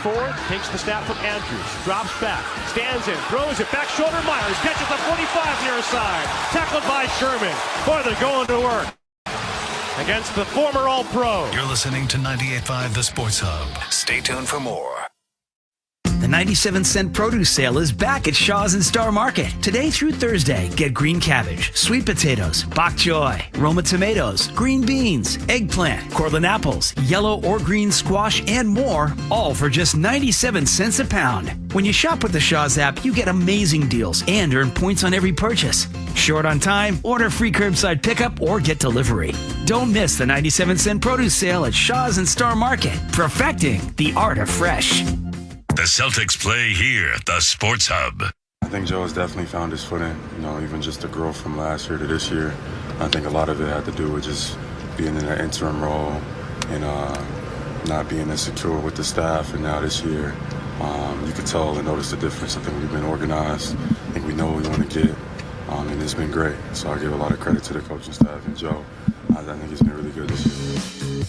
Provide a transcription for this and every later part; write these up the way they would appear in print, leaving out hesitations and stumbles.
forward, takes the snap from Andrews, drops back, stands in, throws it, back shoulder Myers, catches the 45 near side, tackled by Sherman. Boy, they're going to work against the former All-Pro. You're listening to 98.5 The Sports Hub. Stay tuned for more. The 97-cent produce sale is back at Shaw's and Star Market. Today through Thursday, get green cabbage, sweet potatoes, bok choy, Roma tomatoes, green beans, eggplant, Cortland apples, yellow or green squash, and more, all for just 97 cents a pound. When you shop with the Shaw's app, you get amazing deals and earn points on every purchase. Short on time? Order free curbside pickup or get delivery. Don't miss the 97-cent produce sale at Shaw's and Star Market, perfecting the art of fresh. The Celtics play here at the Sports Hub. I think Joe has definitely found his footing, even just the growth from last year to this year. I think a lot of it had to do with just being in an interim role and not being as secure with the staff. And now this year, you could tell and notice the difference. I think we've been organized. I think we know what we want to get, and it's been great. So I give a lot of credit to the coaching staff and Joe. I think he's been really good this year.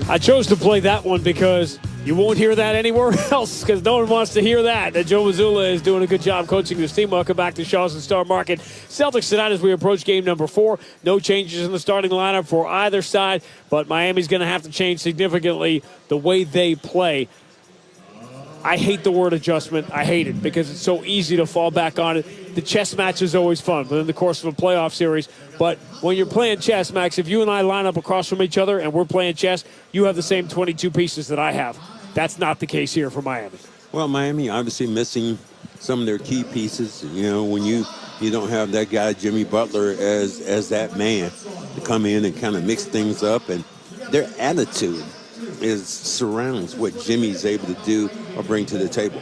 I chose to play that one because you won't hear that anywhere else because no one wants to hear that Joe Mazzulla is doing a good job coaching this team. Welcome back to Shaw's and Star Market. Celtics tonight as we approach game number 4. No changes in the starting lineup for either side, but Miami's going to have to change significantly the way they play. I hate the word adjustment. I hate it because it's so easy to fall back on it. The chess match is always fun within the course of a playoff series. But when you're playing chess, Max, if you and I line up across from each other and we're playing chess, you have the same 22 pieces that I have. That's not the case here for Miami. Well, Miami obviously missing some of their key pieces. When you don't have that guy, Jimmy Butler, as that man to come in and kind of mix things up. And their attitude surrounds what Jimmy's able to do or bring to the table.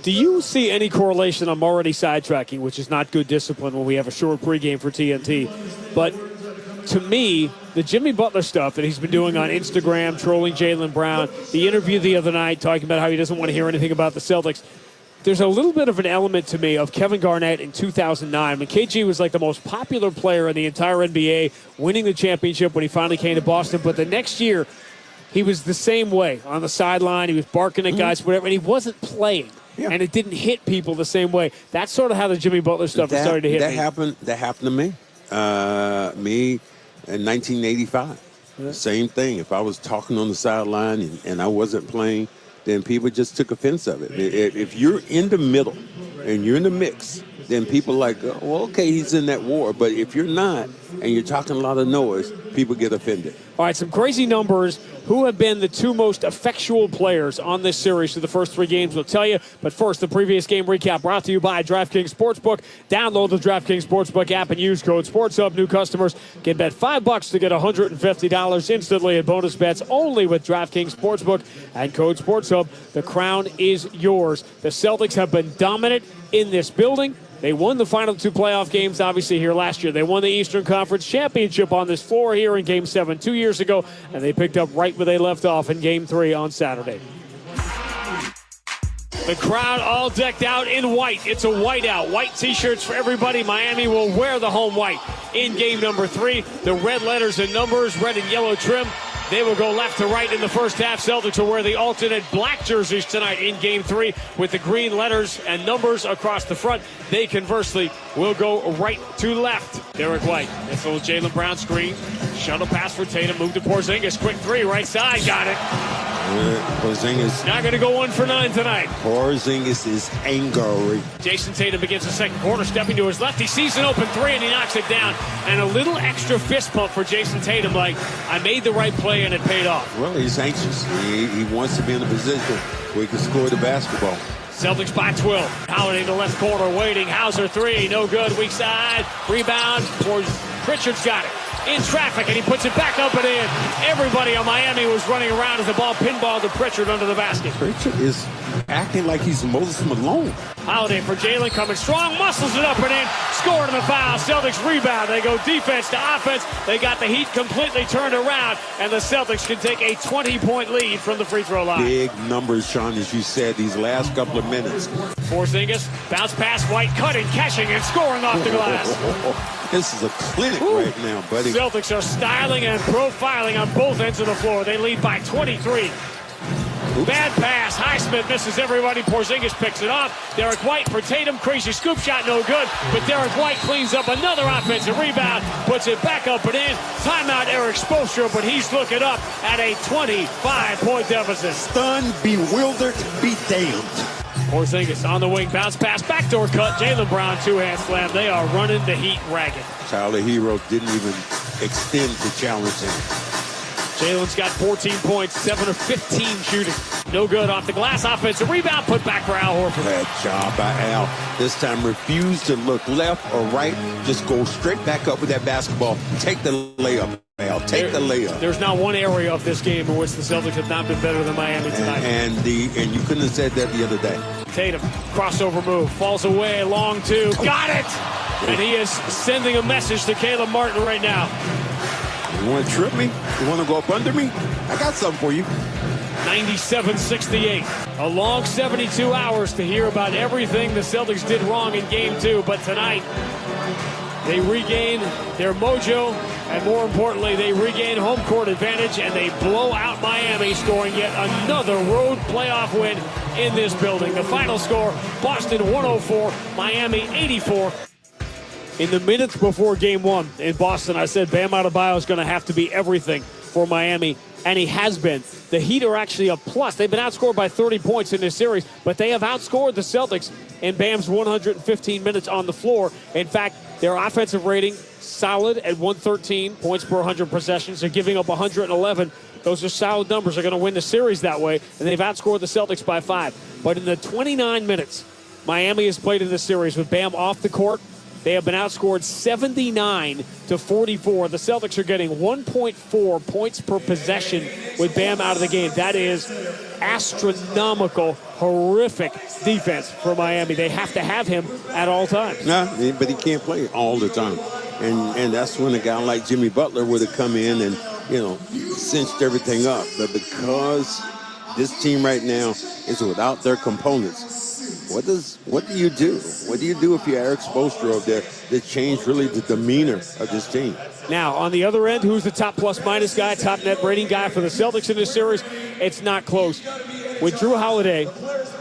Do you see any correlation? I'm already sidetracking, which is not good discipline when we have a short pregame for TNT. But to me, the Jimmy Butler stuff that he's been doing on Instagram, trolling Jaylen Brown, the interview the other night talking about how he doesn't want to hear anything about the Celtics, there's a little bit of an element to me of Kevin Garnett in 2009 when KG was like the most popular player in the entire NBA, winning the championship when he finally came to Boston. But the next year, he was the same way on the sideline. He was barking at guys, whatever, and he wasn't playing. Yeah. And it didn't hit people the same way. That's sort of how the Jimmy Butler stuff is starting to hit me. That happened to me. Me in 1985. Yeah. Same thing. If I was talking on the sideline and I wasn't playing, then people just took offense of it. If you're in the middle and you're in the mix, then people like, well, okay, he's in that war. But if you're not and you're talking a lot of noise, people get offended. All right, some crazy numbers. Who have been the 2 most effectual players on this series through the first 3 games? We'll tell you. But first, the previous game recap brought to you by DraftKings Sportsbook. Download the DraftKings Sportsbook app and use code SportsHub. New customers can bet $5 to get $150 instantly in bonus bets only with DraftKings Sportsbook and code SportsHub. The crown is yours. The Celtics have been dominant in this building. They won the final 2 playoff games, obviously, here last year. They won the Eastern Conference Championship on this floor here in Game 7 2 years ago, and they picked up right where they left off in Game 3 on Saturday. The crowd all decked out in white. It's a whiteout. White T-shirts for everybody. Miami will wear the home white in Game number 3. The red letters and numbers, red and yellow trim. They will go left to right in the first half. Celtics will wear the alternate black jerseys tonight in Game 3 with the green letters and numbers across the front. They conversely will go right to left. Derek White, this little Jaylen Brown screen. Shuttle pass for Tatum. Move to Porzingis. Quick 3, right side. Got it. Porzingis. Not going to go 1 for 9 tonight. Porzingis is angry. Jayson Tatum begins the second quarter, stepping to his left. He sees an open 3 and he knocks it down. And a little extra fist pump for Jayson Tatum, like, I made the right play and it paid off. Well, he's anxious. He wants to be in a position where he can score the basketball. Celtics by 12. Holiday in the left corner, waiting. Hauser 3, no good. Weak side, rebound. Pritchard's got it. In traffic, and he puts it back up and in. Everybody on Miami was running around as the ball pinballed to Pritchard under the basket. Pritchard is acting like he's Moses Malone. Holiday for Jaylen coming strong, muscles it up and in, scored on the foul. Celtics rebound. They go defense to offense. They got the Heat completely turned around, and the Celtics can take a 20-point lead from the free throw line. Big numbers, Sean, as you said, these last couple of minutes. Porzingis, bounce pass, White cutting, catching, and scoring off the glass. This is a clinic right now, buddy. Celtics are styling and profiling on both ends of the floor. They lead by 23. Bad pass. Highsmith misses everybody. Porzingis picks it off. Derek White for Tatum. Crazy scoop shot, no good. But Derek White cleans up another offensive rebound. Puts it back up and in. Timeout Eric Spoelstra, but he's looking up at a 25-point deficit. Stunned, bewildered, be damned. Porzingis on the wing. Bounce pass. Backdoor cut. Jaylen Brown two-hand slam. They are running the Heat ragged. Tyler Hero didn't even extend to challenge him. Jaylen's got 14 points, 7 of 15 shooting. No good off the glass. Offensive rebound, put back for Al Horford. Bad job by Al. This time refused to look left or right. Just go straight back up with that basketball. Take the layup, Al. Take the layup. There's not one area of this game in which the Celtics have not been better than Miami tonight. And you couldn't have said that the other day. Tatum, crossover move, falls away, long two. Got it! And he is sending a message to Caleb Martin right now. You want to trip me? You want to go up under me? I got something for you. 97-68. A long 72 hours to hear about everything the Celtics did wrong in Game 2. But tonight, they regain their mojo. And more importantly, they regain home court advantage. And they blow out Miami, scoring yet another road playoff win in this building. The final score, Boston 104, Miami 84. In the minutes before Game 1 in Boston, I said Bam Adebayo is going to have to be everything for Miami, and he has been. The Heat are actually a plus. They've been outscored by 30 points in this series, but they have outscored the Celtics in Bam's 115 minutes on the floor. In fact, their offensive rating solid at 113 points per 100 possessions. They're giving up 111. Those are solid numbers. They're going to win the series that way, and they've outscored the Celtics by 5. But in the 29 minutes Miami has played in this series with Bam off the court, they have been outscored 79-44. The Celtics are getting 1.4 points per possession with Bam out of the game. That is astronomical, horrific defense for Miami. They have to have him at all times. No, but he can't play all the time. And that's when a guy like Jimmy Butler would have come in and, cinched everything up. But because this team right now is without their components, what do you do? What do you do if you're Eric Spoelstra over there that changed really the demeanor of this team? Now, on the other end, who's the top plus-minus guy, top net rating guy for the Celtics in this series? It's not close. With Drew Holiday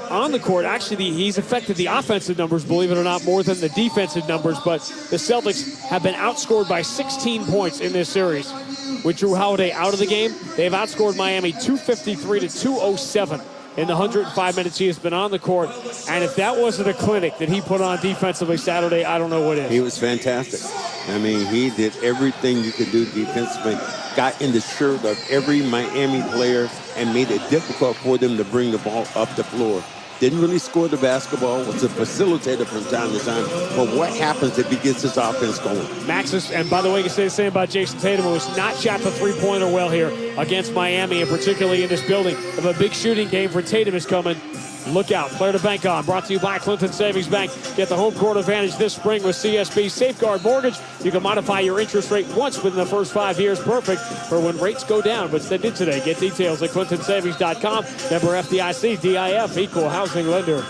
on the court, actually, he's affected the offensive numbers, believe it or not, more than the defensive numbers, but the Celtics have been outscored by 16 points in this series. With Drew Holiday out of the game, they've outscored Miami 253-207. In the 105 minutes he has been on the court. And if that wasn't a clinic that he put on defensively Saturday, I don't know what is. He was fantastic. I mean, he did everything you could do defensively. Got in the shirt of every Miami player and made it difficult for them to bring the ball up the floor. Didn't really score the basketball, was a facilitator from time to time. But what happens if he gets his offense going? Maxis, and by the way, you can say the same about Jayson Tatum, who has not shot the three-pointer well here against Miami, and particularly in this building. If a big shooting game for Tatum is coming, look out. Player to bank on. Brought to you by Clinton Savings Bank. Get the home court advantage this spring with CSB Safeguard Mortgage. You can modify your interest rate once within the first 5 years. Perfect for when rates go down, which they did today. Get details at clintonsavings.com. Member FDIC, DIF, equal housing lender.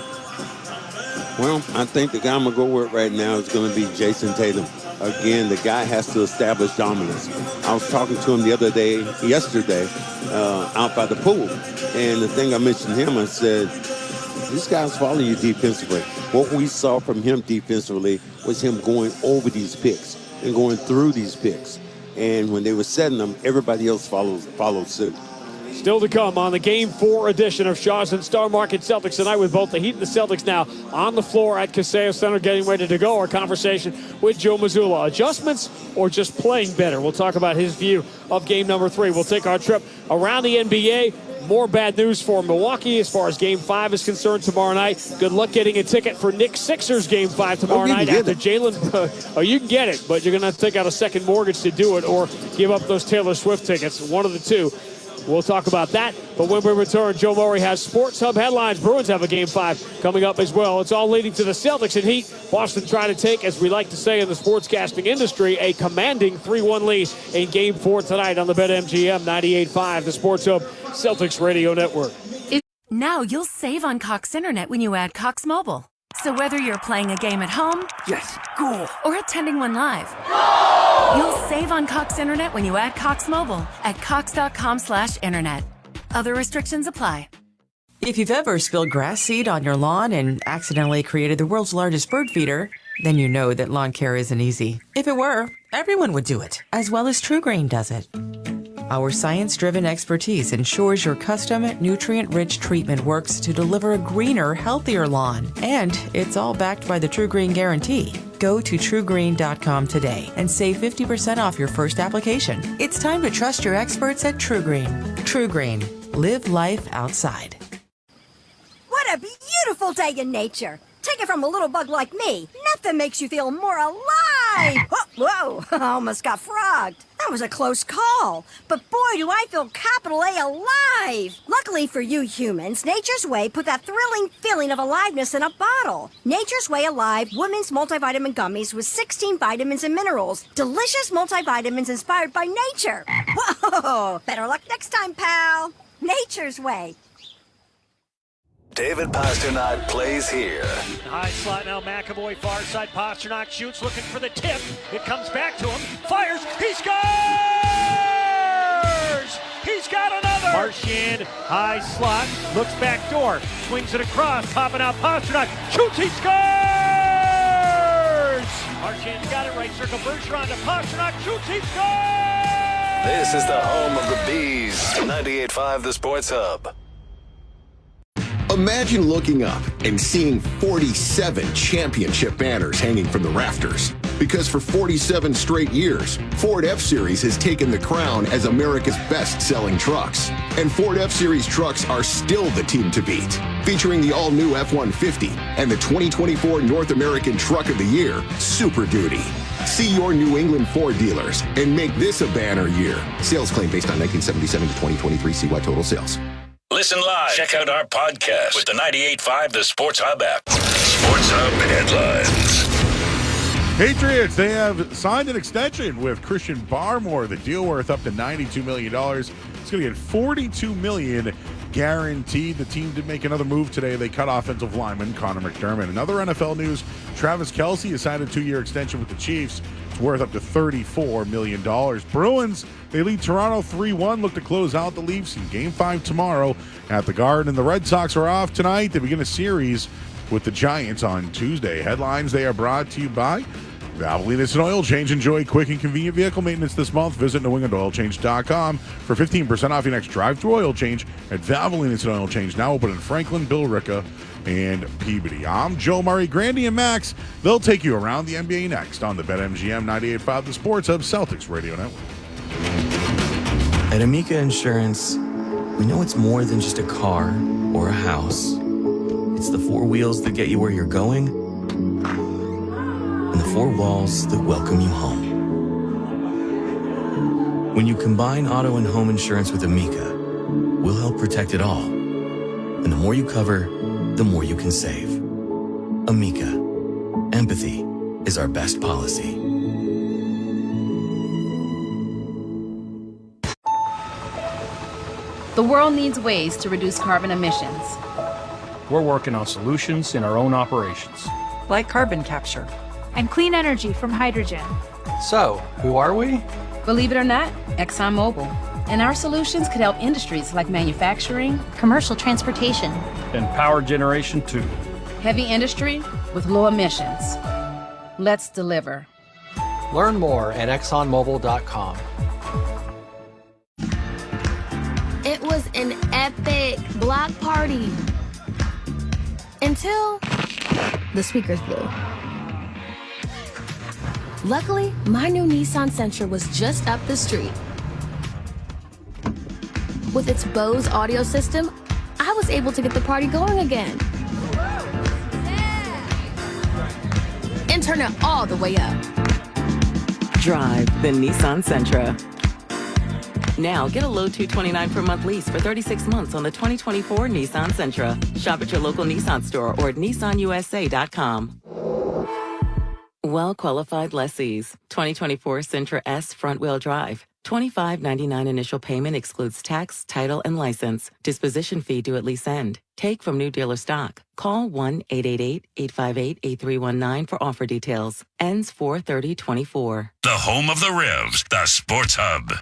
Well, I think the guy I'm going to go with right now is going to be Jayson Tatum. Again, the guy has to establish dominance. I was talking to him yesterday, out by the pool. And the thing I mentioned to him, I said, this guy's following you defensively. What we saw from him defensively was him going over these picks and going through these picks. And when they were setting them, everybody else followed suit. Still to come on the Game 4 edition of Shaw's and Star Market Celtics tonight, with both the Heat and the Celtics now on the floor at Kaseya Center getting ready to go. Our conversation with Joe Mazzulla. Adjustments or just playing better? We'll talk about his view of Game number 3. We'll take our trip around the NBA. More bad news for Milwaukee as far as Game 5 is concerned tomorrow night. Good luck getting a ticket for Knicks Sixers Game 5 tomorrow night after Jaylen. You can get it, but you're going to have to take out a second mortgage to do it or give up those Taylor Swift tickets. One of the two. We'll talk about that. But when we return, Joe Murray has Sports Hub headlines. Bruins have a Game 5 coming up as well. It's all leading to the Celtics and Heat. Boston trying to take, as we like to say in the sportscasting industry, a commanding 3-1 lead in Game 4 tonight on the BetMGM 98.5, the Sports Hub Celtics Radio Network. Now you'll save on Cox Internet when you add Cox Mobile. So whether you're playing a game at home, Yes, goal. or attending one live, you'll save on Cox Internet when you add Cox Mobile at cox.com/internet. Other restrictions apply. If you've ever spilled grass seed on your lawn and accidentally created the world's largest bird feeder, then you know that lawn care isn't easy. If it were, everyone would do it, as well as True Green does it. Our science-driven expertise ensures your custom, nutrient-rich treatment works to deliver a greener, healthier lawn. And it's all backed by the True Green Guarantee. Go to truegreen.com today and save 50% off your first application. It's time to trust your experts at True Green. True Green. Live life outside. What a beautiful day in nature. Take it from a little bug like me. Nothing makes you feel more alive. Whoa, I almost got frogged. That was a close call. But boy, do I feel capital A alive. Luckily for you humans, Nature's Way put that thrilling feeling of aliveness in a bottle. Nature's Way Alive Women's Multivitamin Gummies with 16 vitamins and minerals. Delicious multivitamins inspired by nature. Whoa, better luck next time, pal. Nature's Way. David Pasternak plays here. High slot now, McAvoy, far side. Pasternak shoots, looking for the tip. It comes back to him. Fires. He scores! He's got another! Marchand, high slot, looks back door, swings it across, popping out Pasternak. Shoots, he scores! Marchand's got it, right circle. Bergeron to Pasternak. Shoots, he scores! This is the home of the Bees. 98.5 The Sports Hub. Imagine looking up and seeing 47 championship banners hanging from the rafters. Because for 47 straight years, Ford F-Series has taken the crown as America's best-selling trucks. And Ford F-Series trucks are still the team to beat. Featuring the all-new F-150 and the 2024 North American Truck of the Year, Super Duty. See your New England Ford dealers and make this a banner year. Sales claim based on 1977 to 2023 CY total sales. Listen live. Check out our podcast with the 98.5 The Sports Hub app. Sports Hub headlines. Patriots, they have signed an extension with Christian Barmore. The deal worth up to $92 million. It's going to get $42 million guaranteed. The team did make another move today. They cut offensive lineman Connor McDermott. Another NFL news, Travis Kelce has signed a 2-year extension with the Chiefs. It's worth up to $34 million. Bruins, they lead Toronto 3-1. Look to close out the Leafs in Game 5 tomorrow at the Garden. The Red Sox are off tonight. They begin a series with the Giants on Tuesday. Headlines, they are brought to you by Valvoline Instant Oil Change. Enjoy quick and convenient vehicle maintenance this month. Visit NewEnglandOilChange.com for 15% off your next drive-through oil change at Valvoline Instant Oil Change. Now open in Franklin, Billerica, and Peabody. I'm Joe Murray. Grandy and Max, they'll take you around the NBA next on the BetMGM 98.5 The Sports Hub Celtics Radio Network. At Amica Insurance, we know it's more than just a car or a house. It's the four wheels that get you where you're going and the four walls that welcome you home. When you combine auto and home insurance with Amica, we'll help protect it all. And the more you cover, the more you can save. Amica. Empathy is our best policy. The world needs ways to reduce carbon emissions. We're working on solutions in our own operations. Like carbon capture. And clean energy from hydrogen. So, who are we? Believe it or not, ExxonMobil. And our solutions could help industries like manufacturing, commercial transportation, and power generation too. Heavy industry with low emissions. Let's deliver. Learn more at ExxonMobil.com. It was an epic block party. Until the speakers blew. Luckily, my new Nissan Sentra was just up the street. With its Bose audio system, I was able to get the party going again. And turn it all the way up. Drive the Nissan Sentra. Now get a low $229 per month lease for 36 months on the 2024 Nissan Sentra. Shop at your local Nissan store or at nissanusa.com. Well-qualified lessees. 2024 Sentra S front-wheel drive. $25.99 initial payment excludes tax, title, and license. Disposition fee due at lease end. Take from new dealer stock. Call 1-888-858-8319 for offer details. Ends 4/30/24. The home of the Revs, the Sports Hub.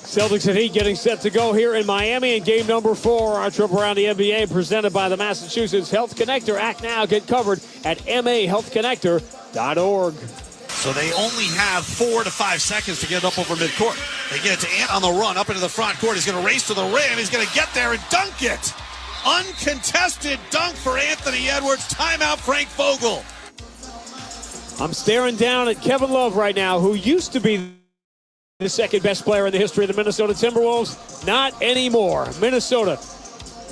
Celtics and Heat getting set to go here in Miami in game number 4. Our trip around the NBA presented by the Massachusetts Health Connector. Act now, get covered at mahealthconnector.org. So they only have 4 to 5 seconds to get it up over midcourt. They get it to Ant on the run, up into the front court. He's going to race to the rim. He's going to get there and dunk it. Uncontested dunk for Anthony Edwards. Timeout, Frank Vogel. I'm staring down at Kevin Love right now, who used to be the second best player in the history of the Minnesota Timberwolves. Not anymore. Minnesota,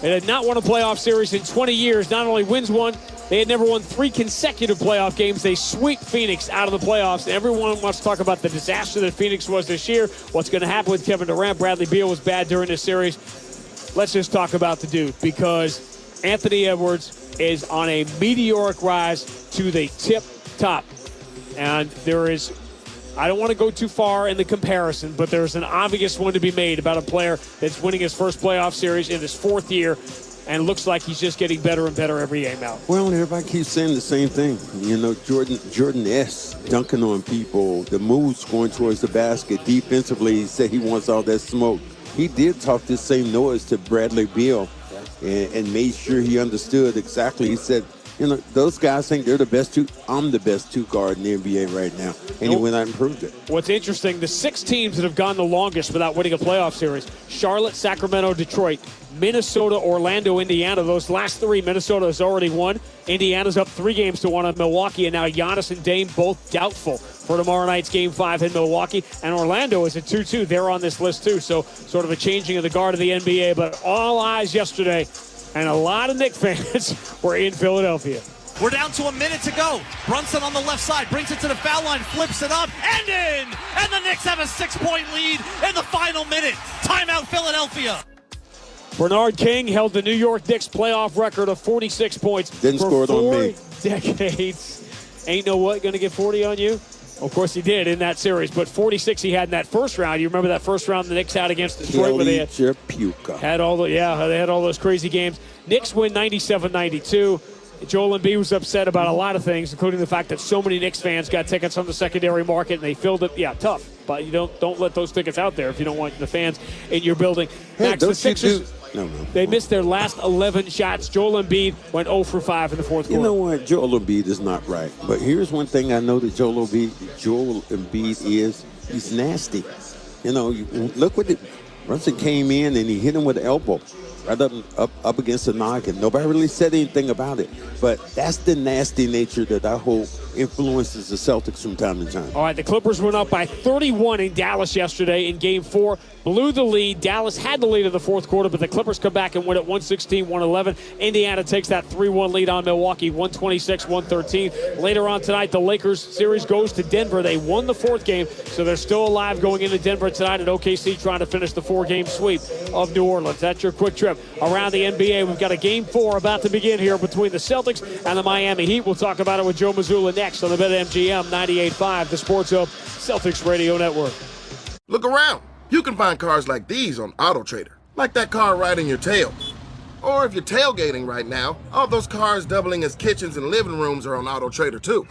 they had not won a playoff series in 20 years. Not only wins one, they had never won 3 consecutive playoff games. They sweep Phoenix out of the playoffs. Everyone wants to talk about the disaster that Phoenix was this year. What's going to happen with Kevin Durant? Bradley Beal was bad during this series. Let's just talk about the dude, because Anthony Edwards is on a meteoric rise to the tip top. And there is, I don't want to go too far in the comparison, but there's an obvious one to be made about a player that's winning his first playoff series in his 4th year, and looks like he's just getting better and better every game out. Well, everybody keeps saying the same thing. You know, Jordan S. dunking on people, the moves going towards the basket. Defensively, he said he wants all that smoke. He did talk this same noise to Bradley Beal and made sure he understood exactly. He said, you know, those guys think they're the best two. I'm the best 2 guard in the NBA right now. And he went out and proved it. What's interesting, the 6 teams that have gone the longest without winning a playoff series: Charlotte, Sacramento, Detroit, Minnesota, Orlando, Indiana. Those last 3, Minnesota has already won. Indiana's up 3 games to 1 on Milwaukee. And now Giannis and Dame both doubtful for tomorrow night's Game 5 in Milwaukee. And Orlando is at 2-2. They're on this list too. So sort of a changing of the guard of the NBA. But all eyes yesterday, and a lot of Knicks fans were in Philadelphia. We're down to a minute to go. Brunson on the left side brings it to the foul line, flips it up, and in! And the Knicks have a 6-point lead in the final minute. Timeout, Philadelphia. Bernard King held the New York Knicks playoff record of 46 points. Didn't score it on me. 4 decades. Ain't no what going to get 40 on you? Of course he did in that series, but 46 he had in that first round. You remember that first round the Knicks had against Detroit, where they had all those crazy games. Knicks win 97-92. Joel Embiid was upset about a lot of things, including the fact that so many Knicks fans got tickets on the secondary market and they filled it. Yeah, tough, but you don't let those tickets out there if you don't want the fans in your building. Hey, Max, the Sixers, they missed their last 11 shots. Joel Embiid went 0 for 5 in the fourth quarter. You know what? Joel Embiid is not right. But here's one thing I know that Joel Embiid is. He's nasty. You know, look what Brunson came in and he hit him with the elbow right up against the noggin. Nobody really said anything about it. But that's the nasty nature that I hope influences the Celtics from time to time. All right, the Clippers went up by 31 in Dallas yesterday in Game 4. Blew the lead. Dallas had the lead in the fourth quarter, but the Clippers come back and win at 116-111. Indiana takes that 3-1 lead on Milwaukee, 126-113. Later on tonight, the Lakers series goes to Denver. They won the 4th game, so they're still alive going into Denver tonight, and OKC trying to finish the 4-game sweep of New Orleans. That's your quick trip around the NBA. We've got a Game 4 about to begin here between the Celtics and the Miami Heat. We'll talk about it with Joe Mazzulla next on the BetMGM 98.5, the Sports Hub Celtics Radio Network. Look around. You can find cars like these on AutoTrader, like that car riding your tail. Or if you're tailgating right now, all those cars doubling as kitchens and living rooms are on AutoTrader too.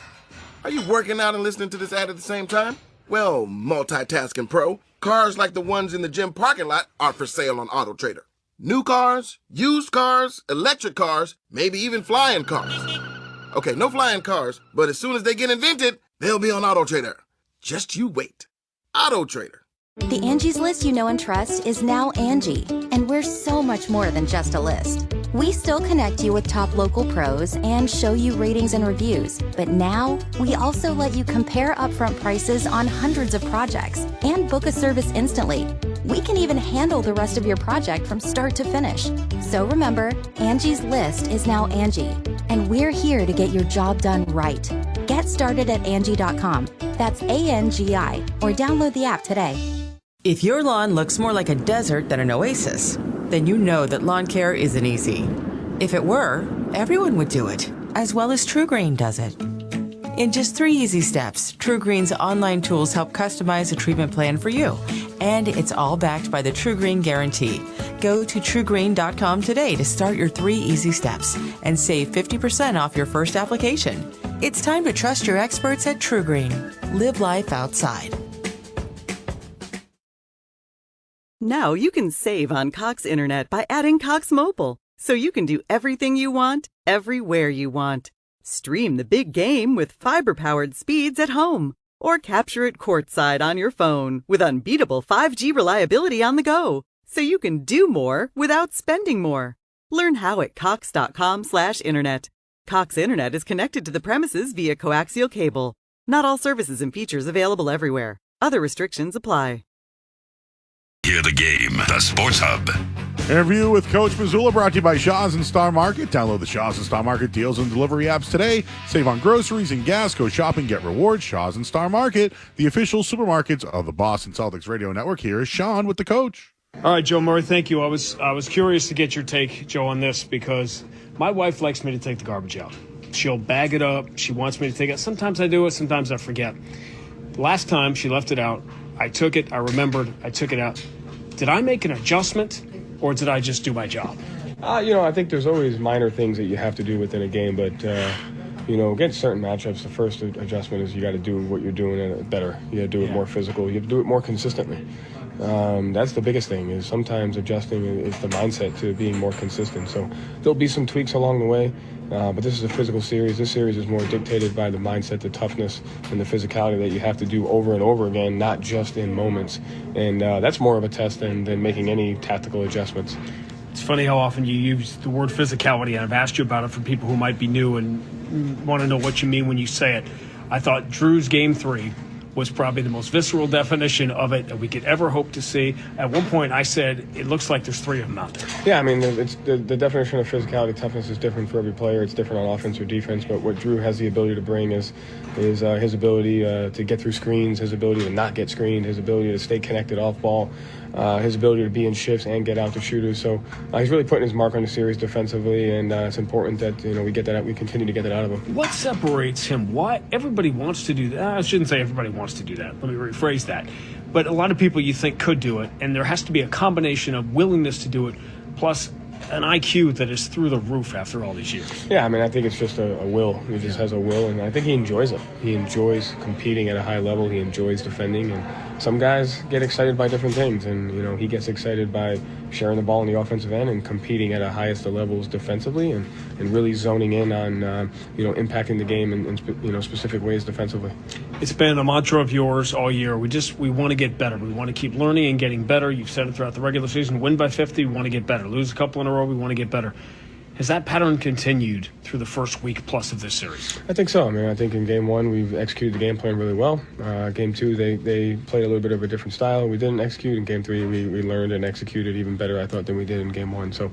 Are you working out and listening to this ad at the same time? Well, multitasking pro, cars like the ones in the gym parking lot are for sale on AutoTrader. New cars, used cars, electric cars, maybe even flying cars. Okay, no flying cars, but as soon as they get invented, they'll be on AutoTrader. Just you wait. AutoTrader. The Angie's List you know and trust is now Angie, and we're so much more than just a list. We still connect you with top local pros and show you ratings and reviews, but now we also let you compare upfront prices on hundreds of projects and book a service instantly. We can even handle the rest of your project from start to finish. So remember, Angie's List is now Angie, and we're here to get your job done right. Get started at Angie.com. That's ANGI, or download the app today. If your lawn looks more like a desert than an oasis, then you know that lawn care isn't easy. If it were, everyone would do it, as well as TruGreen does it. In just 3 easy steps, TruGreen's online tools help customize a treatment plan for you. And it's all backed by the TruGreen Guarantee. Go to TruGreen.com today to start your 3 easy steps and save 50% off your first application. It's time to trust your experts at TruGreen. Live life outside. Now you can save on Cox Internet by adding Cox Mobile, so you can do everything you want, everywhere you want. Stream the big game with fiber-powered speeds at home, or capture it courtside on your phone with unbeatable 5G reliability on the go, so you can do more without spending more. Learn how at cox.com/internet. Cox Internet is connected to the premises via coaxial cable. Not all services and features available everywhere. Other restrictions apply. Hear the game, the Sports Hub. Interview with Coach Mazzulla brought to you by Shaw's and Star Market. Download the Shaw's and Star Market deals and delivery apps today. Save on groceries and gas. Go shopping, get rewards. Shaw's and Star Market, the official supermarkets of the Boston Celtics radio network. Here is Sean with the coach. All right, Joe Murray, thank you. I was curious to get your take, Joe, on this because my wife likes me to take the garbage out. She'll bag it up. She wants me to take it. Sometimes I do it. Sometimes I forget. Last time she left it out, I took it. I remembered. I took it out. Did I make an adjustment, or did I just do my job? I think there's always minor things that you have to do within a game, but against certain matchups, the first adjustment is you got to do what you're doing better. You got to do it more physical. You have to do it more consistently. That's the biggest thing, is sometimes adjusting is the mindset to being more consistent. So there'll be some tweaks along the way, but this is a physical series. This series is more dictated by the mindset, the toughness, and the physicality that you have to do over and over again, not just in moments. And that's more of a test than making any tactical adjustments. It's funny how often you use the word physicality, and I've asked you about it for people who might be new and want to know what you mean when you say it. I thought Drew's Game 3 was probably the most visceral definition of it that we could ever hope to see. At one point, I said, it looks like there's 3 of them out there. Yeah, I mean, it's the definition of physicality, toughness is different for every player. It's different on offense or defense, but what Drew has the ability to bring is his ability to get through screens, his ability to not get screened, his ability to stay connected off ball, his ability to be in shifts and get out to shooters. So he's really putting his mark on the series defensively, and it's important that we get that out. We continue to get that out of him. What separates him? Why everybody wants to do that? I shouldn't say everybody wants to do that. Let me rephrase that. But a lot of people you think could do it, and there has to be a combination of willingness to do it plus an IQ that is through the roof after all these years. Yeah, I mean, I think it's just a will. He just has a will, and I think he enjoys it. He enjoys competing at a high level. He enjoys defending, and some guys get excited by different things, and he gets excited by sharing the ball in the offensive end and competing at the highest of levels defensively, and really zoning in on impacting the game in specific ways defensively. It's been a mantra of yours all year. We want to get better. We want to keep learning and getting better. You've said it throughout the regular season. Win by 50, we want to get better. Lose a couple in a row, we want to get better. Has that pattern continued through the first week plus of this series? I think so. I mean, I think in Game 1 we've executed the game plan really well. Game 2 they played a little bit of a different style. We didn't execute. In Game 3 we learned and executed even better, I thought, than we did in Game 1. So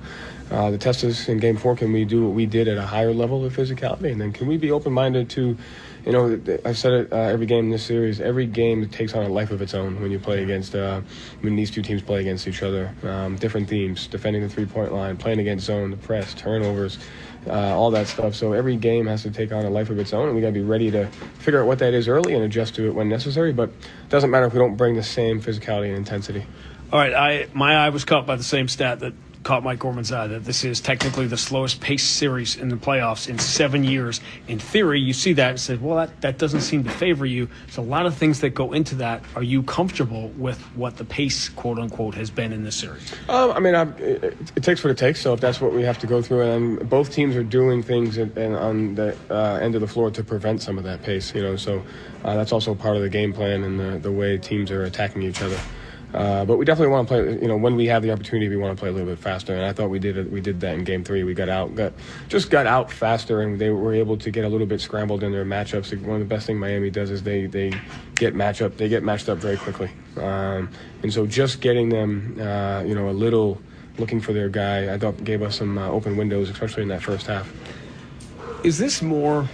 the test is in Game 4, can we do what we did at a higher level of physicality? And then can we be open-minded to, I've said it every game in this series, every game takes on a life of its own when you play against, when these two teams play against each other. Different themes, defending the three-point line, playing against zone, the press, turnovers, all that stuff. So every game has to take on a life of its own, and we got to be ready to figure out what that is early and adjust to it when necessary. But it doesn't matter if we don't bring the same physicality and intensity. All right, my eye was caught by the same stat that caught Mike Gorman's eye, that this is technically the slowest pace series in the playoffs in 7 years. In theory, you see that and say, well, that doesn't seem to favor you. There's a lot of things that go into that. Are you comfortable with what the pace, quote unquote, has been in this series? I mean, it takes what it takes. So if that's what we have to go through, and both teams are doing things on the end of the floor to prevent some of that pace, so that's also part of the game plan and the way teams are attacking each other. But we definitely want to play, when we have the opportunity, we want to play a little bit faster. And I thought we did that in Game 3. We got out faster, and they were able to get a little bit scrambled in their matchups. One of the best things Miami does is they get matched up very quickly. And so just getting them, a little looking for their guy, I thought gave us some open windows, especially in that first half. Is this more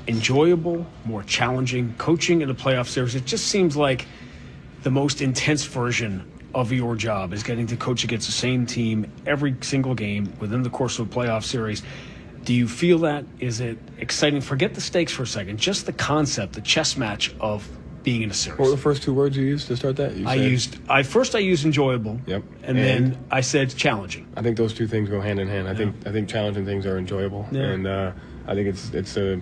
enjoyable, more challenging, coaching in a playoff series? It just seems like the most intense version of your job is getting to coach against the same team every single game within the course of a playoff series. Do you feel that? Is it exciting? Forget the stakes for a second. Just the concept, the chess match of being in a series. What were the first 2 words you used to start that? I used enjoyable. Yep. And then I said challenging. I think those two things go hand in hand. I think challenging things are enjoyable, and I think it's the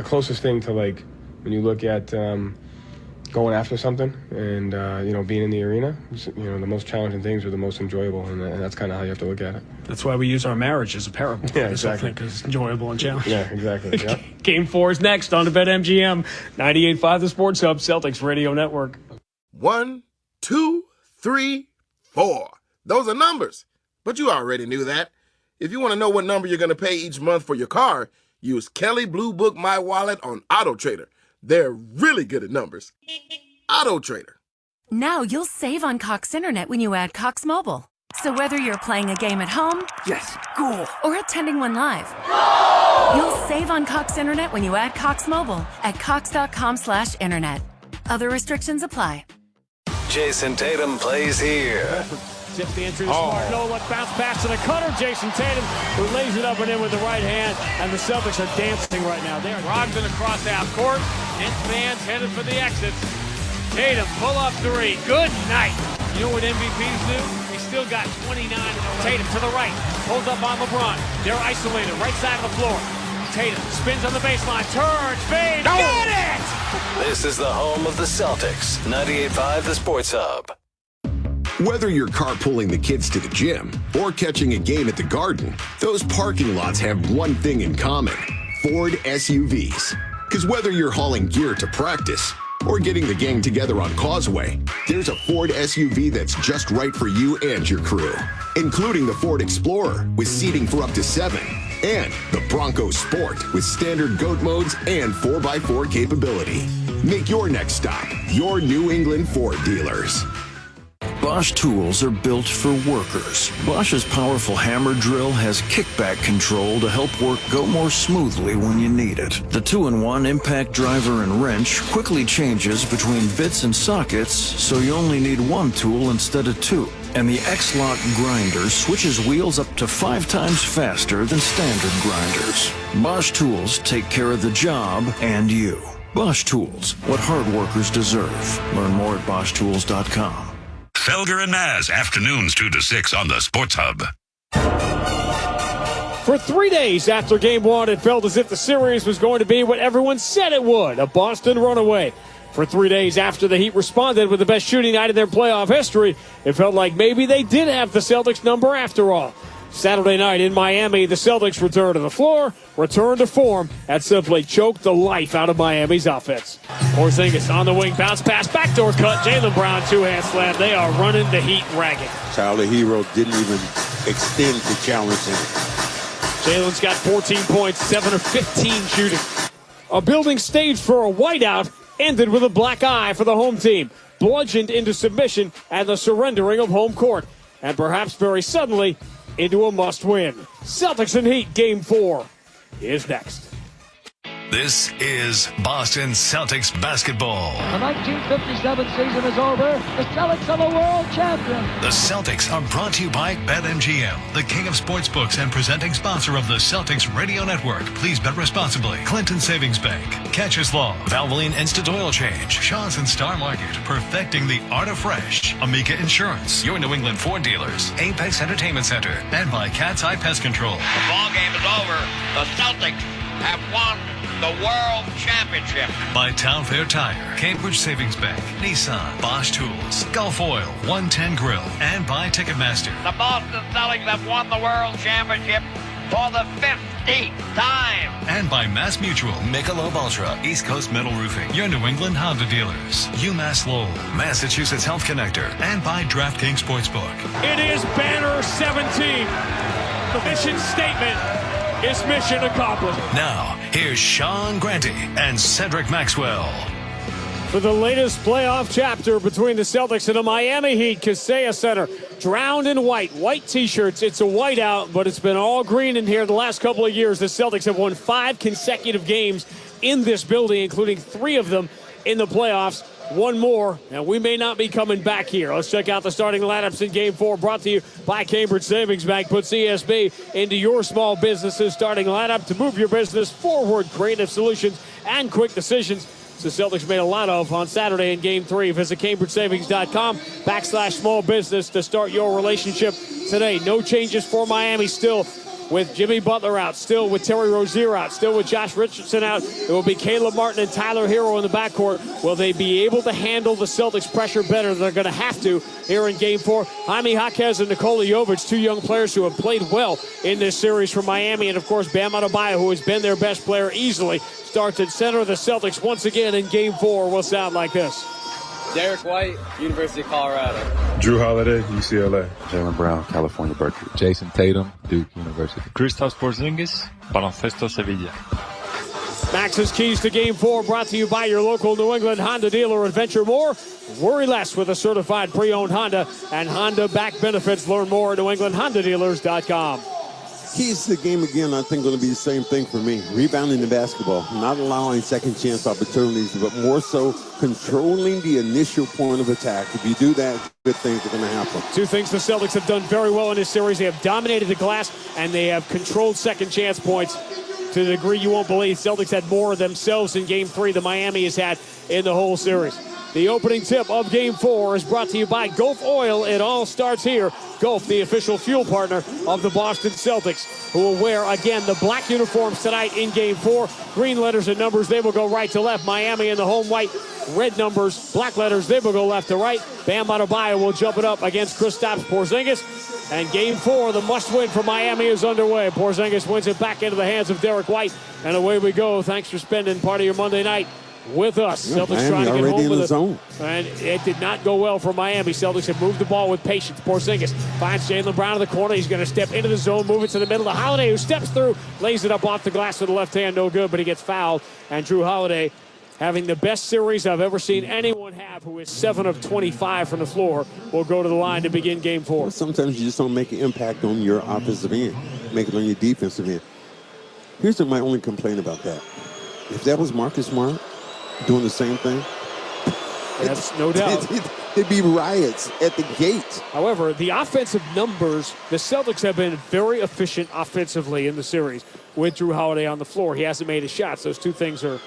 closest thing to, like, when you look at going after something and, being in the arena. The most challenging things are the most enjoyable, and that's kind of how you have to look at it. That's why we use our marriage as a parable. Yeah, exactly. Because it's enjoyable and challenging. Yeah, exactly. Yep. Game 4 is next on the BetMGM 98.5 The Sports Hub Celtics Radio Network. 1, 2, 3, 4. Those are numbers, but you already knew that. If you want to know what number you're going to pay each month for your car, use Kelly Blue Book My Wallet on Auto Trader. They're really good at numbers. Auto Trader. Now you'll save on Cox Internet when you add Cox Mobile. So whether you're playing a game at home, yes, cool, or attending one live, you'll save on Cox Internet when you add Cox Mobile at cox.com/internet. Other restrictions apply. Jayson Tatum plays here. Zip the entry to Smart. No look, bounce pass to the cutter. Jayson Tatum, who lays it up and in with the right hand. And the Celtics are dancing right now. They're Brogdon across half court. Knicks fans headed for the exits. Tatum, pull-up three. Good night. You know what MVPs do? They still got 29 in the right. Tatum to the right. Pulls up on LeBron. They're isolated. Right side of the floor. Tatum spins on the baseline. Turns. Fade. No! Get it! This is the home of the Celtics. 98.5 The Sports Hub. Whether you're carpooling the kids to the gym or catching a game at the Garden, those parking lots have one thing in common: Ford SUVs. Because whether you're hauling gear to practice or getting the gang together on Causeway, there's a Ford SUV that's just right for you and your crew, including the Ford Explorer with seating for up to 7 and the Bronco Sport with standard GOAT modes and 4x4 capability. Make your next stop your New England Ford dealers. Bosch tools are built for workers. Bosch's powerful hammer drill has kickback control to help work go more smoothly when you need it. The 2-in-1 impact driver and wrench quickly changes between bits and sockets, so you only need one tool instead of 2. And the X-Lock grinder switches wheels up to 5 times faster than standard grinders. Bosch tools take care of the job and you. Bosch tools, what hard workers deserve. Learn more at BoschTools.com. Felger and Maz, afternoons 2 to 6 on the Sports Hub. For 3 days after Game 1, it felt as if the series was going to be what everyone said it would, a Boston runaway. For 3 days after the Heat responded with the best shooting night in their playoff history, it felt like maybe they did have the Celtics number after all. Saturday night in Miami, the Celtics return to the floor, return to form, and simply choke the life out of Miami's offense. Porzingis on the wing, bounce pass, backdoor cut, Jaylen Brown, two-hand slam. They are running the Heat ragged. Tyler Hero didn't even extend the challenge in it. Jaylen's got 14 points, 7 of 15 shooting. A building stage for a whiteout ended with a black eye for the home team, bludgeoned into submission and the surrendering of home court. And perhaps very suddenly, into a must-win. Celtics and Heat, Game 4 is next. This is Boston Celtics basketball. The 1957 season is over. The Celtics are the world champion. The Celtics are brought to you by BetMGM, the king of sportsbooks and presenting sponsor of the Celtics Radio Network. Please bet responsibly. Clinton Savings Bank, Catcher's Law, Valvoline Instant Oil Change, Shaw's and Star Market, perfecting the art of fresh, Amica Insurance, your New England Ford dealers, Apex Entertainment Center, and by Cat's Eye Pest Control. The ball game is over. The Celtics have won the World Championship. By Town Fair Tire, Cambridge Savings Bank, Nissan, Bosch Tools, Gulf Oil, 110 Grill, and by Ticketmaster. The Boston Celtics have won the World Championship for the 15th time. And by Mass Mutual, Michelob Ultra, East Coast Metal Roofing, your New England Honda dealers, UMass Lowell, Massachusetts Health Connector, and by DraftKings Sportsbook. It is Banner 17. The mission statement is mission accomplished. Now, here's Sean Grante and Cedric Maxwell. For the latest playoff chapter between the Celtics and the Miami Heat, Kaseya Center, drowned in white T-shirts. It's a whiteout, but it's been all green in here the last couple of years. The Celtics have won 5 consecutive games in this building, including 3 of them in the playoffs. One more, and we may not be coming back here. Let's check out the starting lineups in Game 4, brought to you by Cambridge Savings Bank. Put CSB into your small business's starting lineup to move your business forward. Creative solutions and quick decisions. The Celtics made a lot of on Saturday in Game 3. Visit CambridgeSavings.com/small business to start your relationship today. No changes for Miami still. with Jimmy Butler out, still with Terry Rozier out, still with Josh Richardson out. It will be Caleb Martin and Tyler Hero in the backcourt. Will they be able to handle the Celtics' pressure better? They're going to have to here in Game 4. Jaime Jaquez and Nikola Jovic, two young players who have played well in this series for Miami. And, of course, Bam Adebayo, who has been their best player easily, starts at center of the Celtics once again in Game 4 will sound like this. Derek White, University of Colorado. Drew Holiday, UCLA. Jaylen Brown, California Berkeley. Jayson Tatum, Duke University. Kristaps Porzingis, Baloncesto Sevilla. Max's keys to Game 4 brought to you by your local New England Honda dealer. Adventure more, worry less with a certified pre-owned Honda and Honda back benefits. Learn more at NewEnglandHondaDealers.com. Keys to the game again, I think, going to be the same thing for me. Rebounding the basketball, not allowing second chance opportunities, but more so controlling the initial point of attack. If you do that, good things are going to happen. Two things the Celtics have done very well in this series. They have dominated the glass, and they have controlled second chance points to the degree you won't believe. Celtics had more themselves in Game 3 than Miami has had in the whole series. The opening tip of Game 4 is brought to you by Gulf Oil. It all starts here. Gulf, the official fuel partner of the Boston Celtics, who will wear, again, the black uniforms tonight in Game 4. Green letters and numbers, they will go right to left. Miami in the home white. Red numbers, black letters, they will go left to right. Bam Adebayo will jump it up against Kristaps Porzingis. And Game 4, the must-win for Miami, is underway. Porzingis wins it back into the hands of Derek White. And away we go. Thanks for spending part of your Monday night with us. Yeah, Celtics trying to get home with it. Zone. And it did not go well for Miami. Celtics have moved the ball with patience. Porzingis finds Jaylen Brown in the corner. He's going to step into the zone, move it to the middle. The Holiday, who steps through, lays it up off the glass with the left hand. No good, but he gets fouled. And Drew Holiday, having the best series I've ever seen anyone have, who is 7 of 25 from the floor, will go to the line to begin Game 4. Well, sometimes you just don't make an impact on your offensive end. Make it on your defensive end. Here's my only complaint about that. If that was Marcus Smart doing the same thing, that's no doubt. There'd be riots at the gate. However, the offensive numbers, the Celtics have been very efficient offensively in the series with Drew Holiday on the floor. He hasn't made his shots. Those two things are,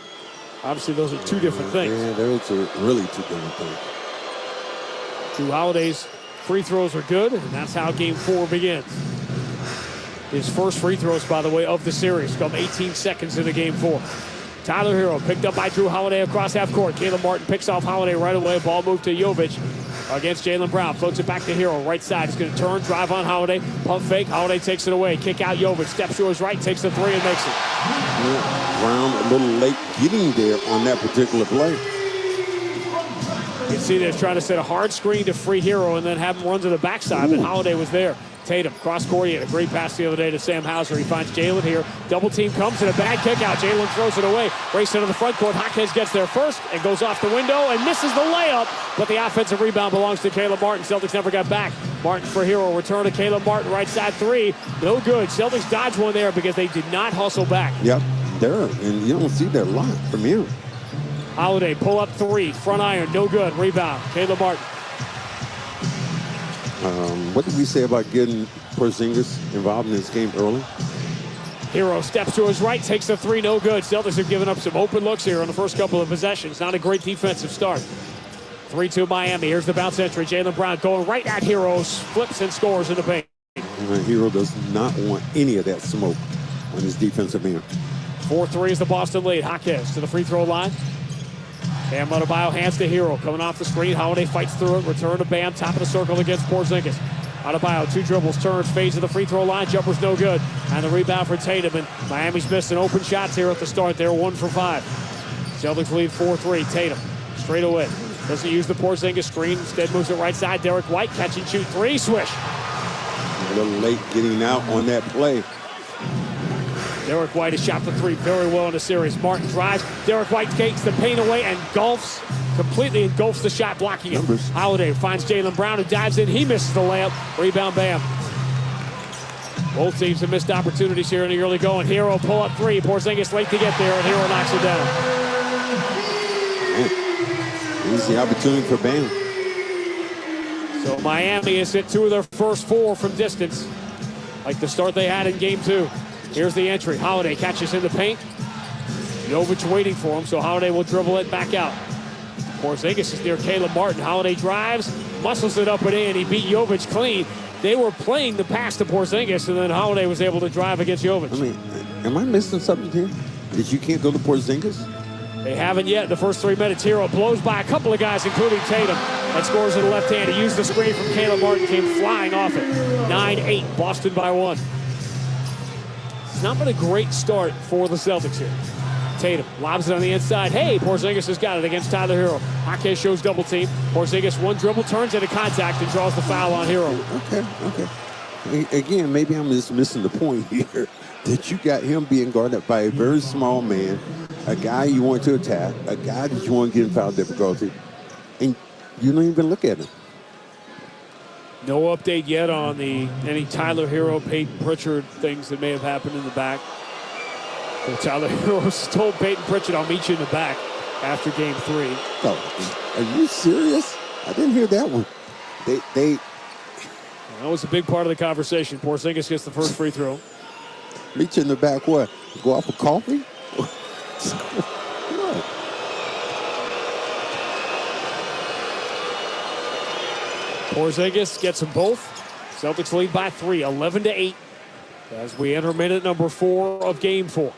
obviously, those are two different things. Yeah, those are really two different things. Drew Holiday's free throws are good, and that's how Game 4 begins. His first free throws, by the way, of the series come 18 seconds into Game 4. Tyler Hero picked up by Drew Holiday across half court. Caleb Martin picks off Holiday right away. Ball moved to Jovic against Jaylen Brown. Floats it back to Hero. Right side. He's going to turn, drive on Holiday. Pump fake. Holiday takes it away. Kick out Jovic. Steps to his right. Takes the three and makes it. Yeah, Brown a little late getting there on that particular play. You can see they're trying to set a hard screen to free Hero and then have him run to the backside. But Holiday was there. Tatum, cross court. He had a great pass the other day to Sam Hauser. He finds Jaylen here. Double team comes and a bad kick out. Jaylen throws it away. Race into the front court. Jaquez gets there first and goes off the window and misses the layup. But the offensive rebound belongs to Caleb Martin. Celtics never got back. Martin for Hero. Return to Caleb Martin. Right side three. No good. Celtics dodged one there because they did not hustle back. Yep, there. And you don't see that a lot from here. Holiday, pull up three. Front iron. No good. Rebound. Caleb Martin. What did we say about getting Porzingis involved in this game early? Hero steps to his right, takes the three, no good. Celtics have given up some open looks here on the first couple of possessions. Not a great defensive start. 3-2 Miami. Here's the bounce entry. Jaylen Brown going right at Hero, flips and scores in the paint. Hero does not want any of that smoke on his defensive end. 4-3 is the Boston lead. Jaquez to the free throw line. Bam Adebayo hands to Hero. Coming off the screen. Holiday fights through it. Return to Bam. Top of the circle against Porzingis. Adebayo, two dribbles, turns, fades to the free throw line. Jumper's no good. And the rebound for Tatum. And Miami's missing open shots here at the start. They're 1 for 5. Celtics lead 4-3. Tatum straight away. Doesn't use the Porzingis screen. Instead moves it right side. Derek White, catch and shoot three. Swish. A little late getting out on that play. Derek White has shot the three very well in the series. Martin drives. Derek White takes the paint away and completely engulfs the shot, blocking it. Holiday finds Jaylen Brown, who dives in. He misses the layup. Rebound, Bam. Both teams have missed opportunities here in the early going. Hero pull up three. Porzingis late to get there, and Hero knocks it down. Man, easy opportunity for Bam. So Miami has hit 2 of their first 4 from distance, like the start they had in Game 2. Here's the entry. Holiday catches in the paint. Jovic waiting for him, so Holiday will dribble it back out. Porzingis is near Caleb Martin. Holiday drives, muscles it up and in. He beat Jovic clean, they were playing the pass to Porzingis, and then Holiday was able to drive against Jovic. I mean, am I missing something here? That you can't go to Porzingis? They haven't yet. The first 3 minutes, Hero blows by a couple of guys, including Tatum, and scores in the left hand. He used the screen from Caleb Martin, came flying off it. 9-8, Boston by 1. It's not been a great start for the Celtics here. Tatum lobs it on the inside. Hey, Porzingis has got it against Tyler Hero. Jaquez shows double team. Porzingis one dribble, turns into contact, and draws the foul on Hero. Okay. Again, maybe I'm just missing the point here. That you got him being guarded by a very small man, a guy you want to attack, a guy that you want to get in foul difficulty, and you don't even look at him. No update yet on any Tyler Hero, Peyton Pritchard things that may have happened in the back. So Tyler Hero told Peyton Pritchard, "I'll meet you in the back after game 3. Oh, are you serious? I didn't hear that one. That was a big part of the conversation. Porzingis gets the first free throw. Meet you in the back, what? Go out for coffee? No. Porzingis gets them both. Celtics lead by 3, 11-8, as we enter minute number 4 of game 4.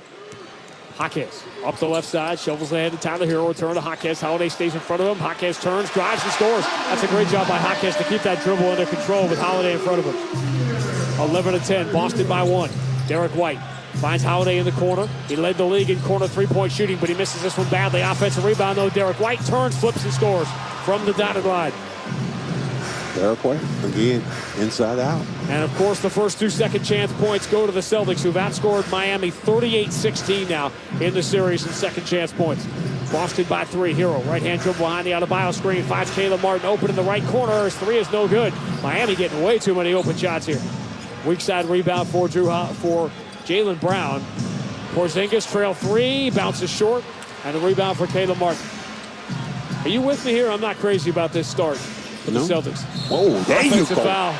Jaquez up the left side, shovels ahead to Tyler Hero. Return to Jaquez. Holiday stays in front of him. Jaquez turns, drives, and scores. That's a great job by Jaquez to keep that dribble under control with Holiday in front of him. 11-10, Boston by 1. Derek White finds Holiday in the corner. He led the league in corner three-point shooting, but he misses this one badly. Offensive rebound, though. Derek White turns, flips, and scores from the dotted line. Derek White, again, inside out. And, of course, the first 2 second chance points go to the Celtics, who've outscored Miami 38-16 now in the series in second chance points. Boston by 3. Hero, right-hand dribble behind the Adebayo screen. Finds Caleb Martin open in the right corner. His 3 is no good. Miami getting way too many open shots here. Weak side rebound for Jaylen Brown. Porzingis trail 3, bounces short, and the rebound for Caleb Martin. Are you with me here? I'm not crazy about this start for the Celtics. Oh, there you go. Foul.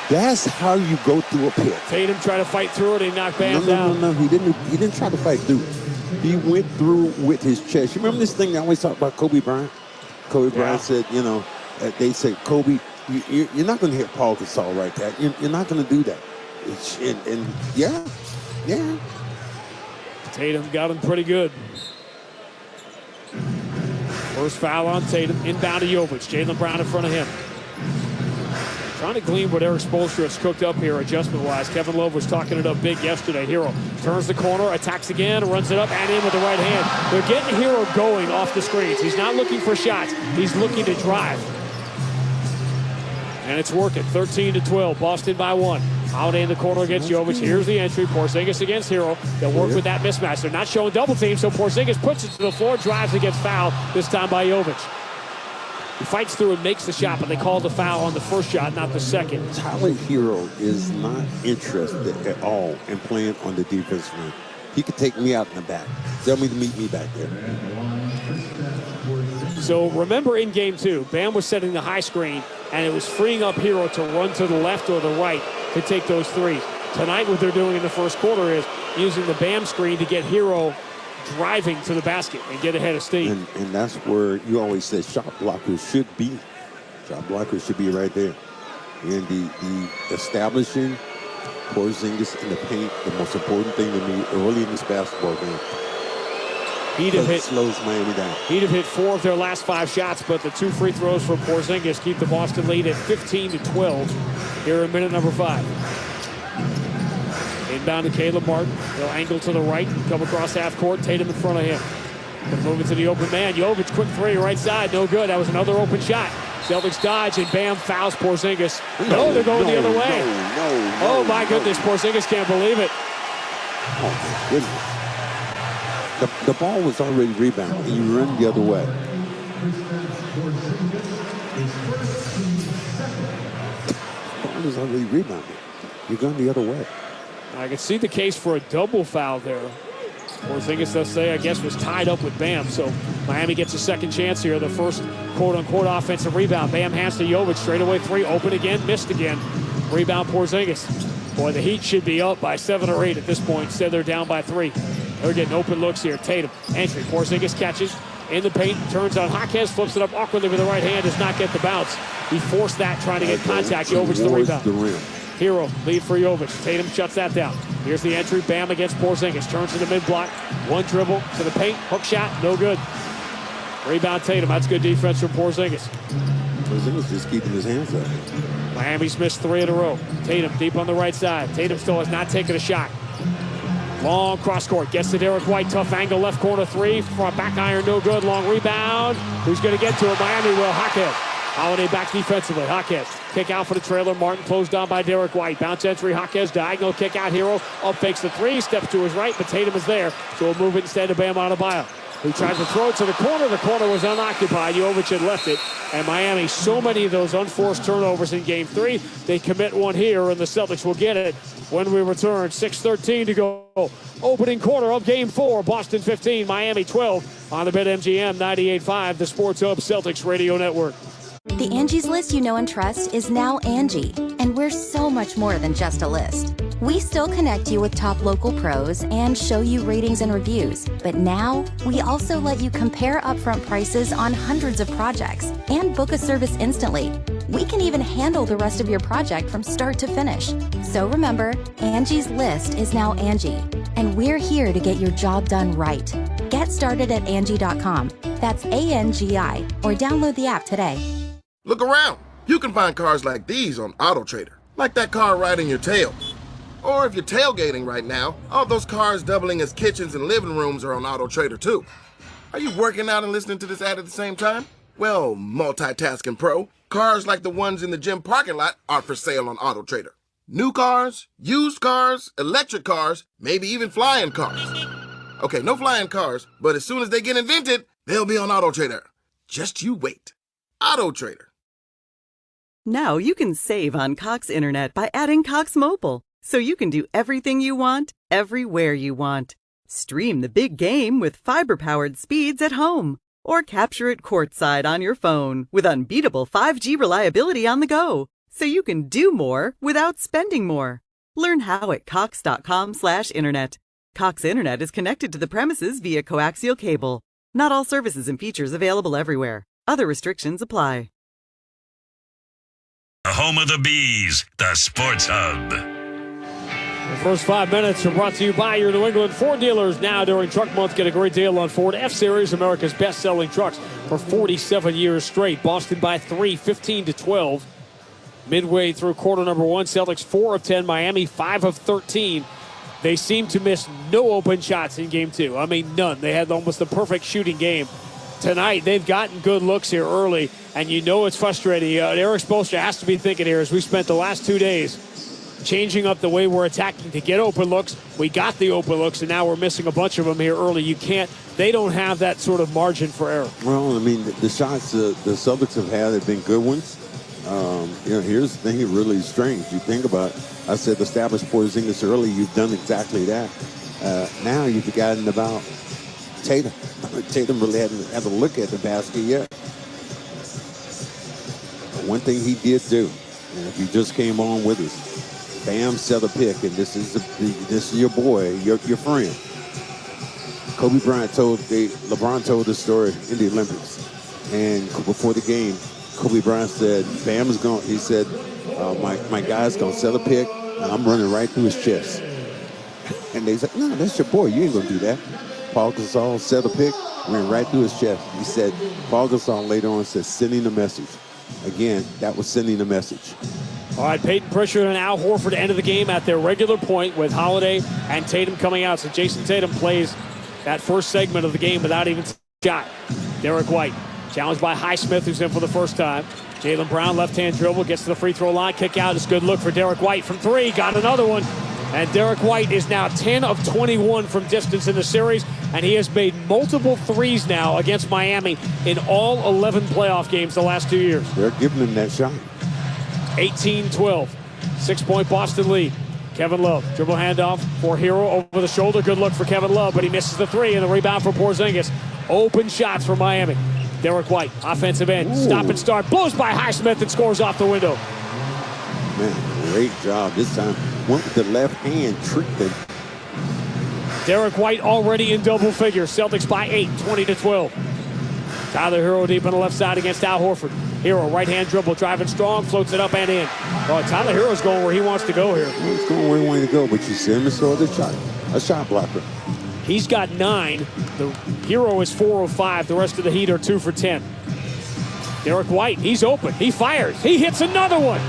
That's how you go through a pit. Tatum tried to fight through it and knocked Bam down. No, he didn't try to fight through it. He went through with his chest. You remember this thing they always talk about Kobe Bryant? Kobe Bryant said, they said, Kobe, you're not going to hit Paul Gasol like that. You're not going to do that. Yeah. Tatum got him pretty good. First foul on Tatum. Inbound to Jovic. Jaylen Brown in front of him. Trying to glean what Eric Spoelstra has cooked up here adjustment-wise. Kevin Love was talking it up big yesterday. Hero turns the corner, attacks again, runs it up and in with the right hand. They're getting Hero going off the screens. He's not looking for shots. He's looking to drive. And it's working. 13-12. Boston by 1. Holiday in the corner against Jovic. Here's the entry. Porzingis against Hero. They'll work with that mismatch. They're not showing double team, so Porzingis puts it to the floor, drives and gets fouled, this time by Jovic. He fights through and makes the shot, but they called the foul on the first shot, not the second. Tyler Hero is not interested at all in playing on the defensive end. He could take me out in the back. Tell me to meet me back there. So remember in game 2, Bam was setting the high screen, and it was freeing up Hero to run to the left or the right to take those threes. Tonight, what they're doing in the first quarter is using the Bam screen to get Hero driving to the basket and get ahead of steam. And that's where you always say shot blockers should be. Shot blockers should be right there. And the establishing Porzingis in the paint, the most important thing to me early in this basketball game. Slows Miami down. He'd have hit 4 of their last 5 shots, but the 2 free throws from Porzingis keep the Boston lead at 15-12 here in minute number 5. Inbound to Caleb Martin. He'll angle to the right, come across half court. Tatum in front of him. Gonna move it to the open man. Jovic, quick 3, right side, no good. That was another open shot. Celtics dodge, and Bam fouls Porzingis. No, they're going the other way. Oh, my goodness, Porzingis can't believe it. Oh, my goodness. The ball was already rebounded, and you run the other way. The ball was already rebounded. You're going the other way. I can see the case for a double foul there. Porzingis, they'll say, I guess, was tied up with Bam. So Miami gets a second chance here. The first quote-unquote offensive rebound. Bam hands to Jovic. Straightaway 3, open again, missed again. Rebound Porzingis. Boy, the Heat should be up by 7 or 8 at this point. Instead, they're down by 3. They're getting open looks here. Tatum, entry. Porzingis catches. in the paint, turns on Jaquez, flips it up awkwardly with the right hand, does not get the bounce. He forced that, trying to get contact. Jovic the rebound. Hero, lead for Jovic. Tatum shuts that down. Here's the entry, Bam against Porzingis. Turns to the mid-block, one dribble to the paint, hook shot, no good. Rebound Tatum, that's good defense from Porzingis. Porzingis just keeping his hands up. Miami's missed 3 in a row. Tatum deep on the right side. Tatum still has not taken a shot. Long cross court, gets to Derek White, tough angle, left corner 3, front back iron, no good, long rebound. Who's going to get to it? Miami will. Jaquez. Holiday back defensively. Jaquez. Kick out for the trailer. Martin closed down by Derek White. Bounce entry. Jaquez diagonal kick out. Hero up fakes the 3. Steps to his right, but Tatum is there. So we'll move it instead to Bam Adebayo, who tried to throw it to the corner. The corner was unoccupied. Jovic had left it. And Miami, so many of those unforced turnovers in Game 3. They commit one here, and the Celtics will get it when we return. 6:13 to go. Opening quarter of Game 4. Boston 15, Miami 12 on the BetMGM 98.5, the Sports Hub Celtics Radio Network. The Angie's List you know and trust is now Angie, and we're so much more than just a list. We still connect you with top local pros and show you ratings and reviews, but now we also let you compare upfront prices on hundreds of projects and book a service instantly. We can even handle the rest of your project from start to finish. So remember, Angie's List is now Angie, and we're here to get your job done right. Get started at Angie.com. That's ANGI, or download the app today. Look around. You can find cars like these on AutoTrader, like that car riding your tail. Or if you're tailgating right now, all those cars doubling as kitchens and living rooms are on AutoTrader too. Are you working out and listening to this ad at the same time? Well, multitasking pro, cars like the ones in the gym parking lot are for sale on AutoTrader. New cars, used cars, electric cars, maybe even flying cars. Okay, no flying cars, but as soon as they get invented, they'll be on AutoTrader. Just you wait. AutoTrader. Now you can save on Cox Internet by adding Cox Mobile, so you can do everything you want, everywhere you want. Stream the big game with fiber-powered speeds at home, or capture it courtside on your phone with unbeatable 5G reliability on the go, so you can do more without spending more. Learn how at cox.com/internet. Cox Internet is connected to the premises via coaxial cable. Not all services and features available everywhere. Other restrictions apply. The home of the Bees, the Sports Hub. The first 5 minutes are brought to you by your New England Ford dealers. Now during Truck Month, get a great deal on Ford F-Series, America's best-selling trucks for 47 years straight. Boston by 3, 15-12. Midway through quarter number 1, Celtics 4 of 10, Miami 5 of 13. They seem to miss no open shots in Game 2. I mean, none. They had almost the perfect shooting game. Tonight, they've gotten good looks here early, and you know it's frustrating. Eric Spoelstra has to be thinking here, as we spent the last 2 days changing up the way we're attacking to get open looks. We got the open looks, and now we're missing a bunch of them here early. They don't have that sort of margin for error. Well, I mean, the shots the Celtics have had have been good ones. Here's the thing, it really is strange. You think about it. I said establish Porzingis early. You've done exactly that. Now you've forgotten about Tatum. Tatum really hadn't had a look at the basket yet. But one thing he did do, and if you just came on with us, Bam set a pick, and this is your boy, your friend. LeBron told this story in the Olympics, and before the game, Kobe Bryant said, Bam is going. He said, my guy's gonna set a pick, and I'm running right through his chest. And they said, no, that's your boy. You ain't gonna do that. Paul Gasol set a pick, went right through his chest. He said, Paul Gasol later on said, sending a message. Again, that was sending a message. All right, Peyton Pritchard and Al Horford end of the game at their regular point with Holiday and Tatum coming out. So Jayson Tatum plays that first segment of the game without even a shot. Derek White, challenged by Highsmith, who's in for the first time. Jaylen Brown, left-hand dribble, gets to the free throw line. Kick out is good look for Derek White from 3. Got another one. And Derek White is now 10 of 21 from distance in the series, and he has made multiple threes now against Miami in all 11 playoff games the last 2 years. They're giving him that shot. 18-12, 6-point Boston lead. Kevin Love, dribble handoff for Hero over the shoulder. Good look for Kevin Love, but he misses the 3, and the rebound for Porzingis. Open shots for Miami. Derek White, offensive end, stop and start, blows by Highsmith and scores off the window. Man, great job this time. Went with the left hand, tricked him. Derek White already in double figures. Celtics by 8, 20-12. Tyler Hero deep on the left side against Al Horford. Hero, right-hand dribble, driving strong, floats it up and in. Oh, Tyler Hero's going where he wants to go here. He's going where he wants to go, but you see him as sort of a shot blocker. He's got 9. The Hero is 4 of 5. The rest of the Heat are 2 for 10. Derek White, he's open. He fires. He hits another one.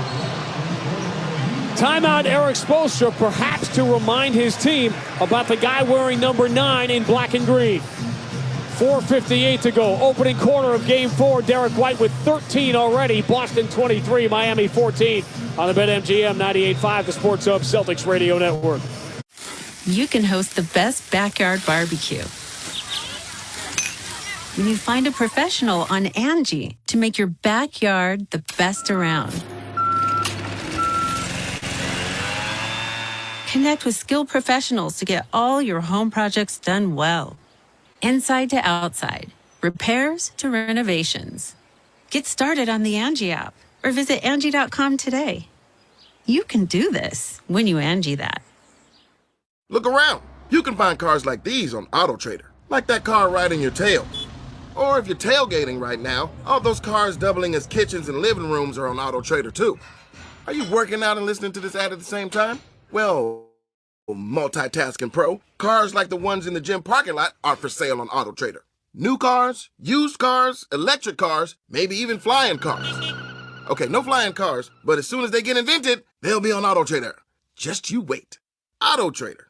Timeout, Eric Spoelstra, perhaps to remind his team about the guy wearing number 9 in black and green. 4:58 to go. Opening quarter of Game 4. Derek White with 13 already. Boston 23, Miami 14 on the BetMGM 98.5, the Sports Hub Celtics Radio Network. You can host the best backyard barbecue when you find a professional on Angie to make your backyard the best around. Connect with skilled professionals to get all your home projects done well. Inside to outside, repairs to renovations. Get started on the Angie app or visit Angie.com today. You can do this when you Angie that. Look around. You can find cars like these on AutoTrader, like that car riding your tail. Or if you're tailgating right now, all those cars doubling as kitchens and living rooms are on AutoTrader too. Are you working out and listening to this ad at the same time? Well, multitasking pro, cars like the ones in the gym parking lot are for sale on AutoTrader. New cars, used cars, electric cars, maybe even flying cars. Okay, no flying cars, but as soon as they get invented, they'll be on AutoTrader. Just you wait. AutoTrader.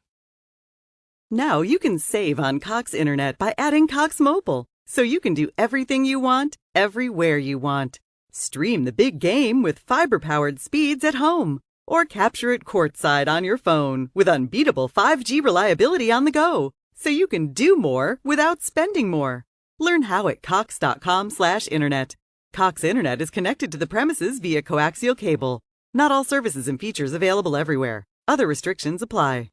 Now you can save on Cox Internet by adding Cox Mobile, so you can do everything you want, everywhere you want. Stream the big game with fiber-powered speeds at home, or capture it courtside on your phone with unbeatable 5G reliability on the go, so you can do more without spending more. Learn how at cox.com/internet. Cox Internet is connected to the premises via coaxial cable. Not all services and features available everywhere. Other restrictions apply.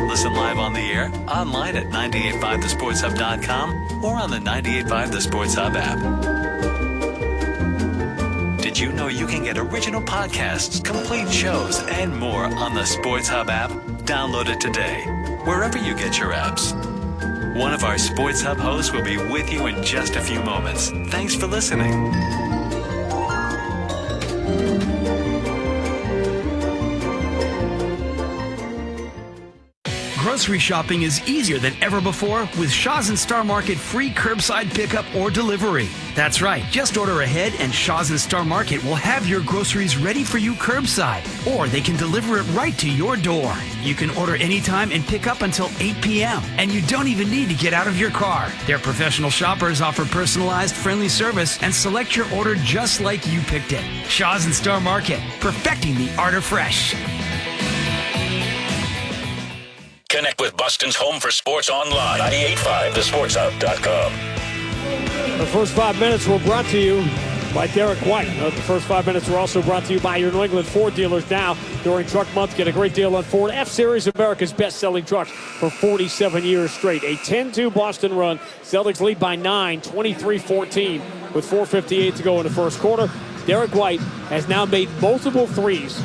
Listen live on the air, online at 985thesportshub.com or on the 98.5 The Sports Hub app. Did you know you can get original podcasts, complete shows, and more on the Sports Hub app? Download it today, wherever you get your apps. One of our Sports Hub hosts will be with you in just a few moments. Thanks for listening. Grocery shopping is easier than ever before with Shaw's and Star Market free curbside pickup or delivery. That's right, just order ahead and Shaw's and Star Market will have your groceries ready for you curbside, or they can deliver it right to your door. You can order anytime and pick up until 8 p.m. and you don't even need to get out of your car. Their professional shoppers offer personalized, friendly service and select your order just like you picked it. Shaw's and Star Market, perfecting the art of fresh. Connect with Boston's home for sports online. 98.5thesportshub.com. The first 5 minutes were brought to you by Derek White. The first 5 minutes were also brought to you by your New England Ford dealers. Now, during Truck Month, get a great deal on Ford F-Series, America's best-selling trucks for 47 years straight. A 10-2 Boston run. Celtics lead by 9, 23-14, with 4:58 to go in the first quarter. Derek White has now made multiple threes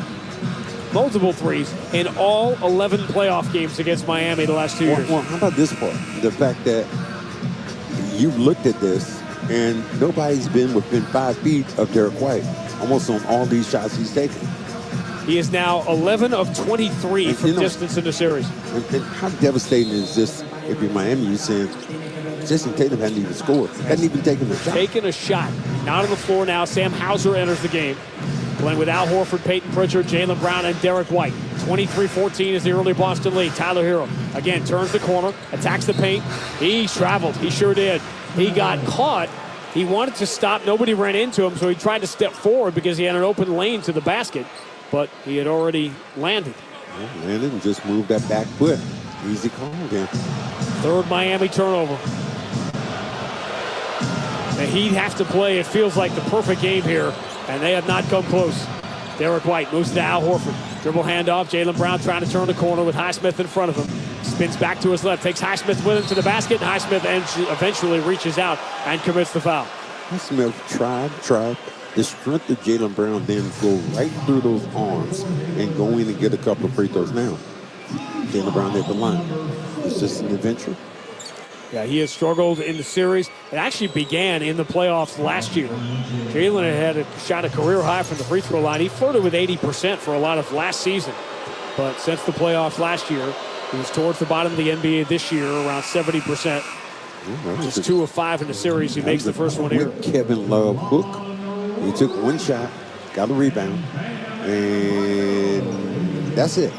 in all 11 playoff games against Miami the last 2 years. Well, how about this part? The fact that you looked at this and nobody's been within 5 feet of Derek White almost on all these shots he's taken. He is now 11 of 23 from distance in the series. And how devastating is this if you're Miami, you're saying Jayson Tatum hadn't even scored, hadn't even taken a shot. Taken a shot. Not on the floor now. Sam Hauser enters the game. Playing with Al Horford, Peyton Pritchard, Jaylen Brown, and Derek White. 23-14 is the early Boston lead. Tyler Hero, again, turns the corner, attacks the paint. He traveled. He sure did. He got caught. He wanted to stop. Nobody ran into him, so he tried to step forward because he had an open lane to the basket, but he had already landed. Yeah, landed and just moved that back foot. Easy call again. Third Miami turnover. The Heat have to play, it feels like, the perfect game here, and they have not come close. Derek White moves to Al Horford. Dribble handoff. Jaylen Brown trying to turn the corner with Highsmith in front of him. Spins back to his left. Takes Highsmith with him to the basket. And Highsmith eventually reaches out and commits the foul. Highsmith tried. The strength of Jaylen Brown then go right through those arms and go in and get a couple of free throws now. Jaylen Brown at the line. It's just an adventure. Yeah, he has struggled in the series. It actually began in the playoffs last year. Jaylen had shot a career high from the free throw line. He flirted with 80% for a lot of last season. But since the playoffs last year, he was towards the bottom of the NBA this year, around 70%. Just 2 of 5 in the series. He makes the first one here. Kevin Love hook. He took one shot, got a rebound, and that's it.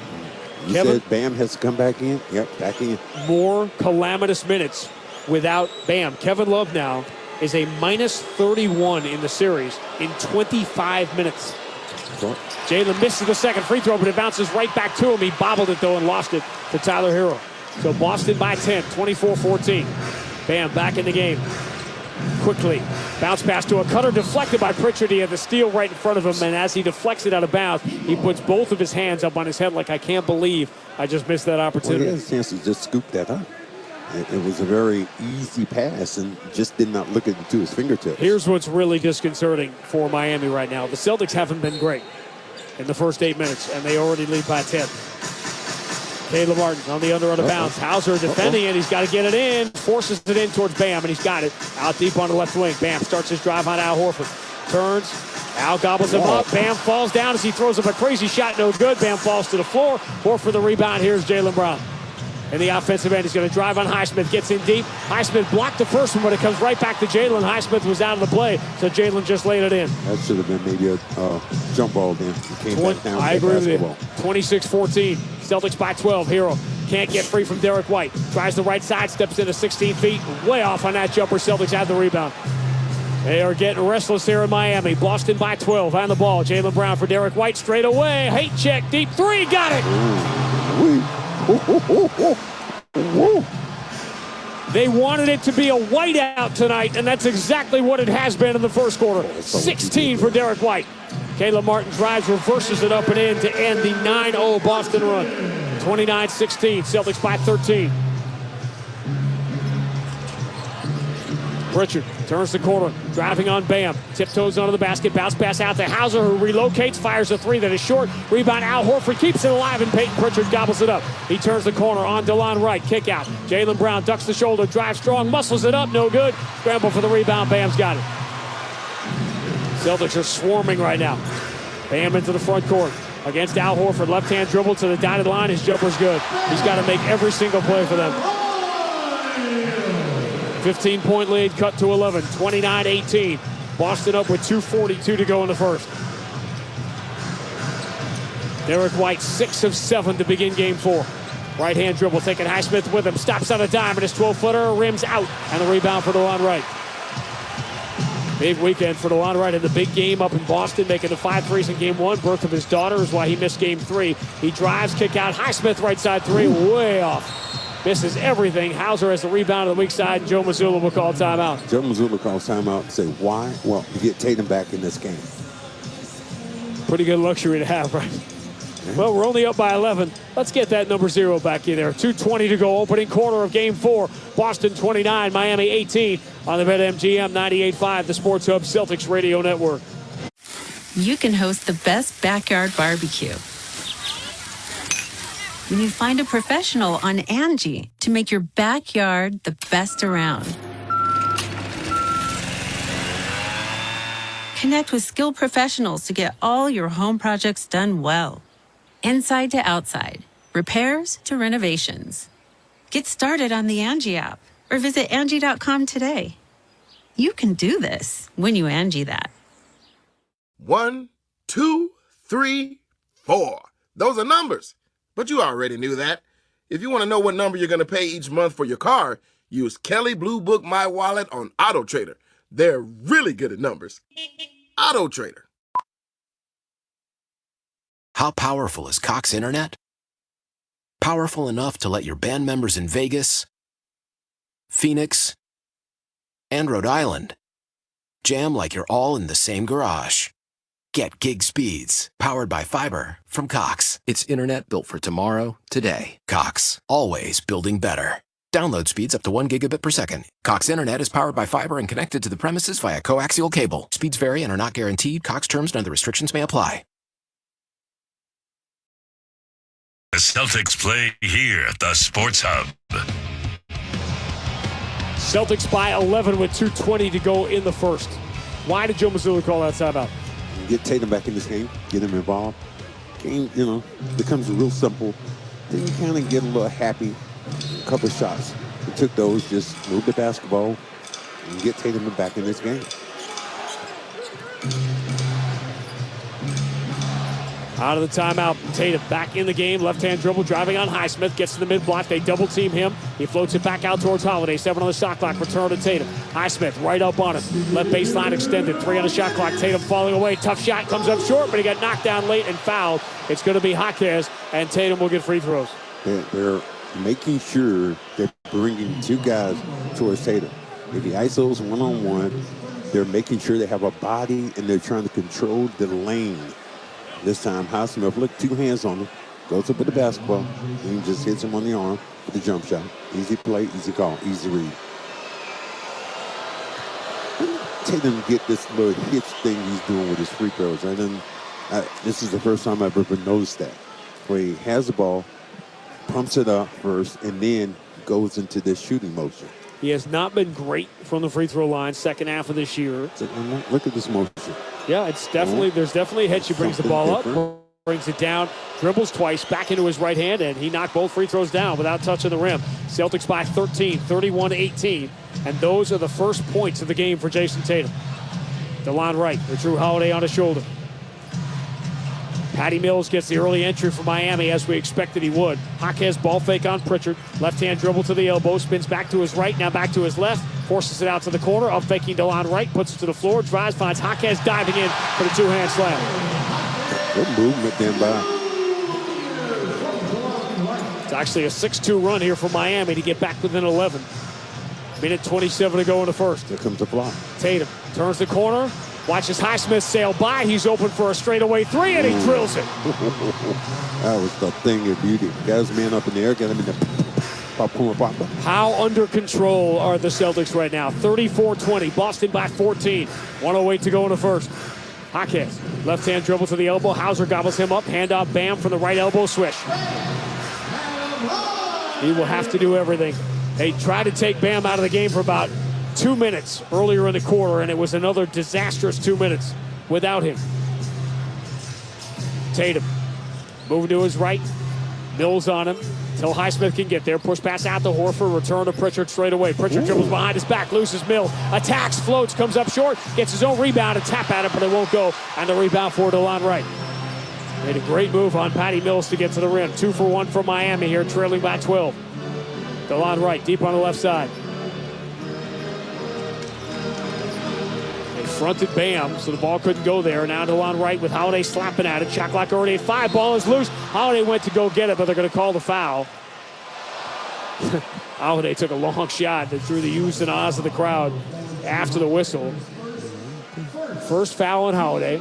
You said Bam has to come back in? Yep, back in. More calamitous minutes without Bam. Kevin Love now is a minus 31 in the series in 25 minutes. Jaylen misses the second free throw, but it bounces right back to him. He bobbled it, though, and lost it to Tyler Hero. So Boston by 10, 24-14. Bam back in the game. Quickly. Bounce pass to a cutter, deflected by Pritchard. He had the steal right in front of him, and as he deflects it out of bounds, he puts both of his hands up on his head like, I can't believe I just missed that opportunity. Well, he had a chance to just scoop that up. It was a very easy pass and just did not look into his fingertips. Here's what's really disconcerting for Miami right now. The Celtics haven't been great in the first 8 minutes, and they already lead by 10. Caleb Martin on the under out of bounds. Hauser defending it. He's got to get it in. Forces it in towards Bam, and he's got it. Out deep on the left wing. Bam starts his drive on Al Horford. Turns. Al gobbles him up. Bam falls down as he throws up a crazy shot. No good. Bam falls to the floor. Horford the rebound. Here's Jaylen Brown. In the offensive end, he's going to drive on Highsmith. Gets in deep. Highsmith blocked the first one, but it comes right back to Jaylen. Highsmith was out of the play, so Jaylen just laid it in. That should have been maybe a jump ball then. Back down. I agree with you. 26-14. Celtics by 12. Hero can't get free from Derek White. Tries the right side, steps into 16 feet. Way off on that jumper. Celtics have the rebound. They are getting restless here in Miami. Boston by 12 on the ball. Jaylen Brown for Derek White straight away. Hate check, deep three. Got it. They wanted it to be a whiteout tonight, and that's exactly what it has been in the first quarter. 16 for Derek White. Caleb Martin drives, reverses it up and in to end the 9-0 Boston run. 29-16, Celtics by 13. Pritchard turns the corner, driving on Bam. Tiptoes onto the basket, bounce pass out to Hauser, who relocates, fires a three that is short. Rebound, Al Horford keeps it alive, and Peyton Pritchard gobbles it up. He turns the corner on DeLon Wright, kick out. Jaylen Brown ducks the shoulder, drives strong, muscles it up, no good. Scramble for the rebound, Bam's got it. Celtics are swarming right now. Bam into the front court against Al Horford. Left-hand dribble to the dotted line. His jumper's good. He's got to make every single play for them. 15-point lead cut to 11, 29-18. Boston up with 2:42 to go in the first. Derek White, 6 of 7 to begin game 4. Right-hand dribble, taking Highsmith with him. Stops on a dime, and his 12-footer rims out. And the rebound for DeLon Wright. Big weekend for DeLon Wright in the big game up in Boston, making the 5 threes in game 1. Birth of his daughter is why he missed game 3. He drives, kick out. Highsmith right side 3, way off. Misses everything. Hauser has the rebound on the weak side, and Joe Mazzulla will call timeout. Joe Mazzulla calls timeout and say, why? Well, to get Tatum back in this game. Pretty good luxury to have, right? Well, we're only up by 11. Let's get that number 0 back in there. 2:20 to go, opening quarter of game 4. Boston 29, Miami 18 on the BetMGM 98.5, the Sports Hub Celtics Radio Network. You can host the best backyard barbecue when you find a professional on Angie to make your backyard the best around. Connect with skilled professionals to get all your home projects done well. Inside to outside, repairs to renovations. Get started on the Angie app or visit Angie.com today. You can do this when you Angie that. 1, 2, 3, 4. Those are numbers. But you already knew that. If you want to know what number you're going to pay each month for your car, use Kelley Blue Book My Wallet on Auto Trader. They're really good at numbers. Auto Trader. How powerful is Cox Internet? Powerful enough to let your band members in Vegas, Phoenix, and Rhode Island jam like you're all in the same garage. Get gig speeds powered by fiber from Cox. It's internet built for tomorrow, today. Cox, always building better. Download speeds up to 1 gigabit per second. Cox Internet is powered by fiber and connected to the premises via coaxial cable. Speeds vary and are not guaranteed. Cox terms and other restrictions may apply. The Celtics play here at the Sports Hub. Celtics by 11 with 2:20 to go in the first. Why did Joe Mazzulla call that timeout? Get Tatum back in this game, get him involved. Game, becomes real simple. Then you kind of get a little happy. A couple of shots. He took those, just move the basketball, and get Tatum back in this game. Out of the timeout, Tatum back in the game. Left-hand dribble, driving on Highsmith. Gets to the mid-block. They double-team him. He floats it back out towards Holiday. 7 on the shot clock. Return to Tatum. Highsmith right up on him. Left baseline extended. 3 on the shot clock. Tatum falling away. Tough shot. Comes up short, but he got knocked down late and fouled. It's going to be Jaquez, and Tatum will get free throws. They're making sure they're bringing two guys towards Tatum. If he isos one-on-one, they're making sure they have a body, and they're trying to control the lane. This time, Highsmith, look, 2 hands on him, goes up with the basketball, and he just hits him on the arm with the jump shot. Easy play, easy call, easy read. Tatum get this little hitch thing he's doing with his free throws. This is the first time I've ever noticed that, where he has the ball, pumps it up first, and then goes into this shooting motion. He has not been great from the free throw line second half of this year. Look at this motion. Yeah, it's definitely there's definitely a hitch. He brings the ball up, brings it down, dribbles twice, back into his right hand, and he knocked both free throws down without touching the rim. Celtics by 13, 31-18, and those are the first points of the game for Jayson Tatum. DeLon Wright, with Drew Holiday on his shoulder. Patty Mills gets the early entry for Miami, as we expected he would. Jaquez ball fake on Pritchard. Left-hand dribble to the elbow. Spins back to his right, now back to his left. Forces it out to the corner. Up faking DeLon Wright. Puts it to the floor. Drives, finds Jaquez diving in for the 2-hand slam. Good movement then by. It's actually a 6-2 run here for Miami to get back within 11. Minute 27 to go in the first. Here comes the block. Tatum turns the corner. Watches Highsmith sail by. He's open for a straightaway 3, and he drills it. That was the thing of beauty. Got his man up in the air, got him in the pop. How under control are the Celtics right now? 34-20. Boston by 14. 1:08 to go in the first. Jaquez, left-hand dribble to the elbow. Hauser gobbles him up. Handoff, Bam from the right elbow, swish. He will have to do everything. They tried to take Bam out of the game for about 2 minutes earlier in the quarter, and it was another disastrous 2 minutes without him. Tatum moving to his right. Mills on him until Highsmith can get there. Push pass out to Horford. Return to Pritchard straight away. Pritchard dribbles behind his back. Loses Mills. Attacks, floats, comes up short. Gets his own rebound. A tap at it, but it won't go. And the rebound for DeLon Wright. Made a great move on Patty Mills to get to the rim. 2 for 1 for Miami here, trailing by 12. DeLon Wright deep on the left side. Fronted Bam, so the ball couldn't go there. Now DeLon Wright with Holiday slapping at it. Shot clock already at 5. Ball is loose. Holiday went to go get it, but they're going to call the foul. Holiday took a long shot that drew the oohs and ahs of the crowd after the whistle. First foul on Holiday.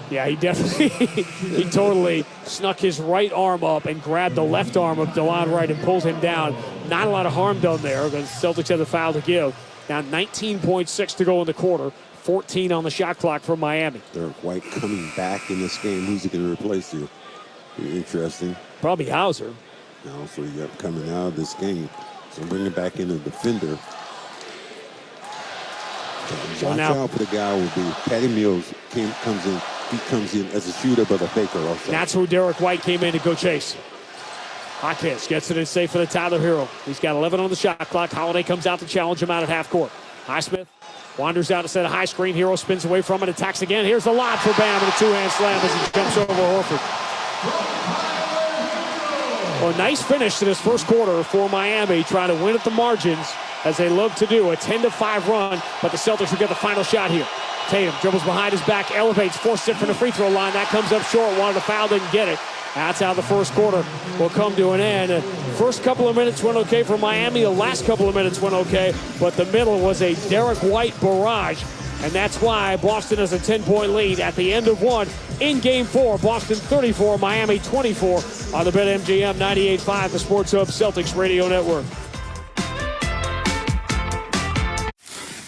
Yeah, he definitely, he totally snuck his right arm up and grabbed the left arm of DeLon Wright and pulled him down. Not a lot of harm done there, but the Celtics had the foul to give. Now 19.6 to go in the quarter. 14 on the shot clock for Miami. Derek White coming back in this game. Who's he going to replace here? Interesting. Probably Hauser. Now, so you got coming out of this game. So bringing back in a defender. Watch out for the guy will be Patty Mills comes in. He comes in as a shooter, but a faker also. That's who Derek White came in to go chase. Jaquez gets it in safe for the Tyler Hero. He's got 11 on the shot clock. Holiday comes out to challenge him out at half court. Highsmith wanders out instead of high screen. Hero spins away from it, attacks again. Here's the lob for Bam and a 2-hand slam as he jumps over Horford. Well, nice finish to this first quarter for Miami, trying to win at the margins as they love to do. A 10-5 run, but the Celtics will get the final shot here. Tatum dribbles behind his back, elevates, forces it from the free throw line. That comes up short. Wanted to foul, didn't get it. That's how the first quarter will come to an end. First couple of minutes went okay for Miami. The last couple of minutes went okay, but the middle was a Derek White barrage, and that's why Boston has a 10-point lead at the end of one in Game 4. Boston 34, Miami 24 on the BetMGM 98.5, the Sports Hub Celtics Radio Network.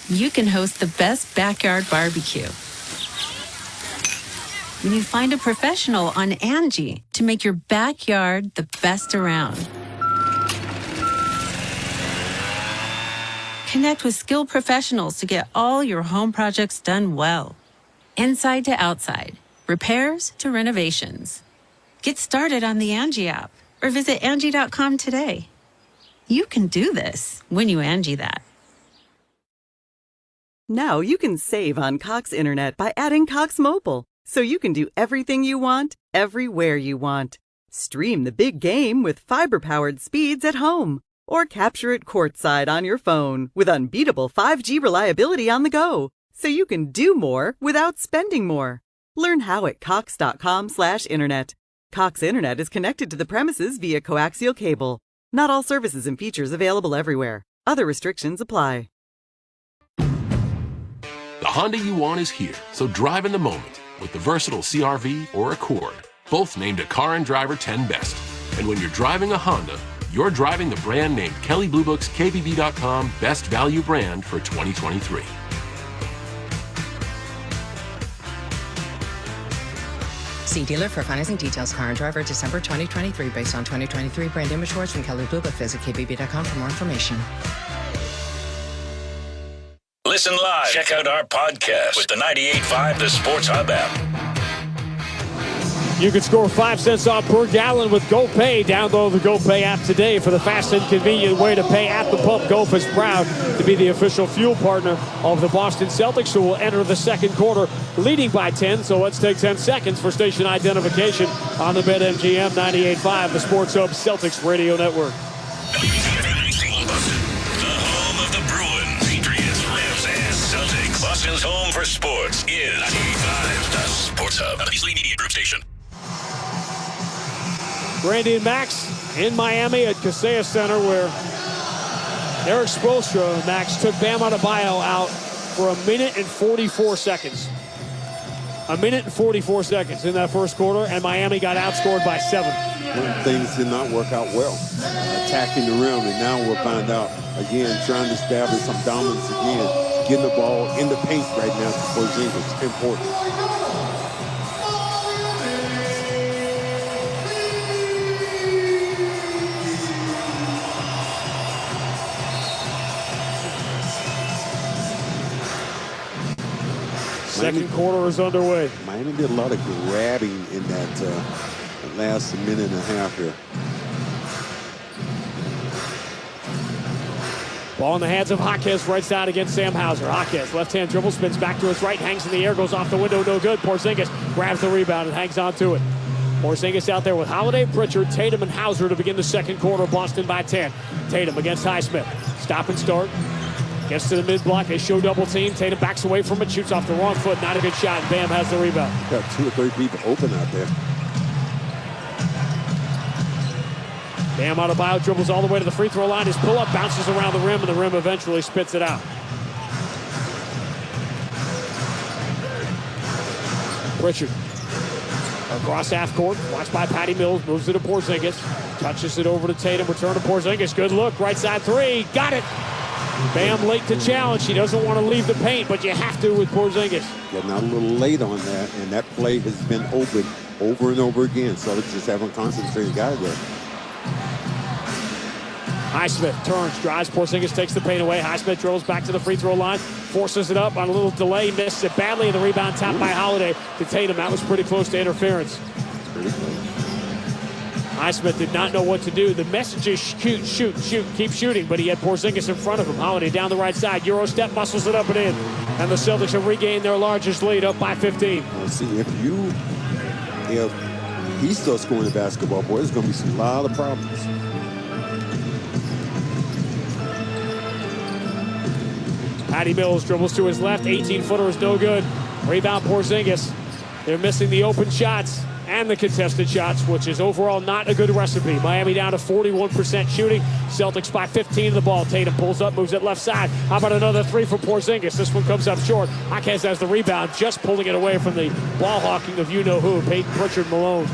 You can host the best backyard barbecue when you find a professional on Angie to make your backyard the best around. Connect with skilled professionals to get all your home projects done well. Inside to outside, repairs to renovations. Get started on the Angie app or visit Angie.com today. You can do this when you Angie that. Now you can save on Cox Internet by adding Cox Mobile, so you can do everything you want, everywhere you want. Stream the big game with fiber-powered speeds at home, or capture it courtside on your phone with unbeatable 5G reliability on the go, so you can do more without spending more. Learn how at cox.com/internet. Cox Internet is connected to the premises via coaxial cable. Not all services and features available everywhere. Other restrictions apply. The Honda you want is here, so drive in the moment with the versatile CR-V or Accord, both named a Car and Driver 10 Best. And when you're driving a Honda, you're driving the brand named Kelley Blue Book's KBB.com Best Value Brand for 2023. See dealer for financing details. Car and Driver December 2023 based on 2023 brand image awards from Kelley Blue Book. Visit KBB.com for more information. Listen live. Check out our podcast with the 98.5 The Sports Hub app. You can score 5 cents off per gallon with GoPay. Download the GoPay app today for the fast and convenient way to pay at the pump. Gulf is proud to be the official fuel partner of the Boston Celtics, who will enter the second quarter leading by 10. So let's take 10 seconds for station identification on the BetMGM 98.5, the Sports Hub Celtics Radio Network. Boston's home for sports is 95 The Sports Hub, a Beasley Media Group station. Brandy and Max in Miami at Kaseya Center, where Eric Spoelstra and Max took Bam Adebayo out for 1 minute and 44 seconds. 1 minute and 44 seconds in that first quarter, and Miami got outscored by 7. When things did not work out well, attacking the rim, and now we'll find out again, trying to establish some dominance again, getting the ball in the paint right now for Porzingis. Important. Second quarter is underway. Miami did a lot of grabbing in that last minute and a half here. Ball in the hands of Jaquez, right side against Sam Hauser. Jaquez, left-hand dribble, spins back to his right, hangs in the air, goes off the window, no good. Porzingis grabs the rebound and hangs on to it. Porzingis out there with Holiday, Pritchard, Tatum, and Hauser to begin the second quarter. Boston by 10. Tatum against Highsmith. Stop and start. Gets to the mid-block, they show double team. Tatum backs away from it, shoots off the wrong foot, not a good shot, and Bam has the rebound. Got 2 or 3 people open out there. Bam Adebayo dribbles all the way to the free throw line. His pull-up bounces around the rim, and the rim eventually spits it out. Pritchard across half court, watched by Patty Mills, moves it to Porzingis, touches it over to Tatum, return to Porzingis, good look, right side 3, got it! Bam late to challenge. He doesn't want to leave the paint, but you have to with Porzingis. Getting out a little late on that, and that play has been open over and over again, so they just haven't concentrated, got it there. Highsmith turns, drives, Porzingis takes the paint away. Highsmith dribbles back to the free throw line, forces it up on a little delay, misses it badly, and the rebound tapped by Holiday to Tatum. That was pretty close to interference. Pretty close. Highsmith did not know what to do. The message is shoot, keep shooting, but he had Porzingis in front of him. Holiday down the right side, Euro step, muscles it up and in. And the Celtics have regained their largest lead, up by 15. Well, see, if he's still scoring the basketball, boy, there's going to be a lot of problems. Patty Mills dribbles to his left, 18-footer is no good. Rebound Porzingis. They're missing the open shots and the contested shots, which is overall not a good recipe. Miami down to 41% shooting. Celtics by 15 of the ball. Tatum pulls up, moves it left side. How about another 3 for Porzingis? This one comes up short. Jaquez has the rebound, just pulling it away from the ball hawking of you-know-who, Peyton Pritchard Malone.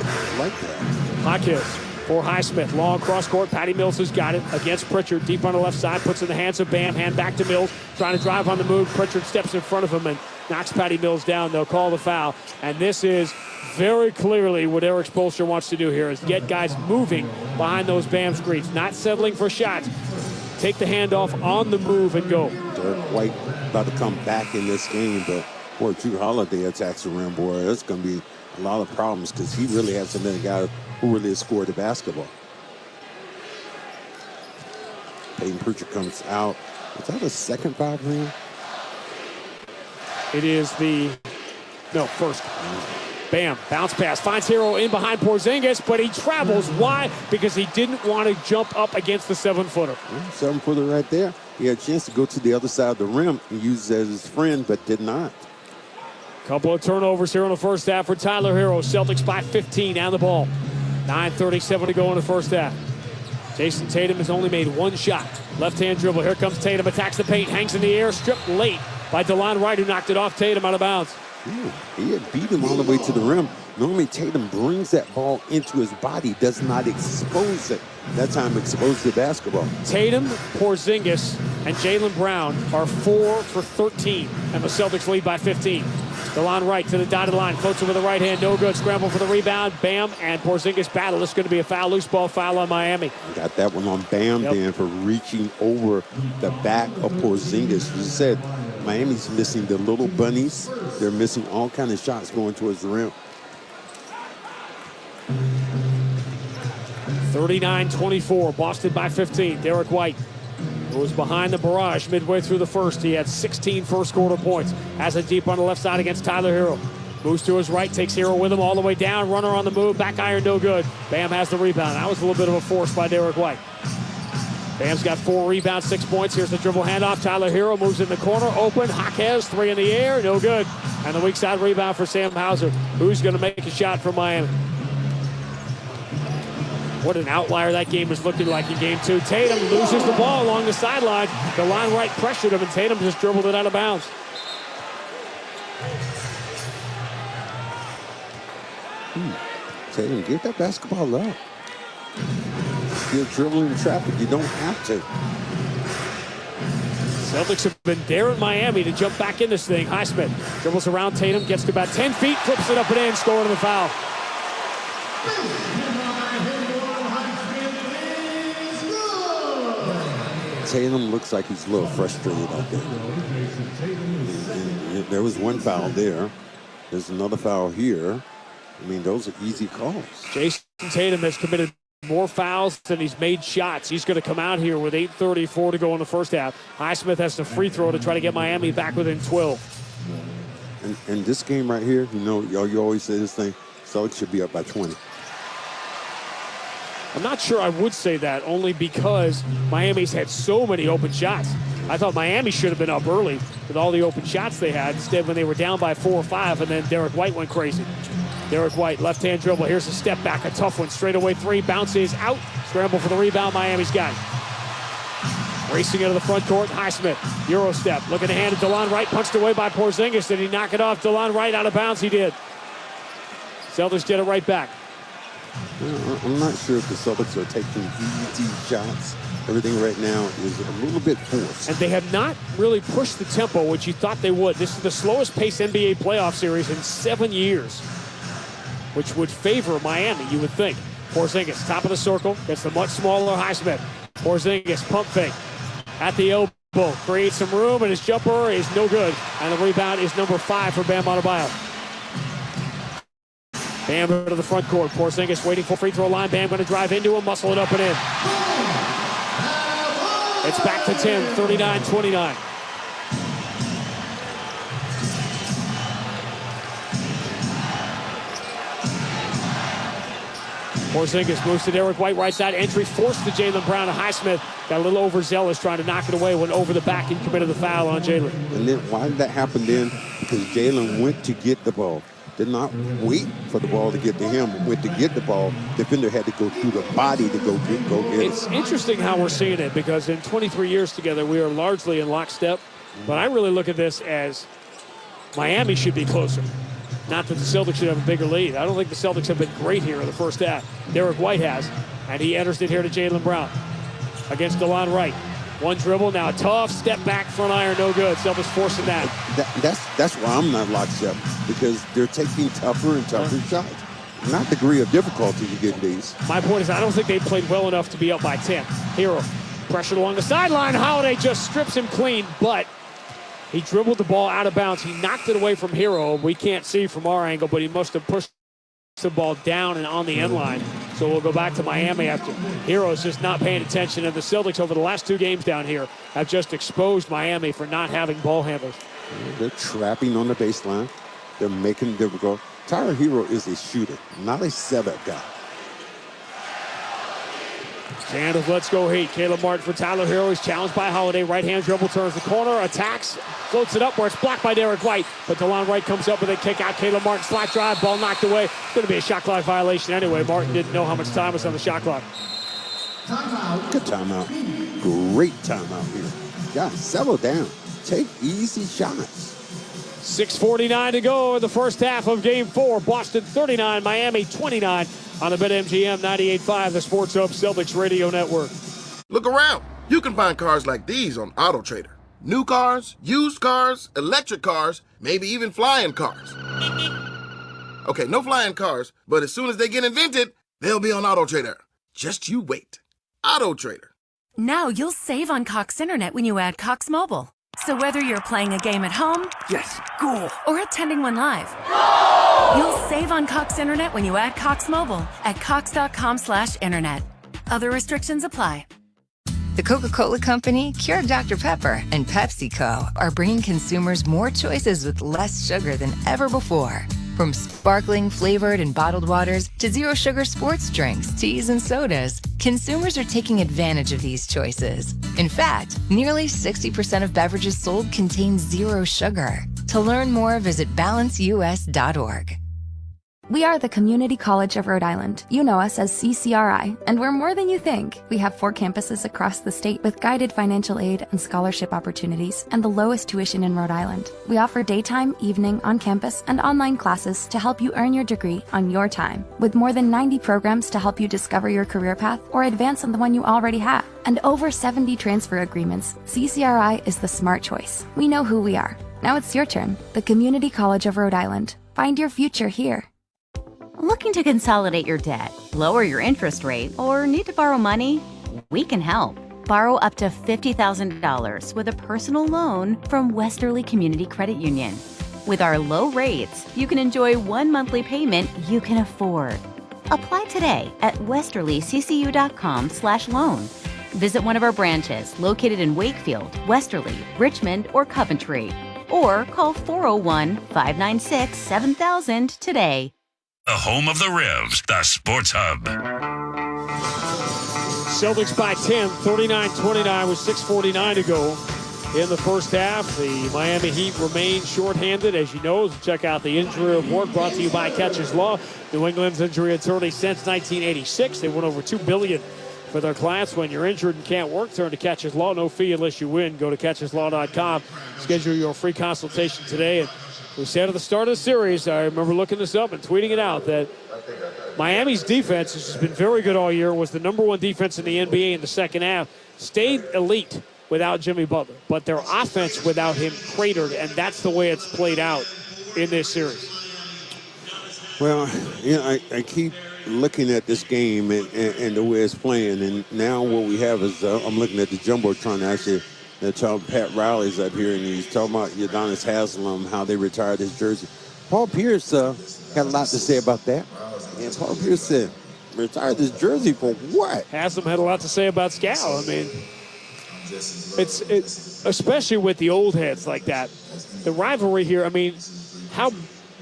I like that. Jaquez for Highsmith. Long cross court. Patty Mills has got it against Pritchard. Deep on the left side. Puts in the hands of Bam. Hand back to Mills. Trying to drive on the move. Pritchard steps in front of him and knocks Patty Mills down. They'll call the foul. And this is very clearly what Eric Spoelstra wants to do here, is get guys moving behind those Bam screens. Not settling for shots. take the handoff on the move and go. Derek White about to come back in this game, but boy, Drew Holiday attacks the rim, boy. That's going to be a lot of problems because he really hasn't been a guy who really has scored the basketball. Peyton Pritchard comes out. Is that a second foul for him? It is first. Bam, bounce pass, finds Hero in behind Porzingis, but he travels. Why? Because he didn't want to jump up against the 7-footer. 7-footer right there. He had a chance to go to the other side of the rim and use it as his friend, but did not. Couple of turnovers here in the first half for Tyler Hero. Celtics by 15 on the ball. 9:37 to go in the first half. Jayson Tatum has only made one shot. Left-hand dribble. Here comes Tatum. Attacks the paint. Hangs in the air. Stripped late by DeLon Wright, who knocked it off Tatum out of bounds. Ooh, he had beat him all the way to the rim. Normally Tatum brings that ball into his body, does not expose it. That time exposed the basketball. Tatum, Porzingis, and Jaylen Brown are 4 for 13, and the Celtics lead by 15. DeLon Wright to the dotted line, floats it with the right hand, no good. Scramble for the rebound, Bam, and Porzingis battle. This is going to be a foul, loose ball foul on Miami. Got that one on Bam then for reaching over the back of Porzingis. You said Miami's missing the little bunnies. They're missing all kind of shots going towards the rim. 39-24, Boston by 15. Derek White, who was behind the barrage midway through the first. He had 16 first-quarter points. Has it deep on the left side against Tyler Hero. Moves to his right, takes Hero with him all the way down. Runner on the move, back iron, no good. Bam has the rebound. That was a little bit of a force by Derek White. Bam's got 4 rebounds, 6 points. Here's the dribble handoff. Tyler Hero moves in the corner, open. Jaquez, 3 in the air, no good. And the weak side rebound for Sam Hauser, who's going to make a shot for Miami. What an outlier that game is looking like in game 2. Tatum loses the ball along the sideline. DeLon Wright pressured him, and Tatum just dribbled it out of bounds. Tatum, get that basketball up. If you're dribbling in traffic, you don't have to. Celtics have been daring Miami to jump back in this thing. Highsmith dribbles around Tatum, gets to about 10 feet, flips it up and in, scoring the foul. Tatum looks like he's a little frustrated out there. And there was one foul there. There's another foul here. I mean, those are easy calls. Jayson Tatum has committed more fouls than he's made shots. He's going to come out here with 8:34 to go in the first half. Highsmith has the free throw to try to get Miami back within 12. And this game right here, you know, you always say this thing, Celtics should be up by 20. I'm not sure I would say that, only because Miami's had so many open shots. I thought Miami should have been up early with all the open shots they had. Instead, when they were down by 4 or 5, and then Derek White went crazy. Derek White, left-hand dribble. Here's a step back, a tough one. Straightaway 3, bounces out. Scramble for the rebound. Miami's got it. Racing into the front court, Highsmith. Euro step, looking to hand it to DeLon Wright. Punched away by Porzingis. Did he knock it off? DeLon Wright out of bounds. He did. Celtics get it right back. I'm not sure if the Celtics are taking easy shots. Everything right now is a little bit forced. And they have not really pushed the tempo, which you thought they would. This is the slowest paced NBA playoff series in 7 years, which would favor Miami, you would think. Porzingis, top of the circle, gets the much smaller Highsmith. Porzingis, pump fake at the elbow, creates some room, and his jumper is no good. And the rebound is number 5 for Bam Adebayo. Bam to the front court. Porzingis waiting for free throw line. Bam going to drive into him, muscle it up and in. It's back to 10, 39-29. Porzingis moves to Derek White, right side entry, forced to Jaylen Brown. And Highsmith got a little overzealous trying to knock it away, went over the back and committed the foul on Jaylen. And then why did that happen then? Because Jaylen went to get the ball. Did not wait for the ball to get to him. Went to get the ball. Defender had to go through the body to go get it. It's interesting how we're seeing it, because in 23 years together, we are largely in lockstep. But I really look at this as Miami should be closer. Not that the Celtics should have a bigger lead. I don't think the Celtics have been great here in the first half. Derek White has, and he enters it here to Jaylen Brown against DeLon Wright. One dribble, now a tough step back, front iron, no good. Celtics forcing that. That's why I'm not locked up, because they're taking tougher and tougher shots. Not degree of difficulty you get these. My point is, I don't think they played well enough to be up by 10. Hero Pressured along the sideline. Holiday just strips him clean, but he dribbled the ball out of bounds. He knocked it away from Hero. We can't see from our angle, but he must have pushed the ball down and on the end line. So we'll go back to Miami after Hero's just not paying attention. And the Celtics over the last 2 games down here have just exposed Miami for not having ball handlers. They're trapping on the baseline. They're making it difficult. Tyler Hero is a shooter, not a setup guy. Sanders, let's go Heat. Caleb Martin for Tyler Hero. He's challenged by Holiday. Right-hand dribble, turns the corner, attacks, floats it up where it's blocked by Derek White. But DeLon Wright comes up with a kick out. Caleb Martin, slot drive, ball knocked away. It's going to be a shot clock violation anyway. Martin didn't know how much time was on the shot clock. Good timeout. Great timeout here. Guys, settle down. Take easy shots. 6:49 to go in the first half of Game 4. Boston 39, Miami 29 on the BetMGM 98.5, the Sports Hub Celtics Radio Network. Look around. You can find cars like these on AutoTrader. New cars, used cars, electric cars, maybe even flying cars. Okay, no flying cars, but as soon as they get invented, they'll be on AutoTrader. Just you wait. AutoTrader. Now you'll save on Cox Internet when you add Cox Mobile. So whether you're playing a game at home, Yes, cool. or attending one live, you'll save on Cox Internet when you add Cox Mobile at cox.com/internet. Other restrictions apply. The Coca-Cola Company, Keurig Dr. Pepper, and PepsiCo are bringing consumers more choices with less sugar than ever before. From sparkling, flavored, and bottled waters to zero-sugar sports drinks, teas, and sodas, consumers are taking advantage of these choices. In fact, nearly 60% of beverages sold contain zero sugar. To learn more, visit balanceus.org. We are the Community College of Rhode Island. You know us as CCRI, and we're more than you think. We have 4 campuses across the state with guided financial aid and scholarship opportunities and the lowest tuition in Rhode Island. We offer daytime, evening, on-campus, and online classes to help you earn your degree on your time, with more than 90 programs to help you discover your career path or advance on the one you already have. And over 70 transfer agreements. CCRI is the smart choice. We know who we are. Now it's your turn. The Community College of Rhode Island. Find your future here. Looking to consolidate your debt, lower your interest rate, or need to borrow money? We can help. Borrow up to $50,000 with a personal loan from Westerly Community Credit Union. With our low rates, you can enjoy one monthly payment you can afford. Apply today at westerlyccu.com/loan. Visit one of our branches located in Wakefield, Westerly, Richmond, or Coventry, or call 401-596-7000 today. The home of the Revs, the Sports Hub. Celtics by 10, 39-29 with 6:49 to go in the first half. The Miami Heat remain shorthanded, as you know. Check out the injury report brought to you by Catcher's Law. New England's injury attorney since 1986. They won over $2 billion for their clients. When you're injured and can't work, turn to Catcher's Law. No fee unless you win. Go to catcherslaw.com. Schedule your free consultation today. And we said at the start of the series, I remember looking this up and tweeting it out, that Miami's defense, which has been very good all year, was the #1 defense in the NBA in the second half, stayed elite without Jimmy Butler. But their offense without him cratered, and that's the way it's played out in this series. Well, I keep looking at this game and the way it's playing, and now what we have is I'm looking at the Jumbotron actually. Pat Riley's up here, and he's talking about Udonis Haslem, how they retired his jersey. Paul Pierce had a lot to say about that. And Paul Pierce said, retired his jersey for what? Haslem had a lot to say about Scal. I mean, it's especially with the old heads like that. The rivalry here, I mean, how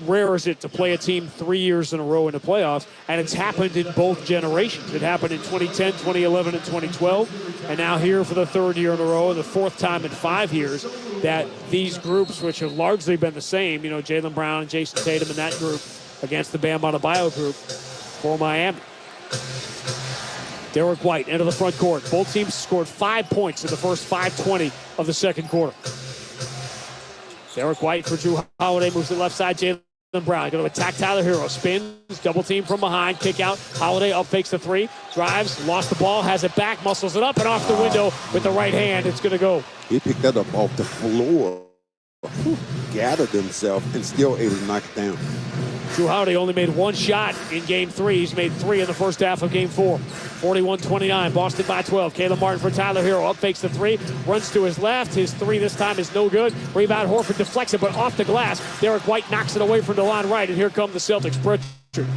rare is it to play a team 3 years in a row in the playoffs? And it's happened in both generations. It happened in 2010, 2011, and 2012. And now here for the 3rd year in a row, and the 4th time in 5 years, that these groups, which have largely been the same, Jaylen Brown and Jayson Tatum in that group against the Bam Adebayo group for Miami. Derek White into the front court. Both teams scored 5 points in the first 5:20 of the second quarter. Derek White for Drew Holiday, moves to the left side. Jaylen Brown going to attack Tyler Hero. Spins, double team from behind, kick out. Holiday up fakes the 3, drives, lost the ball, has it back, muscles it up and off the window with the right hand. It's going to go. He picked that up off the floor, gathered himself, and still able to knock it down. Drew Holiday only made one shot in Game 3. He's made 3 in the first half of Game 4. 41-29, Boston by 12. Caleb Martin for Tyler Hero. Up fakes the 3, runs to his left. His 3 this time is no good. Rebound, Horford deflects it, but off the glass. Derek White knocks it away from the line right, and here come the Celtics. Pritchard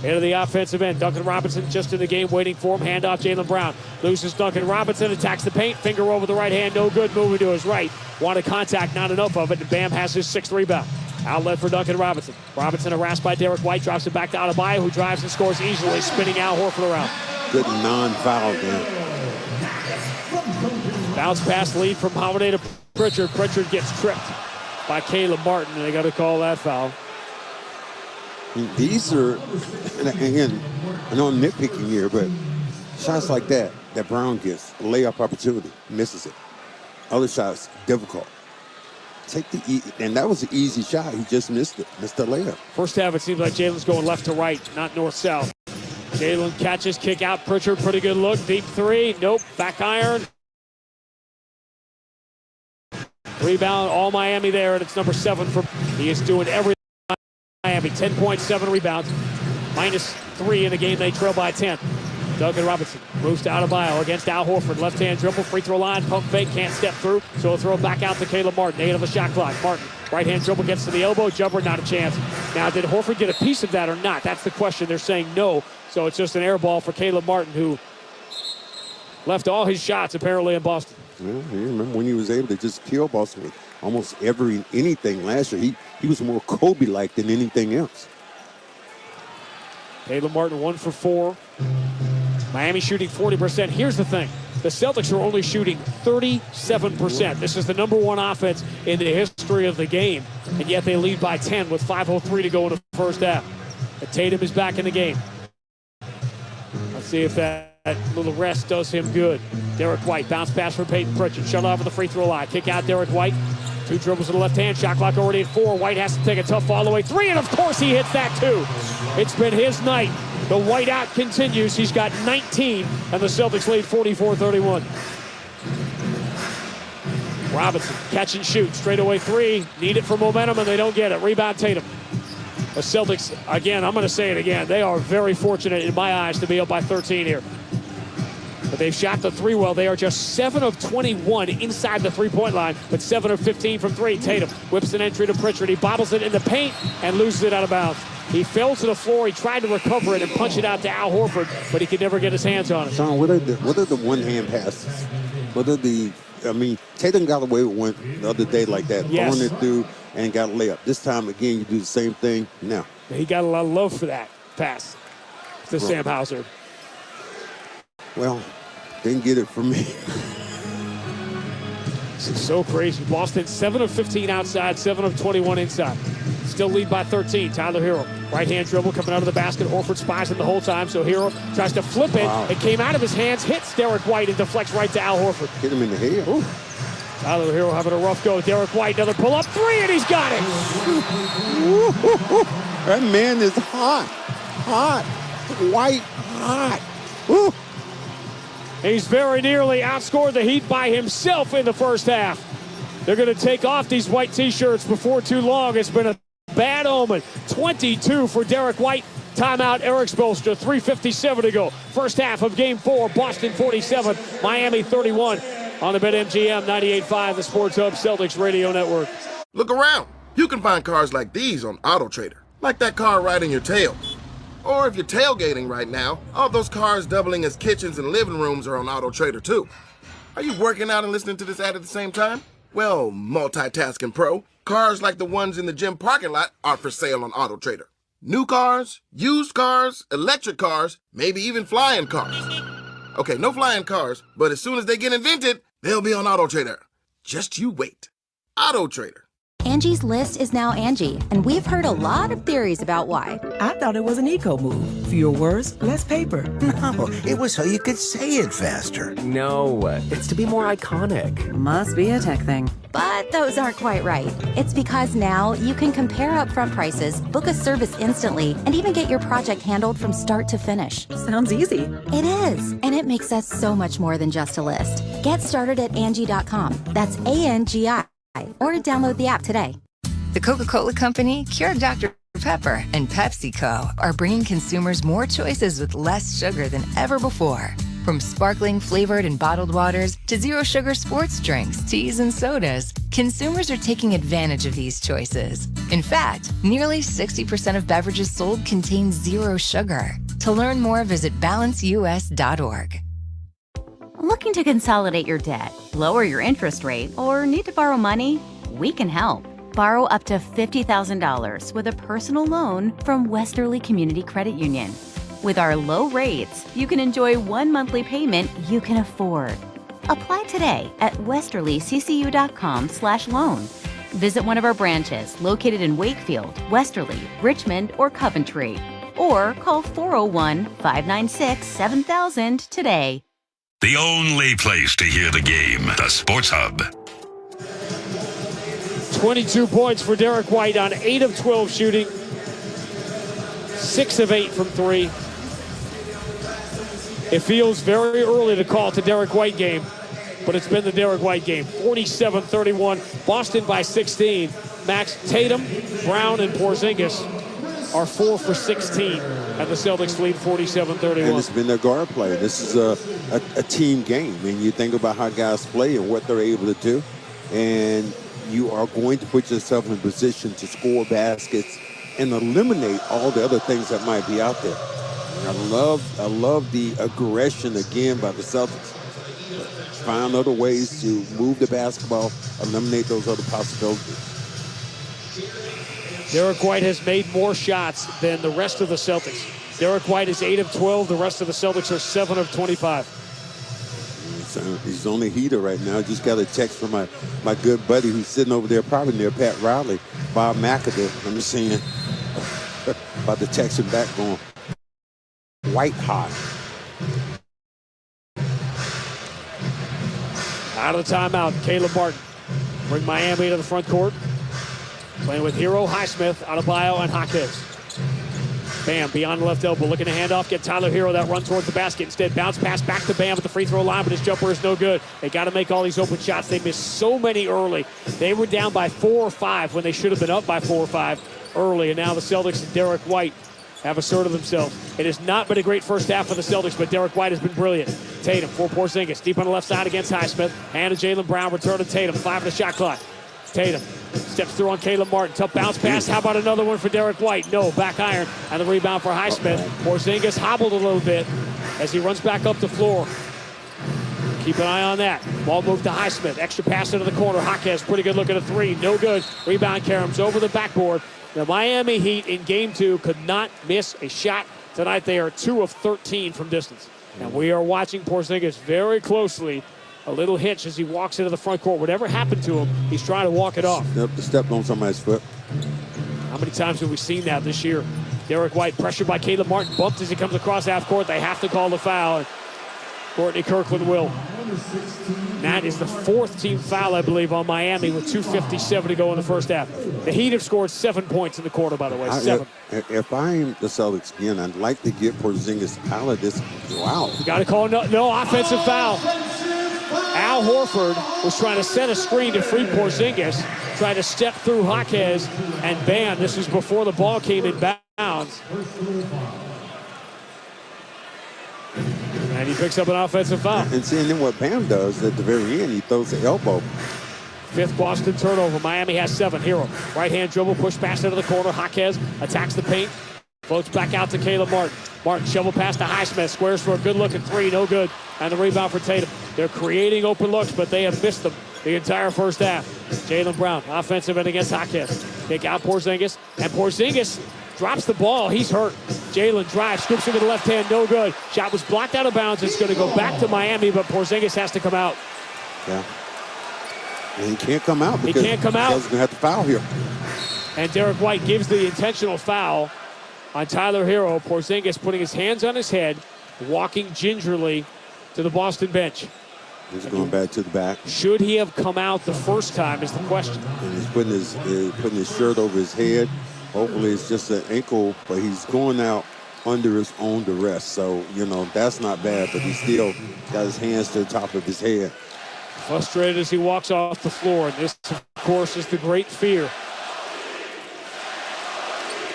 into the offensive end. Duncan Robinson just in the game waiting for him. Handoff Jaylen Brown. Loses Duncan Robinson. Attacks the paint. Finger over the right hand. No good. Moving to his right. Wanted contact. Not enough of it. And Bam has his 6th rebound. Outlet for Duncan Robinson. Robinson harassed by Derek White. Drops it back to Adebayo, who drives and scores easily. Spinning Al Horford around. Good non-foul there. Bounce pass lead from Holiday to Pritchard. Pritchard gets tripped by Caleb Martin. And they got to call that foul. These are, and again, I know I'm nitpicking here, but shots like that Brown gets, a layup opportunity, misses it. Other shots, difficult. And that was an easy shot. He just missed it, missed the layup. First half, it seems like Jaylen's going left to right, not north-south. Jaylen catches, kick out, Pritchard, pretty good look, deep 3, nope, back iron. Rebound, all Miami there, and it's number 7 for, he is doing everything. Miami, 10.7 rebounds, -3 in the game. They trail by 10. Duncan Robinson moves to Adebayo against Al Horford. Left-hand dribble, free throw line, pump fake, can't step through. So he'll throw it back out to Caleb Martin. 8 of the shot clock. Martin, right-hand dribble, gets to the elbow. Jumper, not a chance. Now, did Horford get a piece of that or not? That's the question. They're saying no. So it's just an air ball for Caleb Martin, who left all his shots apparently in Boston. Yeah, you remember when he was able to just kill Boston with almost anything last year. He was more Kobe-like than anything else. Caleb Martin 1 for 4. Miami shooting 40%. Here's the thing. The Celtics are only shooting 37%. This is the number 1 offense in the history of the game, and yet they lead by 10 with 5:03 to go in the first half. But Tatum is back in the game. Let's see if that little rest does him good. Derek White, bounce pass for Peyton Pritchard. Shut off at the free throw line. Kick out Derek White. 2 dribbles to the left hand. Shot clock already at 4. White has to take a tough all the way 3, and of course he hits that too. It's been his night. The whiteout continues. He's got 19, and the Celtics lead 44-31. Robinson, catch and shoot. Straightaway 3. Need it for momentum, and they don't get it. Rebound Tatum. The Celtics, again, I'm going to say it again. They are very fortunate in my eyes to be up by 13 here. But they've shot the 3 well. They are just 7 of 21 inside the three-point line, but 7 of 15 from 3. Tatum whips an entry to Pritchard. He bobbles it in the paint and loses it out of bounds. He fell to the floor. He tried to recover it and punch it out to Al Horford, but he could never get his hands on it. Sean, what are the one-hand passes? Tatum got away with one the other day like that, yes, throwing it through and got a layup. This time, again, you do the same thing now. He got a lot of love for that pass to Sam Hauser. Well, didn't get it from me. This is so crazy. Boston 7 of 15 outside, 7 of 21 inside. Still lead by 13. Tyler Hero, right-hand dribble coming out of the basket. Horford spies him the whole time, so Hero tries to flip it. Wow. It came out of his hands, hits Derek White, and deflects right to Al Horford. Hit him in the head. Ooh. Tyler Hero having a rough go. Derek White, another pull-up 3, and he's got it. That man is hot. Hot. White hot. Ooh. He's very nearly outscored the Heat by himself in the first half. They're going to take off these white T-shirts before too long. It's been a bad omen. 22 for Derek White. Timeout, Eric Spoelstra. 3:57 to go. First half of Game 4. Boston 47, Miami 31. On the BetMGM 98.5, the Sports Hub Celtics Radio Network. Look around. You can find cars like these on AutoTrader. Like that car right in your tail. Or if you're tailgating right now, all those cars doubling as kitchens and living rooms are on AutoTrader too. Are you working out and listening to this ad at the same time? Well, multitasking pro, cars like the ones in the gym parking lot are for sale on AutoTrader. New cars, used cars, electric cars, maybe even flying cars. Okay, no flying cars, but as soon as they get invented, they'll be on AutoTrader. Just you wait. AutoTrader. Angie's List is now Angie, and we've heard a lot of theories about why. I thought it was an eco move. Fewer words, less paper. No, it was so you could say it faster. No, it's to be more iconic. Must be a tech thing. But those aren't quite right. It's because now you can compare upfront prices, book a service instantly, and even get your project handled from start to finish. Sounds easy. It is, and it makes us so much more than just a list. Get started at Angie.com. That's ANGI. Or download the app today. The Coca-Cola Company cured Dr. Pepper and PepsiCo are bringing consumers more choices with less sugar than ever before. From sparkling flavored and bottled waters to zero sugar sports drinks, teas, and sodas, consumers are taking advantage of these choices. In fact, nearly 60% of beverages sold contain zero sugar. To learn more, visit balanceus.org. Looking to consolidate your debt, lower your interest rate, or need to borrow money? We can help. Borrow up to $50,000 with a personal loan from Westerly Community Credit Union. With our low rates, you can enjoy one monthly payment you can afford. Apply today at westerlyccu.com/loan. Visit one of our branches located in Wakefield, Westerly, Richmond, or Coventry, or call 401-596-7000 today. The only place to hear the game, the Sports Hub. 22 points for Derek White on 8 of 12 shooting. 6 of 8 from 3. It feels very early to call it the Derek White game, but it's been the Derek White game. 47-31, Boston by 16. Max, Tatum, Brown, and Porzingis are 4 for 16, and the Celtics lead 47-31. And it's been their guard play. This is a team game, and you think about how guys play and what they're able to do, and you are going to put yourself in a position to score baskets and eliminate all the other things that might be out there. I love the aggression again by the Celtics. Find other ways to move the basketball, eliminate those other possibilities. Derek White has made more shots than the rest of the Celtics. Derek White is 8 of 12. The rest of the Celtics are 7 of 25. He's on the heater right now. Just got a text from my good buddy who's sitting over there, probably near Pat Riley, Bob McAdoo. I'm seeing about the text him back going, white hot. Out of the timeout, Caleb Martin. Bring Miami to the front court. Playing with Hero, Highsmith, Adebayo, and Jaquez. Bam, beyond the left elbow, looking to hand off, get Tyler Hero that run towards the basket. Instead, bounce pass back to Bam at the free throw line, but his jumper is no good. They got to make all these open shots. They missed so many early. They were down by 4 or 5 when they should have been up by 4 or 5 early, and now the Celtics and Derek White have asserted themselves. It has not been a great first half for the Celtics, but Derek White has been brilliant. Tatum for Porzingis, deep on the left side against Highsmith. Hand to Jaylen Brown, return to Tatum, 5 in the shot clock. Tatum steps through on Caleb Martin. Tough bounce pass. How about another one for Derek White? No, back iron. And the rebound for Highsmith. Porzingis hobbled a little bit as he runs back up the floor. Keep an eye on that. Ball moved to Highsmith. Extra pass into the corner. Jaquez, pretty good look at a 3. No good. Rebound Karam's over the backboard. The Miami Heat in Game 2 could not miss a shot tonight. They are 2 of 13 from distance. And we are watching Porzingis very closely. A little hitch as he walks into the front court. Whatever happened to him, he's trying to walk it off. Stepped on somebody's foot. How many times have we seen that this year? Derek White pressured by Caleb Martin. Bumped as he comes across half court. They have to call the foul. Courtney Kirkland will. That is the 4th team foul, I believe, on Miami with 2:57 to go in the first half. The Heat have scored 7 points in the quarter, by the way. 7. If I'm the Celtics again, I'd like to get Porzingis out of this. Wow. You got to call no offensive foul. Al Horford was trying to set a screen to free Porzingis, tried to step through Jaquez, and bam, this was before the ball came in bounds. And he picks up an offensive foul. And then what Bam does at the very end, he throws the elbow. 5th Boston turnover. Miami has 7. Hero. Right-hand dribble, push pass into the corner. Jaquez attacks the paint. Floats back out to Caleb Martin. Martin shovel pass to Highsmith. Squares for a good look at 3. No good. And the rebound for Tatum. They're creating open looks, but they have missed them the entire first half. Jaylen Brown, offensive end against Jaquez. Take out Porzingis. And Porzingis drops the ball. He's hurt. Jaylen drives, scoops into the left hand. No good. Shot was blocked out of bounds. It's going to go back to Miami, but Porzingis has to come out. Yeah. And he can't come out because he can't come out. He's going to have to foul here. And Derek White gives the intentional foul on Tyler Hero. Porzingis putting his hands on his head, walking gingerly to the Boston bench. He's going back to the back. Should he have come out the first time is the question. And he's putting his shirt over his head. Hopefully it's just an ankle, but he's going out under his own duress. So, that's not bad, but he still got his hands to the top of his head. Frustrated as he walks off the floor. And this, of course, is the great fear.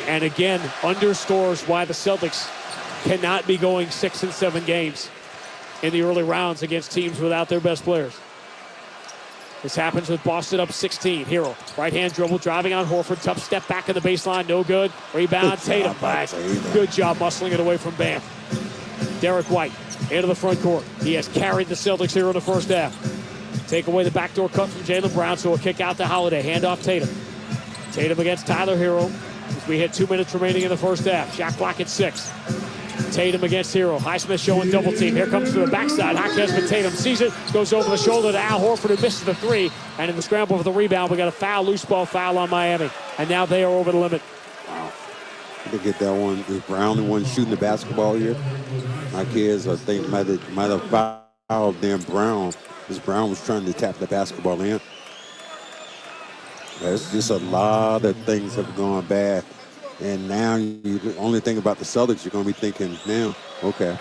And again, underscores why the Celtics cannot be going 6 and 7 games in the early rounds against teams without their best players. This happens with Boston up 16. Hero, right-hand dribble, driving on Horford. Tough step back in the baseline, no good. Rebound, Tatum. Good job muscling it away from Bam. Derek White into the front court. He has carried the Celtics here in the first half. Take away the backdoor cut from Jaylen Brown, so a kick out to Holiday. Hand off Tatum. Tatum against Tyler Hero. As we hit 2 minutes remaining in the first half. Shot clock at 6. Tatum against Hero. Highsmith showing double team. Here comes to the backside. Hawkins, but Tatum sees it. Goes over the shoulder to Al Horford, who misses the 3. And in the scramble for the rebound, we got a foul, loose ball foul on Miami. And now they are over the limit. Wow. They get that one. Is Brown the one shooting the basketball here? My kids, I think, might have fouled them Brown, because Brown was trying to tap the basketball in. There's just a lot of things have gone bad. And now the only thing about the Celtics, you're going to be thinking, now, okay,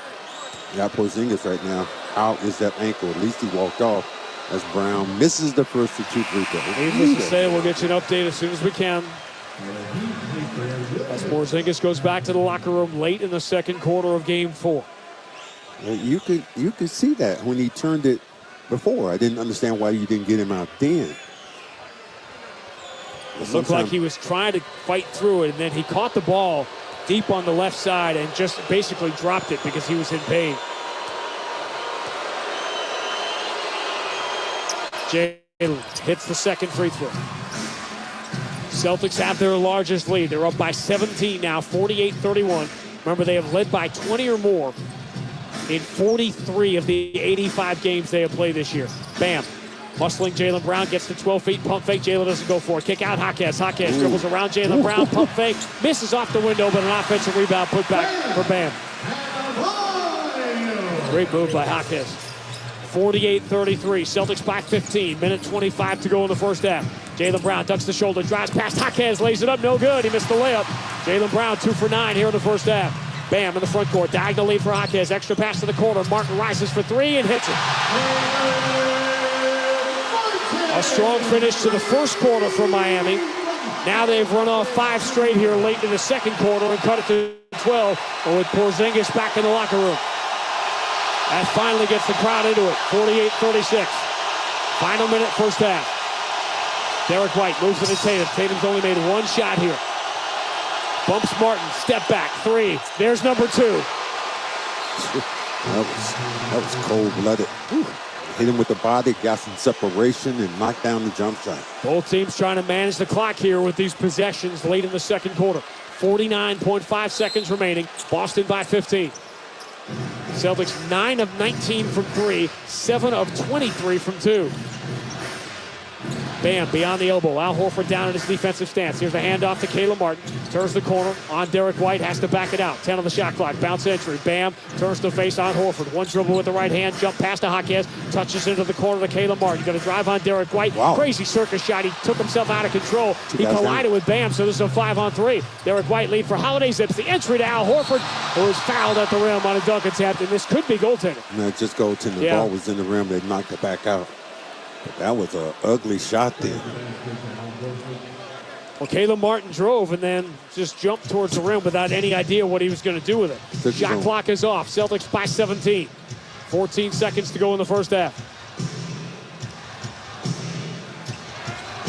you got Porzingis right now. How is that ankle? At least he walked off as Brown misses the first of 2 free throws. Needless to say, we'll get you an update as soon as we can. As Porzingis goes back to the locker room late in the second quarter of Game 4. You could see that when he turned it before. I didn't understand why you didn't get him out then. It looked like he was trying to fight through it, and then he caught the ball deep on the left side and just basically dropped it because he was in pain. Jaylen hits the second free throw. Celtics have their largest lead. They're up by 17 now, 48-31. Remember, they have led by 20 or more in 43 of the 85 games they have played this year. Bam. Hustling Jaylen Brown, gets to 12 feet, pump fake. Jaylen doesn't go for it. Kick out Hawkins. Hawkins dribbles around Jaylen Brown, pump fake. Misses off the window, but an offensive rebound put back for Bam. Great move by Hawkins. 48-33. Celtics by 15. Minute 25 to go in the first half. Jaylen Brown ducks the shoulder, drives past Hawkins, lays it up, no good. He missed the layup. Jaylen Brown 2 for 9 here in the first half. Bam in the front court. Diagonal lead for Hawkins. Extra pass to the corner. Martin rises for 3 and hits it. A strong finish to the first quarter for Miami. Now they've run off 5 straight here late in the second quarter and cut it to 12 with Porzingis back in the locker room. That finally gets the crowd into it. 48-36. Final minute, first half. Derek White moves it to Tatum. Tatum's only made 1 shot here. Bumps Martin, step back, 3. There's number 2. That was cold-blooded. Hit him with the body, got some separation, and knocked down the jump shot. Both teams trying to manage the clock here with these possessions late in the second quarter. 49.5 seconds remaining. Boston by 15. Celtics 9 of 19 from 3, 7 of 23 from 2. Bam, beyond the elbow. Al Horford down in his defensive stance. Here's a handoff to Caleb Martin. Turns the corner on Derek White. Has to back it out. 10 on the shot clock. Bounce entry. Bam. Turns the face on Horford. 1 dribble with the right hand. Jump past to Hawkins. Touches into the corner to Caleb Martin. Going to drive on Derek White. Wow. Crazy circus shot. He took himself out of control. He collided with Bam, so this is a 5-on-3. Derek White lead for Holiday. Zips the entry to Al Horford, who was fouled at the rim on a dunk attempt, and this could be goaltending. No, just goaltending. The ball was in the rim. They knocked it back out. But that was an ugly shot there. Well, Caleb Martin drove and then just jumped towards the rim without any idea what he was going to do with it. Shot clock is off. Celtics by 17. 14 seconds to go in the first half.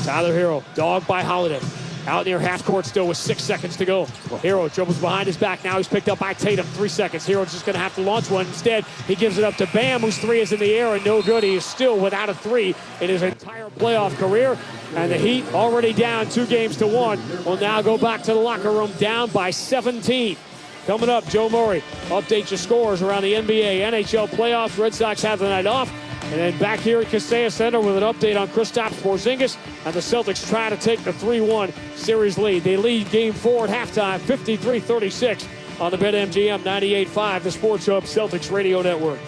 Tyler Hero, dogged by Holiday. Out near half court still with 6 seconds to go. Hero dribbles behind his back. Now he's picked up by Tatum. 3 seconds. Hero's just going to have to launch one. Instead, he gives it up to Bam, whose 3 is in the air and no good. He is still without a 3 in his entire playoff career. And the Heat, already down 2-1, will now go back to the locker room down by 17. Coming up, Joe Murray updates your scores around the NBA, NHL playoffs. Red Sox have the night off. And then back here at Kaseya Center with an update on Kristaps Porzingis, and the Celtics try to take the 3-1 series lead. They lead Game 4 at halftime, 53-36 on the BetMGM 98.5, the Sports Hub Celtics Radio Network.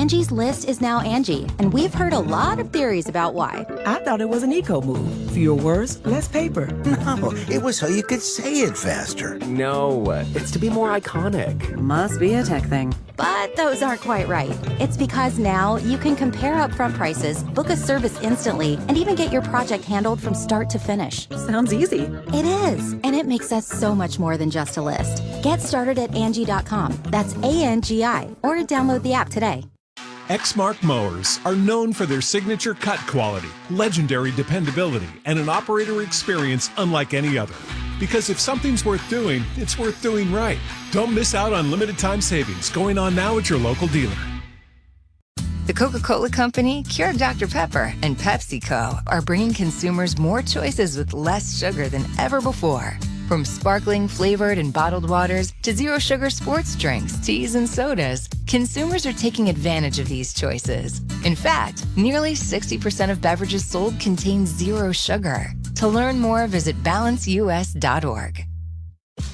Angie's List is now Angie, and we've heard a lot of theories about why. I thought it was an eco move. Fewer words, less paper. No, it was so you could say it faster. No, it's to be more iconic. Must be a tech thing. But those aren't quite right. It's because now you can compare upfront prices, book a service instantly, and even get your project handled from start to finish. Sounds easy. It is, and it makes us so much more than just a list. Get started at Angie.com. That's ANGI, or download the app today. Exmark mowers are known for their signature cut quality, legendary dependability, and an operator experience unlike any other. Because if something's worth doing, it's worth doing right. Don't miss out on limited time savings going on now at your local dealer. The Coca-Cola Company, Keurig Dr. Pepper, and PepsiCo are bringing consumers more choices with less sugar than ever before. From sparkling, flavored, and bottled waters to zero-sugar sports drinks, teas, and sodas, consumers are taking advantage of these choices. In fact, nearly 60% of beverages sold contain zero sugar. To learn more, visit balanceus.org.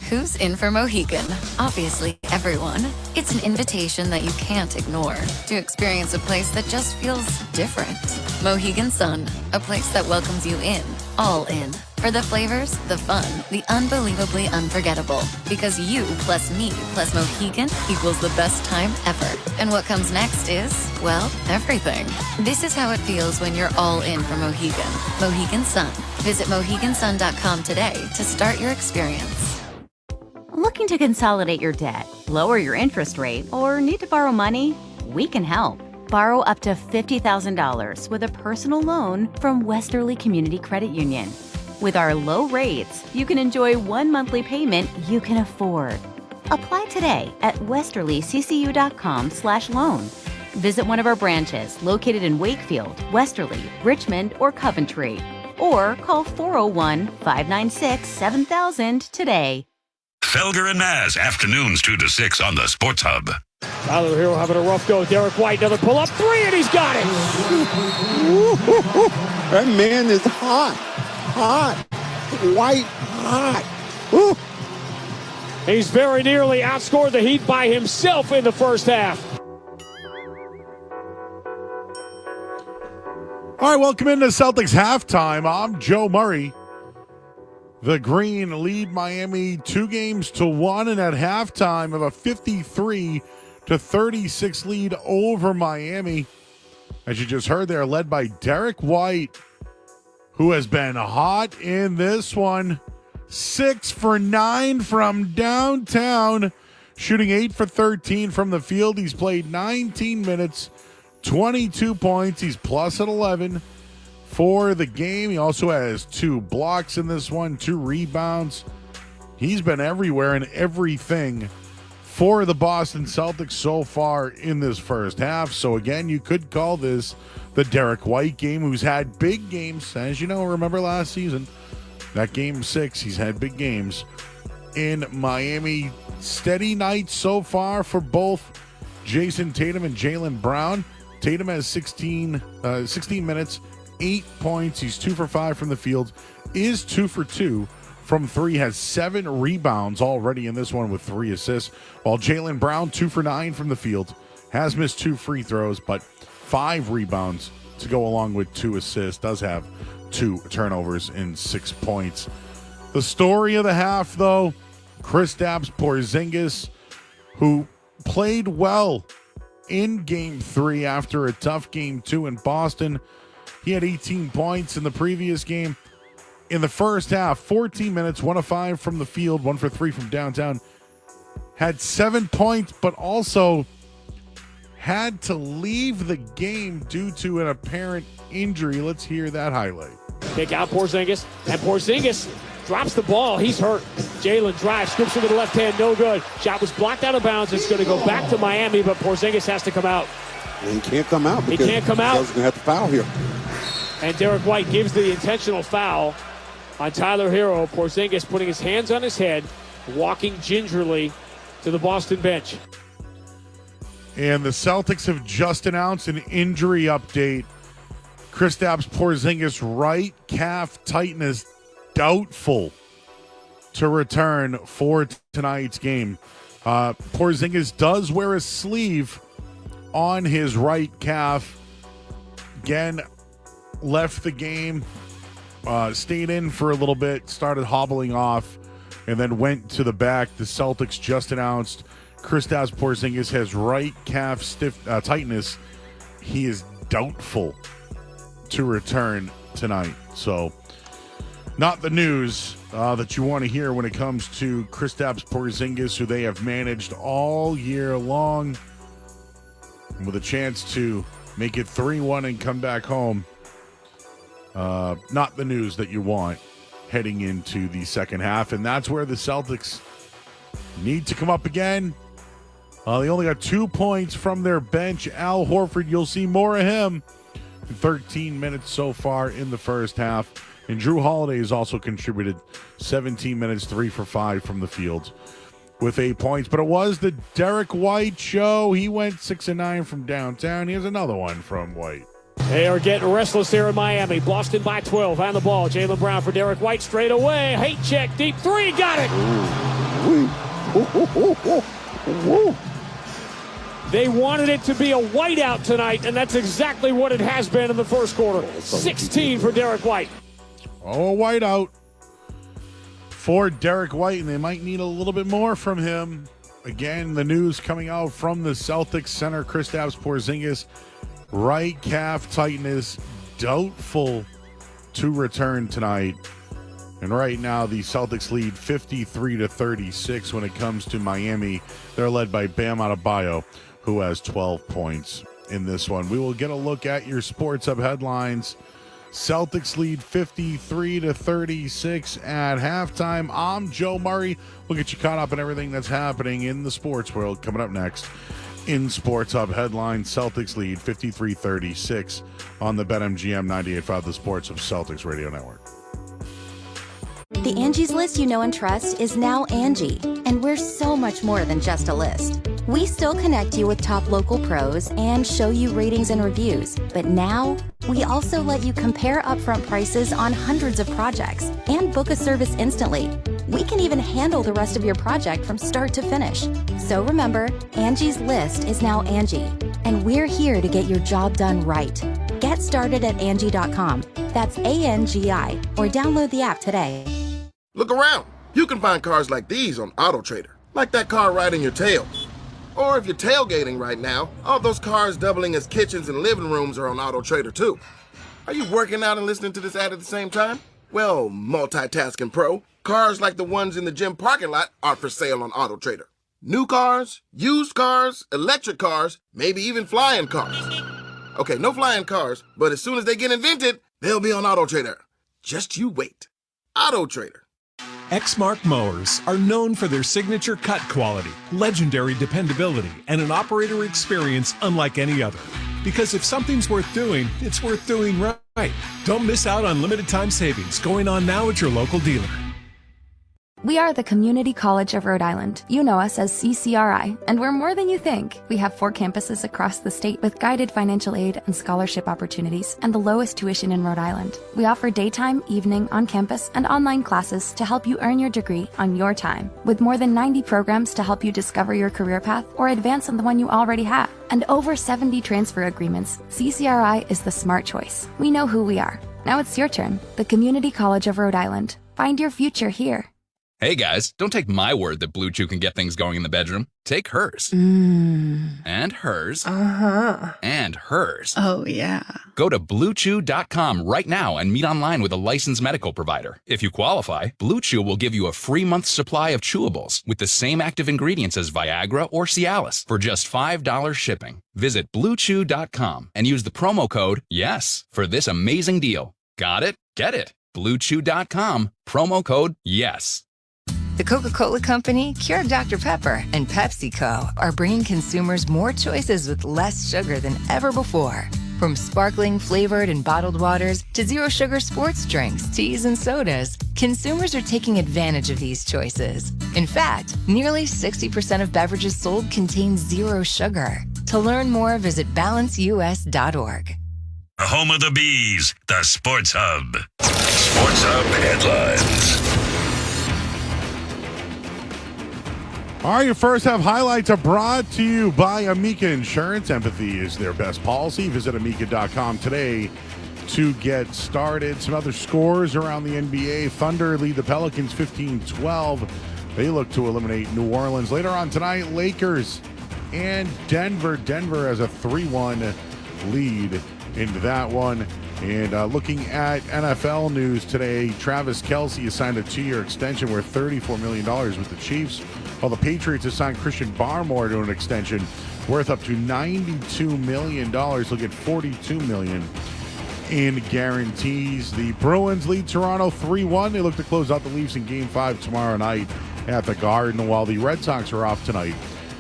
Who's in for Mohegan? Obviously, everyone. It's an invitation that you can't ignore to experience a place that just feels different. Mohegan Sun, a place that welcomes you in, all in. For the flavors, the fun, the unbelievably unforgettable. Because you plus me plus Mohegan equals the best time ever. And what comes next is, well, everything. This is how it feels when you're all in for Mohegan. Mohegan Sun. Visit MoheganSun.com today to start your experience. Looking to consolidate your debt, lower your interest rate, or need to borrow money? We can help. Borrow up to $50,000 with a personal loan from Westerly Community Credit Union. With our low rates, you can enjoy one monthly payment you can afford. Apply today at westerlyccu.com/loan. Visit one of our branches located in Wakefield, Westerly, Richmond, or Coventry. Or call 401-596-7000 today. Felger and Maz, afternoons 2 to 6 on the Sports Hub. Tyler Hero having a rough go. Derek White, another pull-up three, and he's got it! That man is hot. Hot. White hot. Woo. He's very nearly outscored the Heat by himself in the first half. All right, welcome into Celtics halftime. I'm Joe Murray. The Green lead Miami 2-1, and at halftime of a 53-36 lead over Miami. As you just heard, they're led by Derek White, who has been hot in this one. 6 for 9 from downtown, shooting 8 for 13 from the field. He's played 19 minutes, 22 points. He's plus at 11 for the game. He also has 2 blocks in this one, 2 rebounds. He's been everywhere and everything for the Boston Celtics so far in this first half. So again, you could call this the Derek White game, who's had big games. As you know, remember last season, that game 6, he's had big games in Miami. Steady night so far for both Jayson Tatum and Jaylen Brown. Tatum has 16 minutes, 8 points. He's 2 for 5 from the field, is 2 for 2 from 3, has 7 rebounds already in this one with 3 assists, while Jaylen Brown 2 for 9 from the field, has missed 2 free throws, but 5 rebounds to go along with 2 assists, does have 2 turnovers and 6 points. The story of the half, though, Kristaps Porzingis, who played well in Game 3 after a tough Game 2 in Boston. He had 18 points in the previous game. In the first half, 14 minutes, 1 of 5 from the field, 1 for 3 from downtown. Had 7 points, but also had to leave the game due to an apparent injury. Let's hear that highlight. Kick out Porzingis, and Porzingis drops the ball. He's hurt. Jaylen drives, scoops into the left hand, no good. Shot was blocked out of bounds. It's going to go back to Miami, but Porzingis has to come out. He can't come out. He can't come out. He's going to have to foul here. And Derek White gives the intentional foul on Tyler Hero. Porzingis putting his hands on his head, walking gingerly to the Boston bench. And the Celtics have just announced an injury update. Kristaps Porzingis' right calf tightness doubtful to return for tonight's game. Porzingis does wear a sleeve on his right calf. Again, left the game, stayed in for a little bit, started hobbling off, and then went to the back. The Celtics just announced Kristaps Porzingis has right calf tightness. He is doubtful to return tonight. So, not the news that you want to hear when it comes to Kristaps Porzingis, who they have managed all year long, with a chance to make it 3-1 and come back home. Not the news that you want heading into the second half, and that's where the Celtics need to come up again. They only got 2 points from their bench. Al Horford, you'll see more of him. 13 minutes so far in the first half. And Drew Holiday has also contributed 17 minutes, 3 for 5 from the field with 8 points. But it was the Derek White show. He went 6 of 9 from downtown. Here's another one from White. They are getting restless here in Miami. Boston by 12 on the ball. Jaylen Brown for Derek White straight away. Hate check, deep three, got it. They wanted it to be a whiteout tonight, and that's exactly what it has been in the first quarter. 16 for Derek White. Oh, a whiteout for Derek White, and they might need a little bit more from him. Again, the news coming out from the Celtics center, Kristaps Porzingis, right calf tightness, doubtful to return tonight. And right now, the Celtics lead 53-36 when it comes to Miami. They're led by Bam Adebayo, who has 12 points in this one. We will get a look at your Sports Hub headlines. Celtics lead 53-36 at halftime. I'm Joe Murray. We'll get you caught up on everything that's happening in the sports world. Coming up next in Sports Hub headlines, Celtics lead 53-36 on the BetMGM 98.5, the Sports Hub Celtics Radio Network. The Angie's List you know and trust is now Angie, and we're so much more than just a list. We still connect you with top local pros and show you ratings and reviews, but now we also let you compare upfront prices on hundreds of projects and book a service instantly. We can even handle the rest of your project from start to finish. So remember, Angie's List is now Angie, and we're here to get your job done right. Get started at Angie.com. That's ANGI, or download the app today. Look around. You can find cars like these on AutoTrader, like that car riding your tail. Or if you're tailgating right now, all those cars doubling as kitchens and living rooms are on AutoTrader too. Are you working out and listening to this ad at the same time? Well, multitasking pro, cars like the ones in the gym parking lot are for sale on AutoTrader. New cars, used cars, electric cars, maybe even flying cars. Okay, no flying cars, but as soon as they get invented, they'll be on AutoTrader. Just you wait. AutoTrader. Exmark mowers are known for their signature cut quality, legendary dependability, and an operator experience unlike any other. Because if something's worth doing, it's worth doing right. Don't miss out on limited time savings going on now at your local dealer. We are the Community College of Rhode Island. You know us as CCRI, and we're more than you think. We have 4 campuses across the state with guided financial aid and scholarship opportunities and the lowest tuition in Rhode Island. We offer daytime, evening, on-campus, and online classes to help you earn your degree on your time, with more than 90 programs to help you discover your career path or advance on the one you already have. And over 70 transfer agreements, CCRI is the smart choice. We know who we are. Now it's your turn. The Community College of Rhode Island. Find your future here. Hey guys, don't take my word that Blue Chew can get things going in the bedroom. Take hers. And hers. And hers. Oh, yeah. Go to BlueChew.com right now and meet online with a licensed medical provider. If you qualify, Blue Chew will give you a free month's supply of chewables with the same active ingredients as Viagra or Cialis for just $5 shipping. Visit BlueChew.com and use the promo code YES for this amazing deal. Got it? Get it. BlueChew.com, promo code YES. The Coca-Cola Company, Keurig Dr. Pepper, and PepsiCo are bringing consumers more choices with less sugar than ever before. From sparkling, flavored, and bottled waters to zero-sugar sports drinks, teas, and sodas, consumers are taking advantage of these choices. In fact, nearly 60% of beverages sold contain zero sugar. To learn more, visit balanceus.org. Home of the Bees, the Sports Hub. Sports Hub headlines. All right, your first half highlights are brought to you by Amica Insurance. Empathy is their best policy. Visit amica.com today to get started. Some other scores around the NBA. Thunder lead the Pelicans 15-12. They look to eliminate New Orleans. Later on tonight, Lakers and Denver. Denver has a 3-1 lead into that one. And looking at NFL news today, Travis Kelce has signed a 2-year extension worth $34 million with the Chiefs, while the Patriots have signed Christian Barmore to an extension worth up to $92 million. He'll get $42 million in guarantees. The Bruins lead Toronto 3-1. They look to close out the Leafs in Game 5 tomorrow night at the Garden, while the Red Sox are off tonight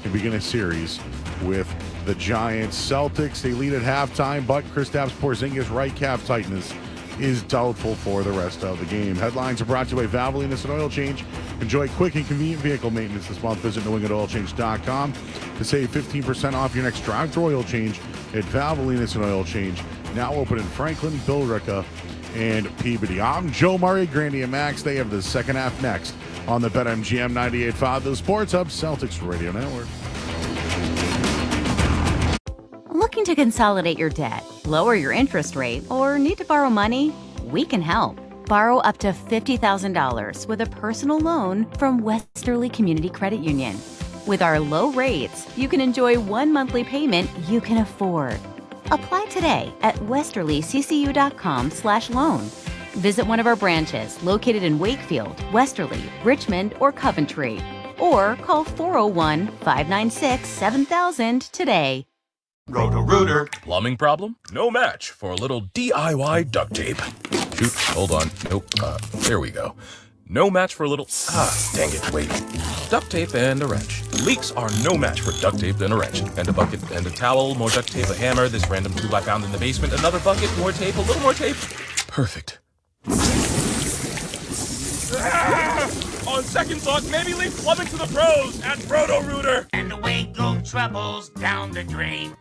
and begin a series with the Giants. Celtics, they lead at halftime, but Kristaps Porzingis' right calf tightness is doubtful for the rest of the game. Headlines are brought to you by Valvoline and Oil Change. Enjoy quick and convenient vehicle maintenance this month. Visit newenglandoilchange.com to save 15% off your next drive through oil change at Valvoline and Oil Change. Now open in Franklin, Billerica, and Peabody. I'm Joe Murray, Grandy and Max. They have the second half next on the BetMGM 98.5, the Sports Hub Celtics Radio Network. Looking to consolidate your debt, lower your interest rate, or need to borrow money? We can help. Borrow up to $50,000 with a personal loan from Westerly Community Credit Union. With our low rates, you can enjoy one monthly payment you can afford. Apply today at westerlyccu.com/loan. Visit one of our branches located in Wakefield, Westerly, Richmond, or Coventry. Or call 401-596-7000 today. Roto-Rooter. Plumbing problem? No match for a little DIY duct tape. Shoot, hold on. Nope. There we go. No match for a little... dang it, wait. Duct tape and a wrench. Leaks are no match for duct tape and a wrench. And a bucket and a towel, more duct tape, a hammer, this random tube I found in the basement, another bucket, more tape, a little more tape. Perfect. On second thought, maybe leave plumbing to the pros at Roto-Rooter. And away go troubles down the drain.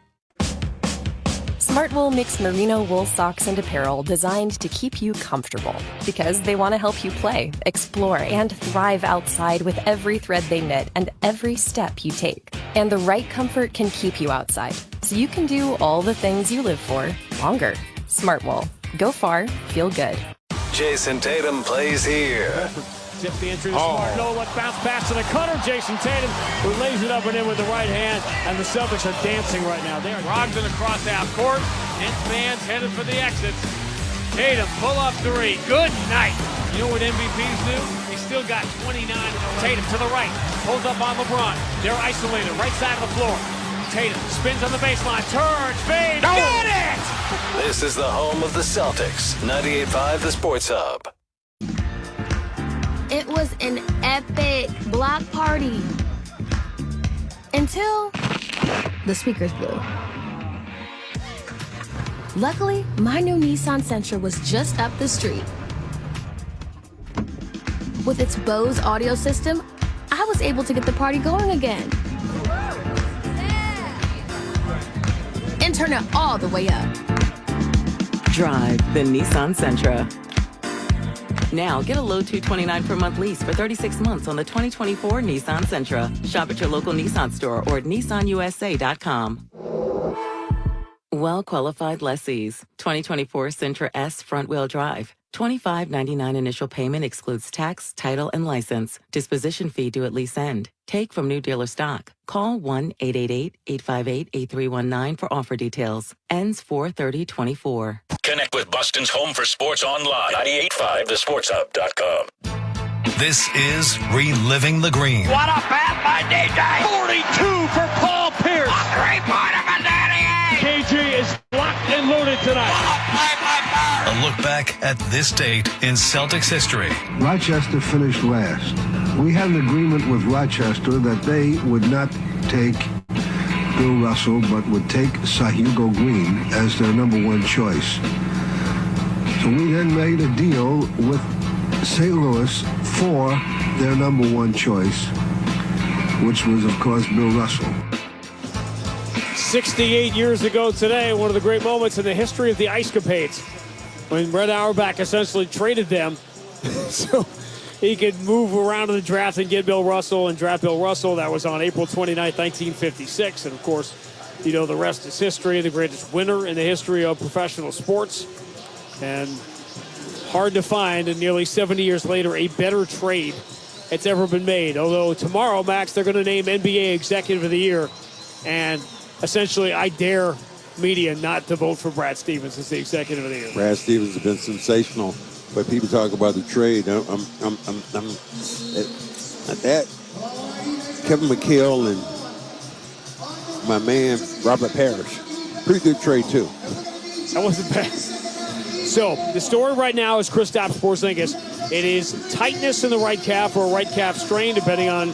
Smartwool makes merino wool socks and apparel designed to keep you comfortable because they want to help you play, explore, and thrive outside with every thread they knit and every step you take. And the right comfort can keep you outside, so you can do all the things you live for longer. Smartwool. Go far, feel good. Jayson Tatum plays here. Tip the entry to Smart. No look, bounce pass to the cutter. Jayson Tatum, who lays it up and in with the right hand. And the Celtics are dancing right now. They are Brogdon across half court. And fans headed for the exits. Tatum, pull up three. Good night. You know what MVPs do? They still got 29 in the round. Tatum to the right. Pulls up on LeBron. They're isolated. Right side of the floor. Tatum spins on the baseline. Turns. Fade. No! Got it! This is the home of the Celtics. 98.5 The Sports Hub. It was an epic block party until the speakers blew. Luckily, my new Nissan Sentra was just up the street. With its Bose audio system, I was able to get the party going again. And turn it all the way up. Drive the Nissan Sentra. Now, get a low $229 per month lease for 36 months on the 2024 Nissan Sentra. Shop at your local Nissan store or at nissanusa.com. Well-qualified lessees. 2024 Sentra S front-wheel drive. $25.99 initial payment excludes tax, title, and license. Disposition fee due at lease end. Take from new dealer stock. Call 1-888-858-8319 for offer details. Ends 4/30/24. Connect with Boston's home for sports online. 98.5 thesportshub.com. This is Reliving the Green. What a pass by DJ! 42 for Paul Pierce! A three-pointer for Danny Ainge! KG is locked and loaded tonight. A look back at this date in Celtics history. Rochester finished last. We had an agreement with Rochester that they would not take Bill Russell, but would take Hugo Green as their number one choice. So we then made a deal with St. Louis for their number one choice, which was, of course, Bill Russell. 68 years ago today, one of the great moments in the history of the Ice Capades, when Red Auerbach essentially traded them. So he could move around in the draft and get Bill Russell and draft Bill Russell. That was on April 29, 1956. And, of course, you know, the rest is history. The greatest winner in the history of professional sports. And hard to find, and nearly 70 years later, a better trade that's ever been made. Although tomorrow, Max, they're going to name NBA Executive of the Year. And essentially, I dare media not to vote for Brad Stevens as the Executive of the Year. Brad Stevens has been sensational, but people talk about the trade. At that, Kevin McHale and my man Robert Parrish, pretty good trade too. That wasn't bad. So the story right now is Kristaps Porzingis. It is tightness in the right calf or right calf strain, depending on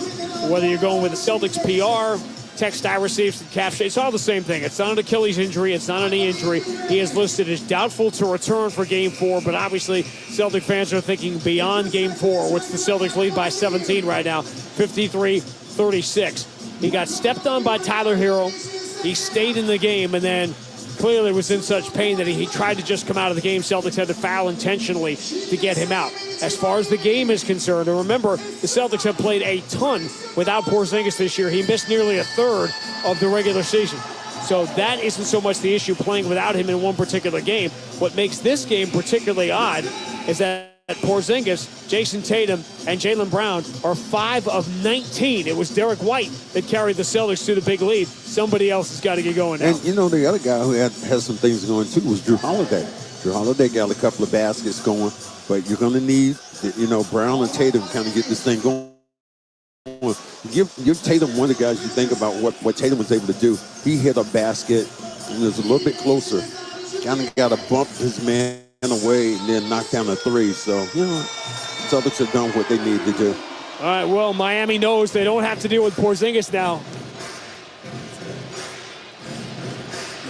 whether you're going with the Celtics PR. Text I received from calf strain. It's all the same thing. It's not an Achilles injury. It's not a knee injury. He is listed as doubtful to return for Game 4, but obviously Celtic fans are thinking beyond Game 4, which the Celtics lead by 17 right now, 53-36. He got stepped on by Tyler Hero. He stayed in the game, and then clearly was in such pain that he tried to just come out of the game. Celtics had to foul intentionally to get him out. As far as the game is concerned, and remember, the Celtics have played a ton without Porzingis this year. He missed nearly a third of the regular season. So that isn't so much the issue, playing without him in one particular game. What makes this game particularly odd is that Porzingis, Jayson Tatum, and Jaylen Brown are 5 of 19. It was Derek White that carried the Celtics to the big lead. Somebody else has got to get going now. And, you know, the other guy who has some things going, too, was Drew Holiday. Drew Holiday got a couple of baskets going, but you're going to need, you know, Brown and Tatum kind of get this thing going. Give Tatum one of the guys you think about what Tatum was able to do. He hit a basket and was a little bit closer. Kind of got to bump his man away and then knock down a three. So, you know, Celtics have done what they need to do. All right, well, Miami knows they don't have to deal with Porzingis now.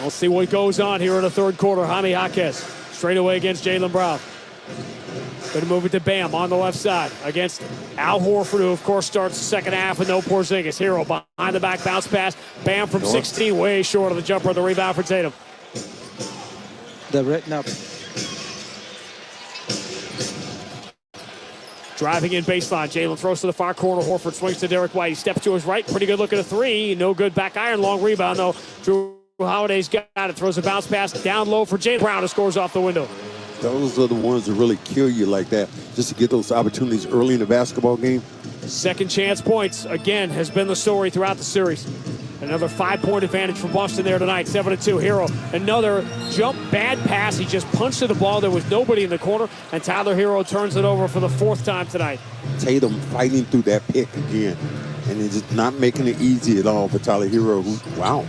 We'll see what goes on here in the third quarter. Jaime Jaquez straight away against Jaylen Brown. Going to move it to Bam on the left side against Al Horford, who, of course, starts the second half with no Porzingis. Hero behind the back bounce pass. Bam from 16, way short of the jumper. The rebound for Tatum. They're written up. Driving in baseline. Jaylen throws to the far corner. Horford swings to Derek White. He steps to his right. Pretty good look at a three. No good back iron. Long rebound, though. Drew Holiday's got it. Throws a bounce pass down low for Jaylen Brown, who scores off the window. Those are the ones that really kill you like that, just to get those opportunities early in the basketball game. Second chance points, again, has been the story throughout the series. Another 5-point advantage for Boston there tonight, 7-2. Hero, another jump, bad pass. He just punched to the ball. There was nobody in the corner, and Tyler Hero turns it over for the 4th time tonight. Tatum fighting through that pick again, and it's just not making it easy at all for Tyler Hero. Wow.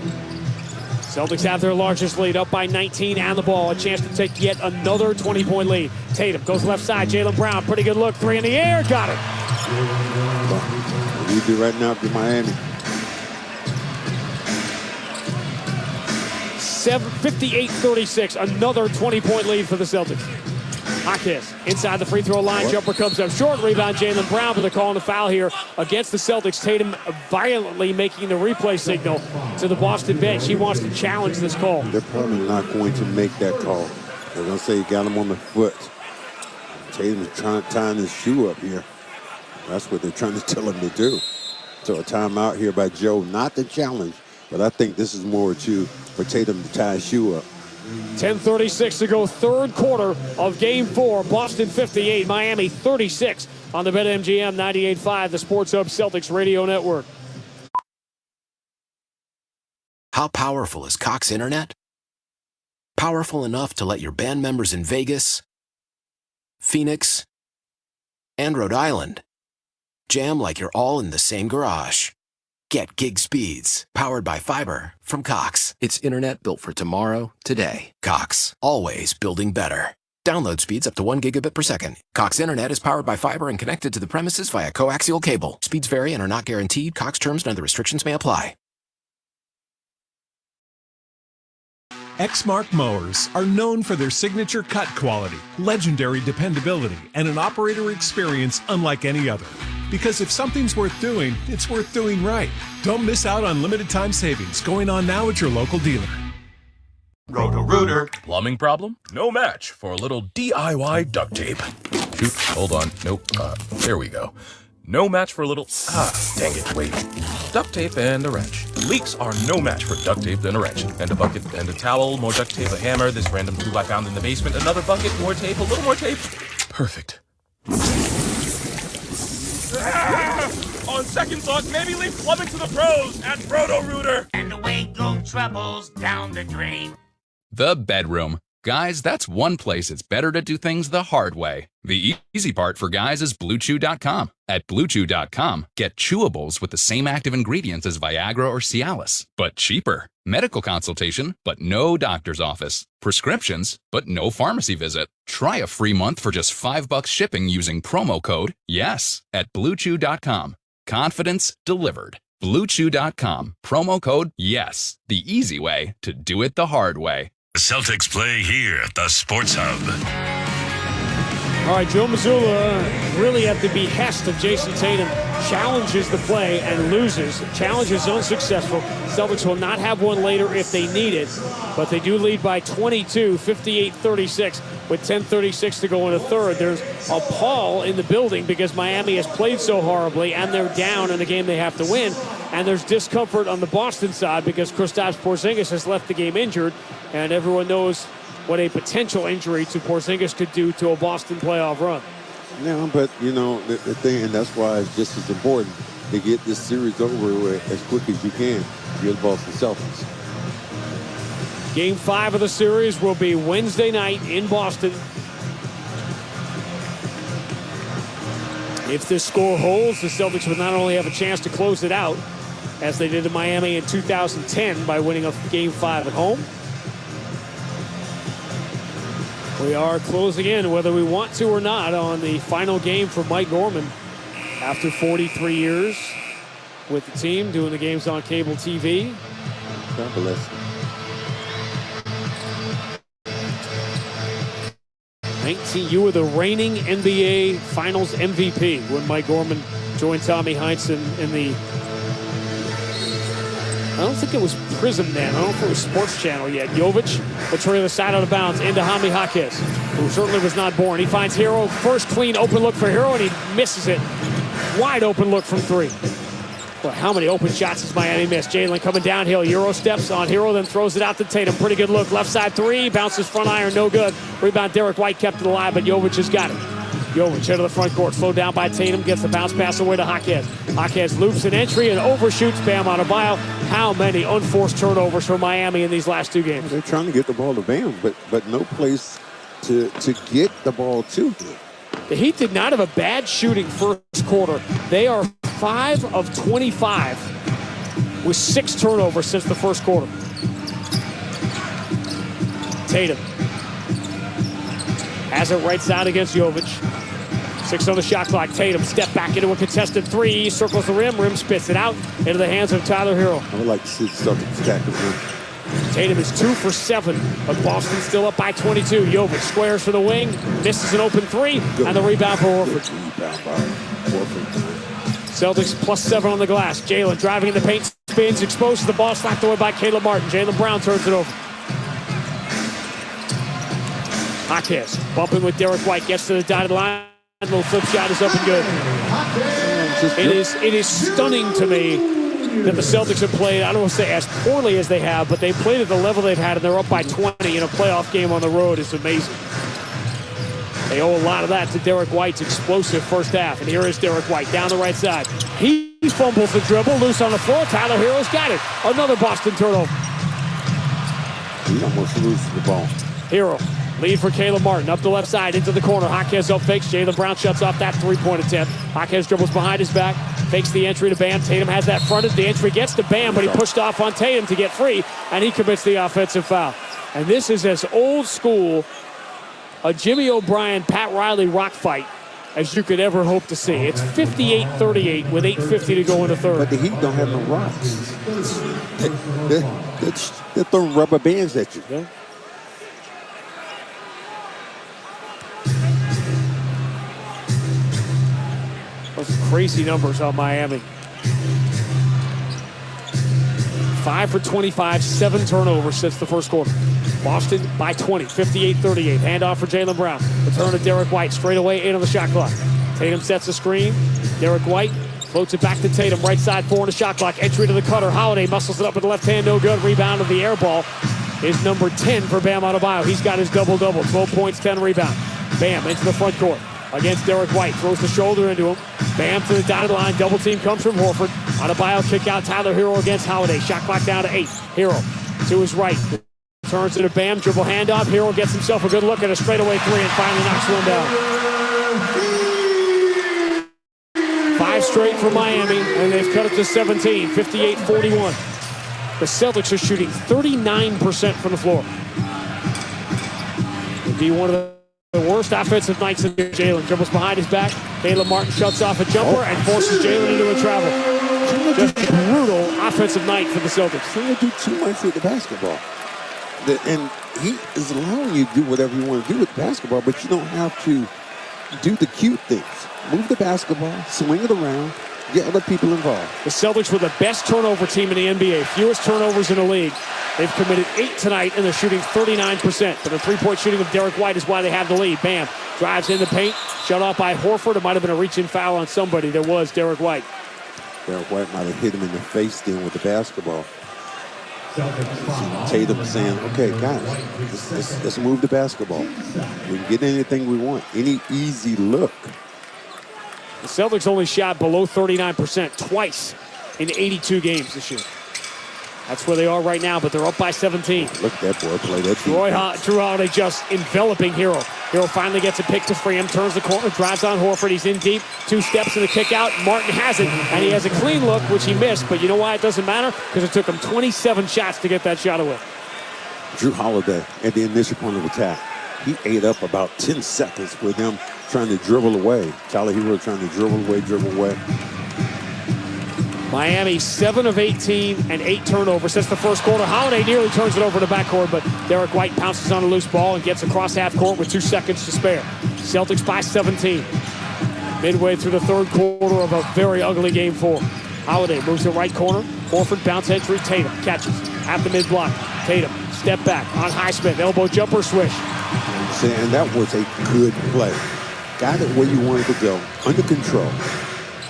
Celtics have their largest lead, up by 19 and the ball. A chance to take yet another 20-point lead. Tatum goes left side. Jaylen Brown, pretty good look. 3 in the air, got it. What do you do right now for Miami? 58-36, another 20-point lead for the Celtics. Jaquez inside the free throw line. Jumper comes up short. Rebound Jaylen Brown, but they're calling a foul here against the Celtics. Tatum violently making the replay signal to the Boston bench. He wants to challenge this call. They're probably not going to make that call. They're going to say he got him on the foot. Tatum's tying his shoe up here. That's what they're trying to tell him to do. So a timeout here by Joe, not the challenge, but I think this is more for Tatum to tie his shoe up. 10:36 to go, third quarter of Game 4. Boston 58, Miami 36 on the BetMGM 98.5, the Sports Hub Celtics Radio Network. How powerful is Cox Internet? Powerful enough to let your band members in Vegas, Phoenix, and Rhode Island jam like you're all in the same garage. Get gig speeds powered by fiber from Cox. It's internet built for tomorrow, today. Cox, always building better. Download speeds up to 1 gigabit per second. Cox Internet is powered by fiber and connected to the premises via coaxial cable. Speeds vary and are not guaranteed. Cox terms and other restrictions may apply. Exmark mowers are known for their signature cut quality, legendary dependability, and an operator experience unlike any other. Because if something's worth doing, it's worth doing right. Don't miss out on limited time savings going on now at your local dealer. Roto-Rooter. Plumbing problem? No match for a little DIY duct tape. Shoot, hold on. Nope. There we go. No match for a little... dang it, wait. Duct tape and a wrench. Leaks are no match for duct tape and a wrench. And a bucket and a towel, more duct tape, a hammer, this random tool I found in the basement, another bucket, more tape, a little more tape. Perfect. On second thought, maybe leave plumbing to the pros at Roto-Rooter. And away go troubles down the drain. The bedroom. Guys, that's one place it's better to do things the hard way. The easy part for guys is BlueChew.com. At BlueChew.com, get chewables with the same active ingredients as Viagra or Cialis, but cheaper. Medical consultation, but no doctor's office. Prescriptions, but no pharmacy visit. Try a free month for just $5 shipping using promo code YES at BlueChew.com. Confidence delivered. BlueChew.com. Promo code YES. The easy way to do it the hard way. The Celtics play here at the Sports Hub. All right, Joe Mazzulla, really at the behest of Jayson Tatum, challenges the play and loses. Challenge is unsuccessful. Celtics will not have one later if they need it, but they do lead by 22, 58-36, with 10:36 to go in the third. There's a pall in the building because Miami has played so horribly, and they're down in the game they have to win. And there's discomfort on the Boston side because Kristaps Porzingis has left the game injured, and everyone knows what a potential injury to Porzingis could do to a Boston playoff run. No, but, you know, the thing, and that's why it's just as important to get this series over with as quick as you can. You're the Boston Celtics. Game 5 of the series will be Wednesday night in Boston. If this score holds, the Celtics would not only have a chance to close it out, as they did in Miami in 2010 by winning a Game 5 at home. We are closing in, whether we want to or not, on the final game for Mike Gorman after 43 years with the team, doing the games on cable TV. God bless. 19, you were the reigning NBA Finals MVP when Mike Gorman joined Tommy Heinsohn in the, I don't think it was Prism then. I don't know if it was Sports Channel yet. Jovic, the trailer side out of bounds into Jaime Jaquez, who certainly was not born. He finds Hero, first clean open look for Hero, and he misses it. Wide open look from three. Boy, how many open shots has Miami missed? Jaylen coming downhill. Euro steps on Hero, then throws it out to Tatum. Pretty good look. Left side three. Bounces front iron. No good. Rebound Derek White kept it alive, but Jovic has got it. Jovic into the front court. Slowed down by Tatum. Gets the bounce pass away to Jaquez. Jaquez loops an entry and overshoots Bam Adebayo. How many unforced turnovers for Miami in these last two games? They're trying to get the ball to Bam, but no place to get the ball to. The Heat did not have a bad shooting first quarter. They are 5 of 25 with 6 turnovers since the first quarter. Tatum has it right side against Jovic. 6 on the shot clock. Tatum step back into a contested three. Circles the rim. Rim spits it out into the hands of Tyler Hero. I would like to see the Celtics attack the rim. Tatum is 2 for 7, but Boston still up by 22. Jovic squares for the wing, misses an open three, and the rebound for Horford. Celtics +7 on the glass. Jaylen driving in the paint, spins, exposed to the ball, slapped away by Caleb Martin. Jaylen Brown turns it over. Jaquez bumping with Derek White, gets to the dotted line. Little flip shot is up and good. It is stunning to me that the Celtics have played, I don't want to say as poorly as they have, but they played at the level they've had, and they're up by 20 in a playoff game on the road. Is amazing. They owe a lot of that to Derek White's explosive first half. And here is Derek White down the right side. He fumbles the dribble, loose on the floor. Tyler Hero's got it. Another Boston turnover. He almost loses the ball. Hero, lead for Caleb Martin. Up the left side, into the corner. Jaquez up fakes. Jaylen Brown shuts off that three-point attempt. Jaquez dribbles behind his back. Fakes the entry to Bam. Tatum has that fronted. The entry gets to Bam, but he pushed off on Tatum to get free, and he commits the offensive foul. And this is as old school a Jimmy O'Brien, Pat Riley rock fight as you could ever hope to see. It's 58-38 with 8:50 to go in the third. But the Heat don't have no rocks. They're throwing rubber bands at you. Yeah. Those crazy numbers on Miami. 5 for 25, 7 turnovers since the first quarter. Boston by 20, 58-38. Handoff for Jaylen Brown. Return to Derek White, straight away in on the shot clock. Tatum sets the screen. Derek White floats it back to Tatum, right side, 4 on the shot clock. Entry to the cutter. Holiday muscles it up with the left hand, no good. Rebound of the air ball is number 10 for Bam Adebayo. He's got his double-double, 12 points, 10 rebounds. Bam into the front court against Derek White. Throws the shoulder into him. Bam to the dotted line. Double team comes from Horford. Adebayo kick out. Tyler Hero against Holiday. Shot clock down to 8. Hero to his right. Turns it to Bam. Dribble handoff. Hero gets himself a good look at a straightaway 3 and finally knocks one down. 5 straight for Miami, and they've cut it to 17, 58-41. The Celtics are shooting 39% from the floor. It'd be one of the worst offensive nights of Jaylen. Dribbles behind his back. Caleb Martin shuts off a jumper and forces Jaylen into a travel. Just a brutal offensive night for the Celtics. Trying to do too much with the basketball. And he is allowing you to do whatever you want to do with basketball, but you don't have to do the cute things. Move the basketball, swing it around, get other people involved. The Celtics were the best turnover team in the NBA. Fewest turnovers in the league. They've committed 8 tonight, and they're shooting 39%. But the three-point shooting of Derek White is why they have the lead. Bam drives in the paint, shut off by Horford. It might have been a reach-in foul on somebody. There was Derek White. Derek White might have hit him in the face then with the basketball. Tatum saying, okay, guys, let's move the basketball. We can get anything we want, any easy look. The Celtics only shot below 39% twice in 82 games this year. That's where they are right now, but they're up by 17. Look at that boy play that. Drew Holiday just enveloping Hero. Hero finally gets a pick to free him, turns the corner, drives on Horford. He's in deep, 2 steps in the kick out. Martin has it, and he has a clean look, which he missed. But you know why it doesn't matter? Because it took him 27 shots to get that shot away. Drew Holiday at the initial point of attack. He ate up about 10 seconds with them trying to dribble away. Tyler Hero trying to dribble away. Miami 7 of 18 and 8 turnovers since the first quarter. Holiday nearly turns it over to backcourt, but Derek White pounces on a loose ball and gets across half court with 2 seconds to spare. Celtics by 17. Midway through the third quarter of a very ugly game 4. Holiday moves to right corner. Horford bounce entry. Tatum catches at the mid block. Tatum step back on Highsmith. Elbow jumper swish. And that was a good play. Got it where you wanted to go. Under control.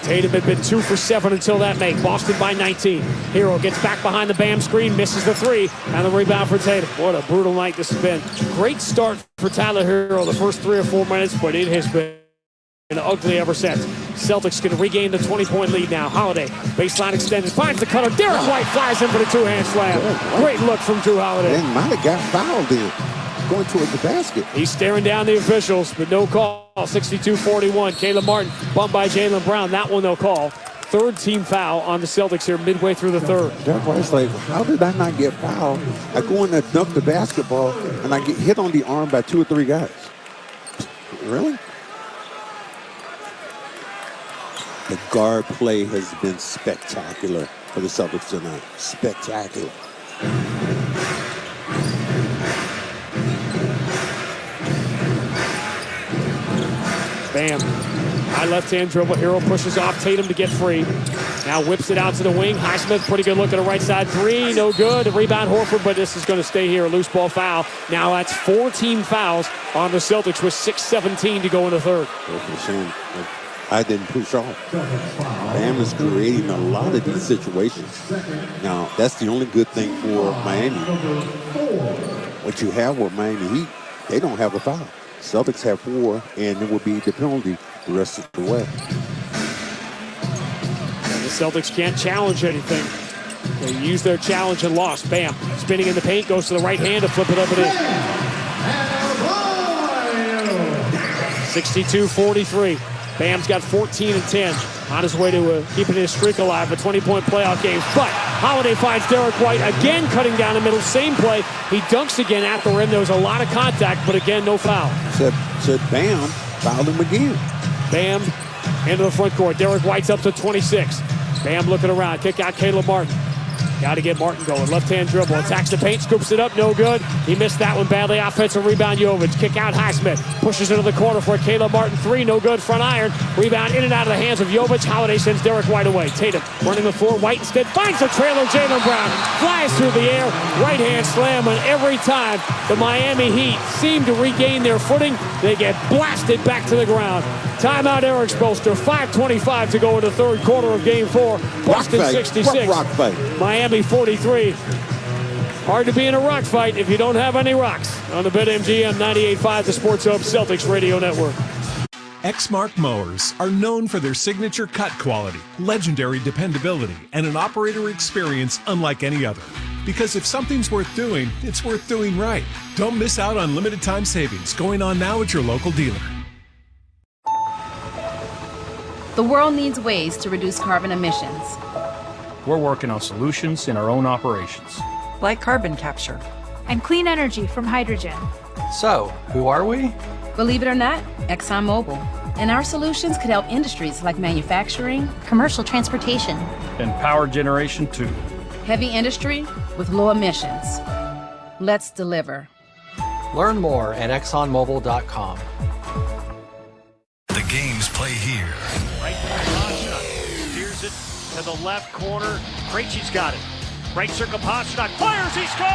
Tatum had been 2 for 7 until that make. Boston by 19. Hero gets back behind the Bam screen, misses the 3, and the rebound for Tatum. What a brutal night this has been. Great start for Tyler Hero the first 3 or 4 minutes, but it has been ugly ever since. Celtics can regain the 20-point lead now. Holiday, baseline extended, finds the cutter. Derek White flies in for the 2-hand slam. Great look from Drew Holiday. And might have got fouled then, going towards the basket. He's staring down the officials, but no call. 62-41. Caleb Martin bumped by Jaylen Brown. That one they'll call. 3rd team foul on the Celtics here midway through the 3rd. Derek White's like, how did I not get fouled? I go in there, dunk the basketball, and I get hit on the arm by 2 or 3 guys. Really? The guard play has been spectacular for the Celtics tonight. Spectacular. Bam. High left-hand dribble. Hero pushes off Tatum to get free. Now whips it out to the wing. Highsmith, pretty good look at a right side 3. No good. A rebound Horford, but this is going to stay here. A loose ball foul. Now that's 4 team fouls on the Celtics with 6:17 to go in the 3rd. I didn't push off. Bam is creating a lot of these situations. Now, that's the only good thing for Miami. What you have with Miami Heat, they don't have a foul. Celtics have 4, and it will be the penalty the rest of the way. And the Celtics can't challenge anything. They used their challenge and lost. Bam. Spinning in the paint, goes to the right hand to flip it up and in. 62-43. Bam's got 14 and 10 on his way to keeping his streak alive, a 20-point playoff game. But Holiday finds Derek White again cutting down the middle. Same play. He dunks again at the rim. There was a lot of contact, but again, no foul. Said Bam fouled him again. Bam into the front court. Derek White's up to 26. Bam looking around. Kick out Caleb Martin. Got to get Martin going. Left-hand dribble. Attacks the paint. Scoops it up. No good. He missed that one badly. Offensive rebound, Jovic. Kick out Highsmith. Pushes into the corner for Caleb Martin. 3. No good. Front iron. Rebound in and out of the hands of Jovic. Holiday sends Derek White away. Tatum running the floor. White instead finds the trailer. Jaylen Brown flies through the air. Right-hand slam. And every time the Miami Heat seem to regain their footing, they get blasted back to the ground. Timeout, Eric Spoelstra. 5:25 to go in the third quarter of Game 4. Boston 66. Rock fight. Miami 43. Hard to be in a rock fight if you don't have any rocks. On the BetMGM 98.5, the Sports Hub Celtics Radio Network. Exmark mowers are known for their signature cut quality, legendary dependability, and an operator experience unlike any other. Because if something's worth doing, it's worth doing right. Don't miss out on limited time savings going on now at your local dealer. The world needs ways to reduce carbon emissions. We're working on solutions in our own operations. Like carbon capture. And clean energy from hydrogen. So, who are we? Believe it or not, ExxonMobil. And our solutions could help industries like manufacturing, commercial transportation, and power generation too. Heavy industry with low emissions. Let's deliver. Learn more at ExxonMobil.com. The games play here. Right Pasternak steers it to the left corner. Krejci's got it. Right circle, Pasternak fires, he scores!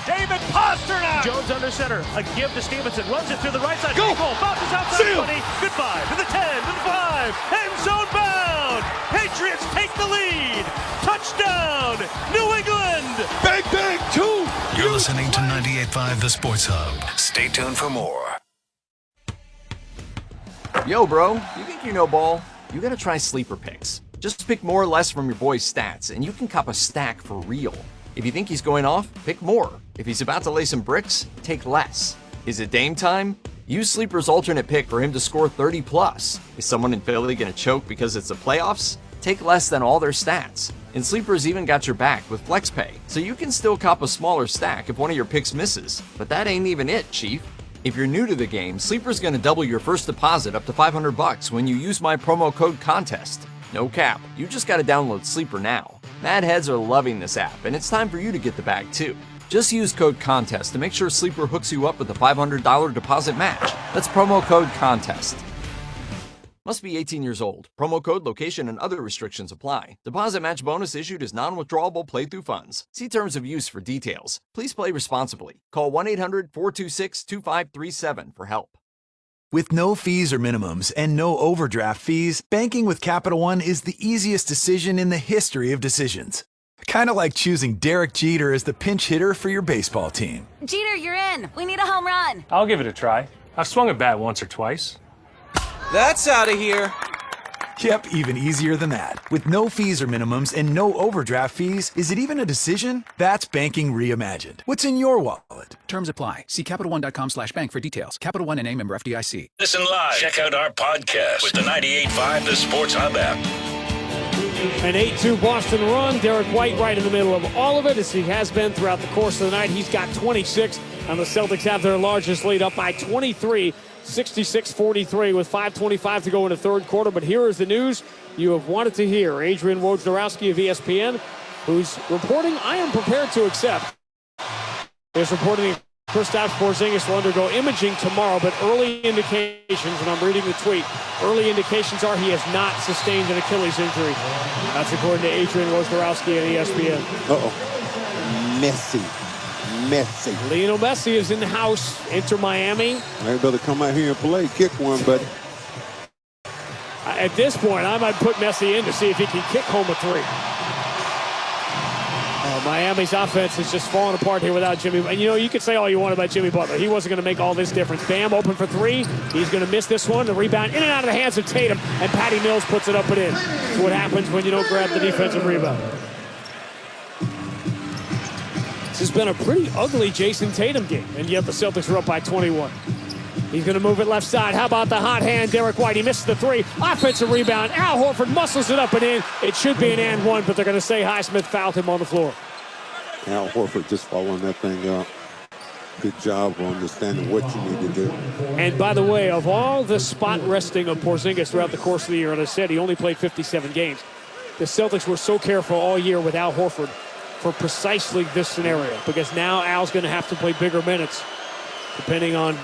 David Pasternak! Jones under center, a give to Stevenson, runs it through the right side. Go! Goal, bounces outside 20, goodbye to the 10, to the 5, end zone bound! Patriots take the lead! Touchdown, New England! Bang, bang, 2! You're listening to 98.5 The Sports Hub. Stay tuned for more. Yo, bro, you think you know ball? You gotta try Sleeper Picks. Just pick more or less from your boy's stats, and you can cop a stack for real. If you think he's going off, pick more. If he's about to lay some bricks, take less. Is it Dame time? Use Sleeper's alternate pick for him to score 30 plus. Is someone in Philly gonna choke because it's the playoffs? Take less than all their stats. And Sleeper's even got your back with FlexPay, so you can still cop a smaller stack if one of your picks misses. But that ain't even it, Chief. If you're new to the game, Sleeper's gonna double your first deposit up to $500 when you use my promo code CONTEST. No cap, you just gotta download Sleeper now. Mad heads are loving this app, and it's time for you to get the bag too. Just use code CONTEST to make sure Sleeper hooks you up with a $500 deposit match. That's promo code CONTEST. Must be 18 years old. Promo code, location, and other restrictions apply. Deposit match bonus issued as non-withdrawable playthrough funds. See terms of use for details. Please play responsibly. Call 1-800-426-2537 for help. With no fees or minimums and no overdraft fees, banking with Capital One is the easiest decision in the history of decisions. Kind of like choosing Derek Jeter as the pinch hitter for your baseball team. Jeter, you're in. We need a home run. I'll give it a try. I've swung a bat once or twice. That's out of here. Yep, even easier than that. With no fees or minimums and no overdraft fees, is it even a decision? That's banking reimagined. What's in your wallet? Terms apply. See CapitalOne.com/bank for details. Capital One NA, member FDIC. Listen live. Check out our podcast with the 98.5 The Sports Hub app. An 8-2 Boston run. Derek White right in the middle of all of it, as he has been throughout the course of the night. He's got 26, and the Celtics have their largest lead, up by 23, 66-43, with 5:25 to go in the third quarter. But here is the news you have wanted to hear. Adrian Wojnarowski of ESPN, who's reporting, I am prepared to accept, is reporting Kristaps Porzingis will undergo imaging tomorrow, but early indications, and I'm reading the tweet, early indications are he has not sustained an Achilles injury. That's according to Adrian Wojnarowski at ESPN. Messi. Lionel Messi is in the house. Enter Miami. I better come out here and play. Kick one, buddy. At this point, I might put Messi in to see if he can kick home a three. Miami's offense is just falling apart here without Jimmy. And you know, you could say all you want about Jimmy Butler. He wasn't going to make all this difference. Bam, open for three. He's going to miss this one. The rebound in and out of the hands of Tatum. And Patty Mills puts it up and in. That's what happens when you don't grab the defensive rebound. This has been a pretty ugly Jayson Tatum game. And yet the Celtics are up by 21. He's going to move it left side. How about the hot hand, Derek White? He misses the three. Offensive rebound. Al Horford muscles it up and in. It should be an and one, but they're going to say Highsmith fouled him on the floor. Al Horford just following that thing up. Good job on understanding what you need to do. And by the way, of all the spot resting of Porzingis throughout the course of the year, and I said he only played 57 games, the Celtics were so careful all year with Al Horford for precisely this scenario, because now Al's going to have to play bigger minutes depending on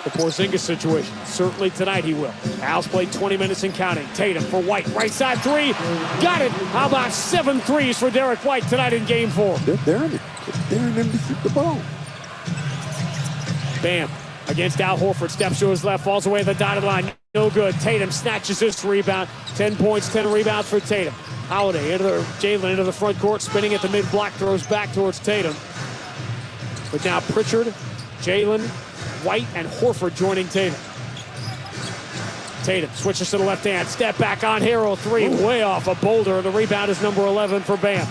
the Porzingis situation. Certainly tonight he will. Al's played 20 minutes and counting. Tatum for White, right side three. Got it. How about 7 threes for Derek White tonight in Game 4? They're daring him. They're daring him to shoot the ball. Bam. Against Al Horford. Steps to his left. Falls away at the dotted line. No good. Tatum snatches this rebound. 10 points, 10 rebounds for Tatum. Holiday into Jaylen into the front court. Spinning at the mid-block. Throws back towards Tatum. But now Pritchard, Jaylen, White, and Horford joining Tatum. Tatum switches to the left hand. Step back on Hero. 3 way off a boulder. The rebound is number 11 for Bam.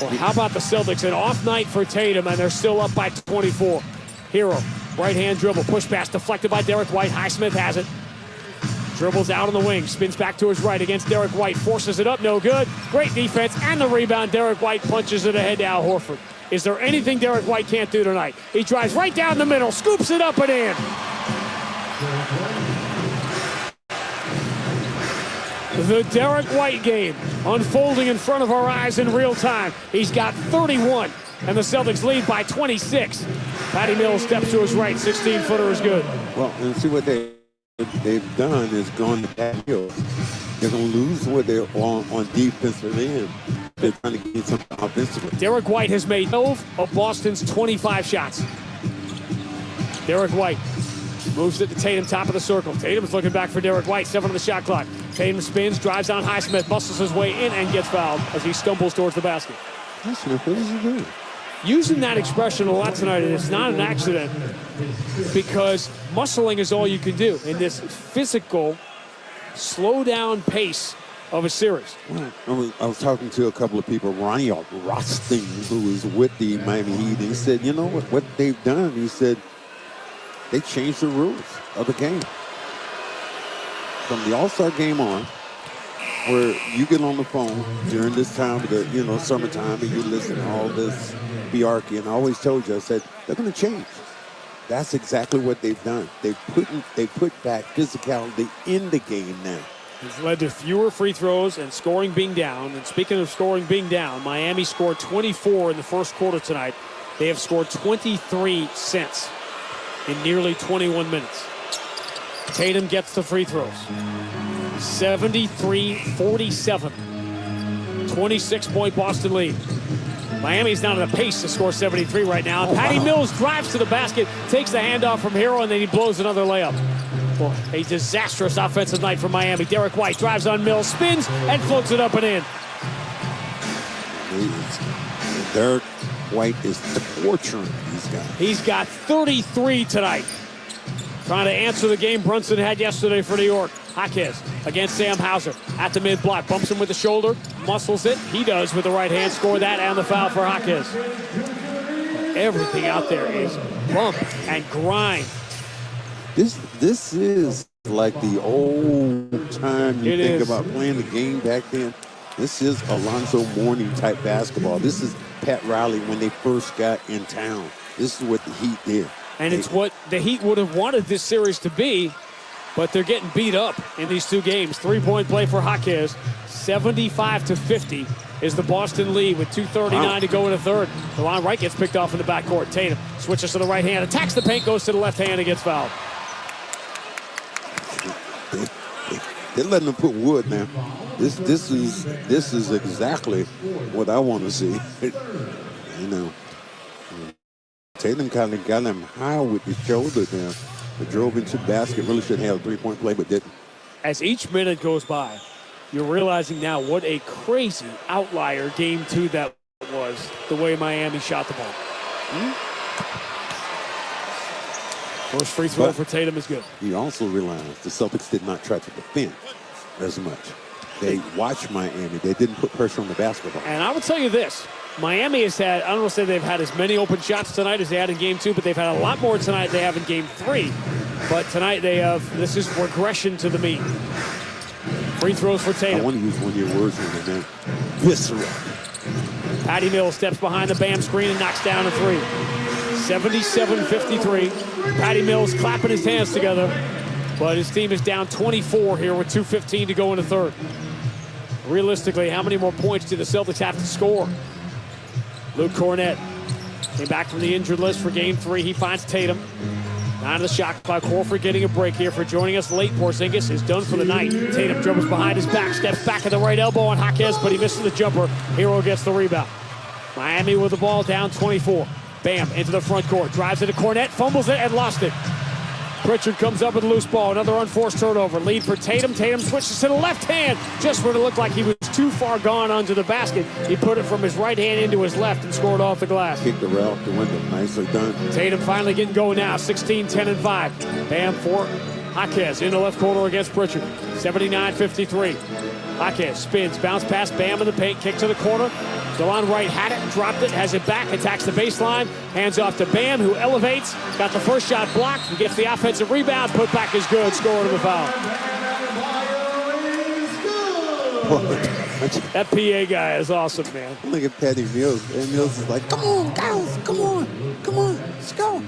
Well, how about the Celtics? An off night for Tatum, and they're still up by 24. Hero, right-hand dribble, push pass deflected by Derek White. Highsmith has it. Dribbles out on the wing, spins back to his right against Derek White, forces it up, no good. Great defense, and the rebound. Derek White punches it ahead to Al Horford. Is there anything Derek White can't do tonight? He drives right down the middle, scoops it up and in. The Derek White game unfolding in front of our eyes in real time. He's got 31, and the Celtics lead by 26. Patty Mills steps to his right, 16-footer is good. Well, and see what they've done is gone to that hill. They're going to lose what they're on defensive end. They're trying to get something offensively. Derek White has made 12 of Boston's 25 shots. Derek White moves it to Tatum, top of the circle. Tatum's looking back for Derek White, 7 on the shot clock. Tatum spins, drives on Highsmith, muscles his way in, and gets fouled as he stumbles towards the basket. Highsmith, what is he doing? Using that expression a lot tonight, and it's not an accident, because muscling is all you can do in this physical, slow-down pace of a series. Well, I was talking to a couple of people, Ronnie Rosting, who is with the Miami Heat, and he said, you know what they've done? He said they changed the rules of the game. From the All-Star game on, where you get on the phone during this time of the, summertime, and you listen to all this Biarki, and I always told you, I said, they're going to change. That's exactly what they've done. They put back physicality in the game now. It's led to fewer free throws and scoring being down. And speaking of scoring being down, Miami scored 24 in the first quarter tonight. They have scored 23 since in nearly 21 minutes. Tatum gets the free throws. 73-47. 26-point Boston lead. Miami's not at a pace to score 73 right now. Patty Mills drives to the basket, takes the handoff from Hero, and then he blows another layup. Well, a disastrous offensive night for Miami. Derek White drives on Mills, spins, and floats it up and in. Derek White is torturing these guys. He's got 33 tonight. Trying to answer the game Brunson had yesterday for New York. Jaquez against Sam Hauser at the mid-block. Bumps him with the shoulder, muscles it. He does with the right hand. Score that and the foul for Jaquez. Everything out there is bump and grind. This is like the old time you think about playing the game back then. This is Alonzo Mourning type basketball. This is Pat Riley when they first got in town. This is what the Heat did. And it's what the Heat would have wanted this series to be, but they're getting beat up in these two games. 3-point play for Jaquez. 75-50 is the Boston lead with 2:39 to go in the third. DeLon Wright gets picked off in the backcourt. Tatum switches to the right hand, attacks the paint, goes to the left hand, and gets fouled. They're letting them put wood now. This is exactly what I want to see. Tatum kind of got him high with his shoulder there. But drove into the basket. Really should have a 3-point play, but didn't. As each minute goes by, you're realizing now what a crazy outlier game 2 that was, the way Miami shot the ball. First free throw for Tatum is good. You also realize the Celtics did not try to defend as much. They watched Miami. They didn't put pressure on the basketball. And I would tell you this. Miami has had, I don't want to say they've had as many open shots tonight as they had in game 2, but they've had a lot more tonight than they have in game 3. But tonight they have, this is regression to the mean. Free throws for Tatum. I want to use one of your words on it, man. Visceral. Patty Mills steps behind the Bam screen and knocks down a 3. 77-53. Patty Mills clapping his hands together, but his team is down 24 here with 2:15 to go in the third. Realistically, how many more points do the Celtics have to score? Luke Cornett came back from the injured list for game 3. He finds Tatum. 9 of the shot clock. Horford getting a break here for joining us late. Porzingis is done for the night. Tatum dribbles behind his back, steps back at the right elbow on Jaquez, but he misses the jumper. Hero gets the rebound. Miami with the ball down 24. Bam into the front court. Drives it to Cornett, fumbles it, and lost it. Pritchard comes up with a loose ball. Another unforced turnover. Lead for Tatum. Tatum switches to the left hand. Just when it looked like he was too far gone onto the basket, he put it from his right hand into his left and scored off the glass. Kicked the rail off the window. Nicely done. Tatum finally getting going now. 16, 10, and 5. Bam for Jaquez in the left corner against Pritchard. 79-53. Jaquez spins, bounce pass, Bam in the paint, kick to the corner. Delon Wright had it, dropped it, has it back, attacks the baseline, hands off to Bam, who elevates, got the first shot blocked, and gets the offensive rebound, put back is good, score to the foul. That PA guy is awesome, man. Look at Patty Mills. And Mills is like, come on, guys, come on, let's go.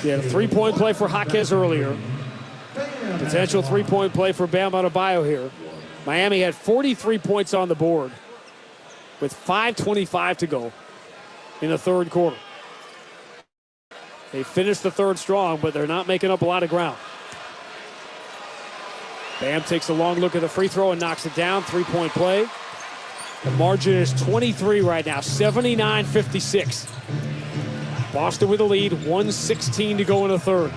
He had a three-point play for Jaquez earlier. Potential three-point play for Bam Adebayo here. Miami had 43 points on the board with 5:25 to go in the third quarter. They finished the third strong, but they're not making up a lot of ground. Bam takes a long look at the free throw and knocks it down. Three-point play. The margin is 23 right now, 79-56. Boston with the lead, 1:16 to go in the third.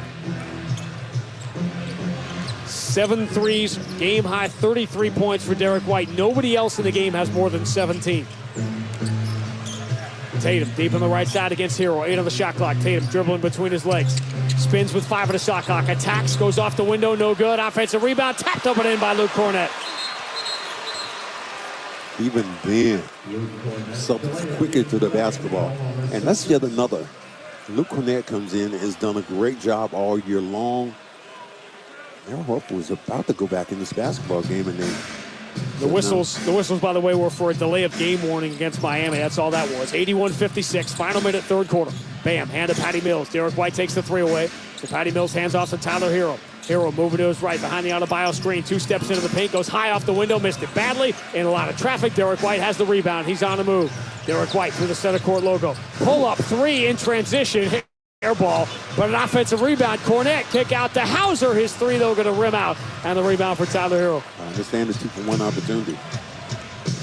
7 threes, game high 33 points for Derek White. Nobody else in the game has more than 17. Tatum deep on the right side against Hero. 8 on the shot clock. Tatum dribbling between his legs. Spins with 5 on the shot clock. Attacks, goes off the window, no good. Offensive rebound, tapped up and in by Luke Cornett. Even then, Celtics quicker to the basketball. And that's yet another. Luke Cornett comes in and has done a great job all year long. Al Horford was about to go back in this basketball game, and then the whistles, by the way, were for a delay of game warning against Miami. That's all that was. 81-56, final minute, third quarter. Bam, hand to Patty Mills. Derek White takes the three away. So Patty Mills hands off to Tyler Hero. Hero moving to his right behind the Adebayo screen. 2 steps into the paint, goes high off the window, missed it badly. In a lot of traffic, Derek White has the rebound. He's on the move. Derek White through the center court logo. Pull up 3 in transition. Hit air ball, but an offensive rebound. Cornett kick out to Hauser. His 3, though, going to rim out. And the rebound for Tyler Hero. I understand the 2-for-1 opportunity.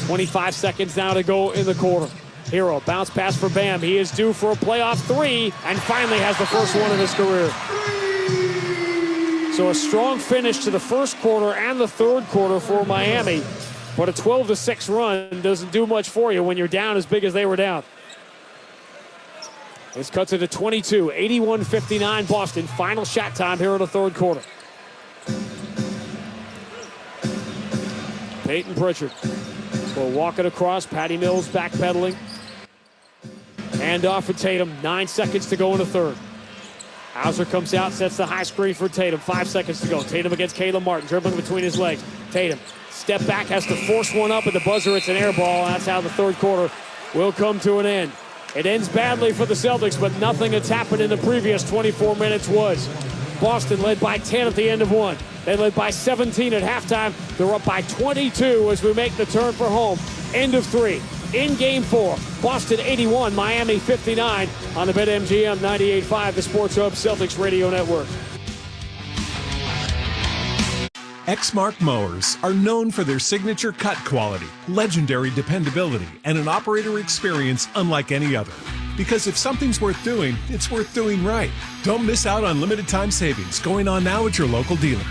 25 seconds now to go in the quarter. Hero, bounce pass for Bam. He is due for a playoff 3, and finally has the first one of his career. So a strong finish to the first quarter and the third quarter for Miami. But a 12-6 run doesn't do much for you when you're down as big as they were down. This cuts it to 22, 81-59 Boston. Final shot time here in the third quarter. Peyton Pritchard will walk it across. Patty Mills backpedaling. Hand off for Tatum. 9 seconds to go in the third. Hauser comes out, sets the high screen for Tatum. 5 seconds to go. Tatum against Caleb Martin, dribbling between his legs. Tatum, step back, has to force one up at the buzzer. It's an air ball. That's how the third quarter will come to an end. It ends badly for the Celtics, but nothing that's happened in the previous 24 minutes was. Boston led by 10 at the end of 1. They led by 17 at halftime. They're up by 22 as we make the turn for home. End of 3. In game 4, Boston 81, Miami 59 on the BetMGM 98.5, the Sports Hub Celtics Radio Network. Exmark mowers are known for their signature cut quality, legendary dependability, and an operator experience unlike any other. Because if something's worth doing, it's worth doing right. Don't miss out on limited time savings going on now at your local dealer.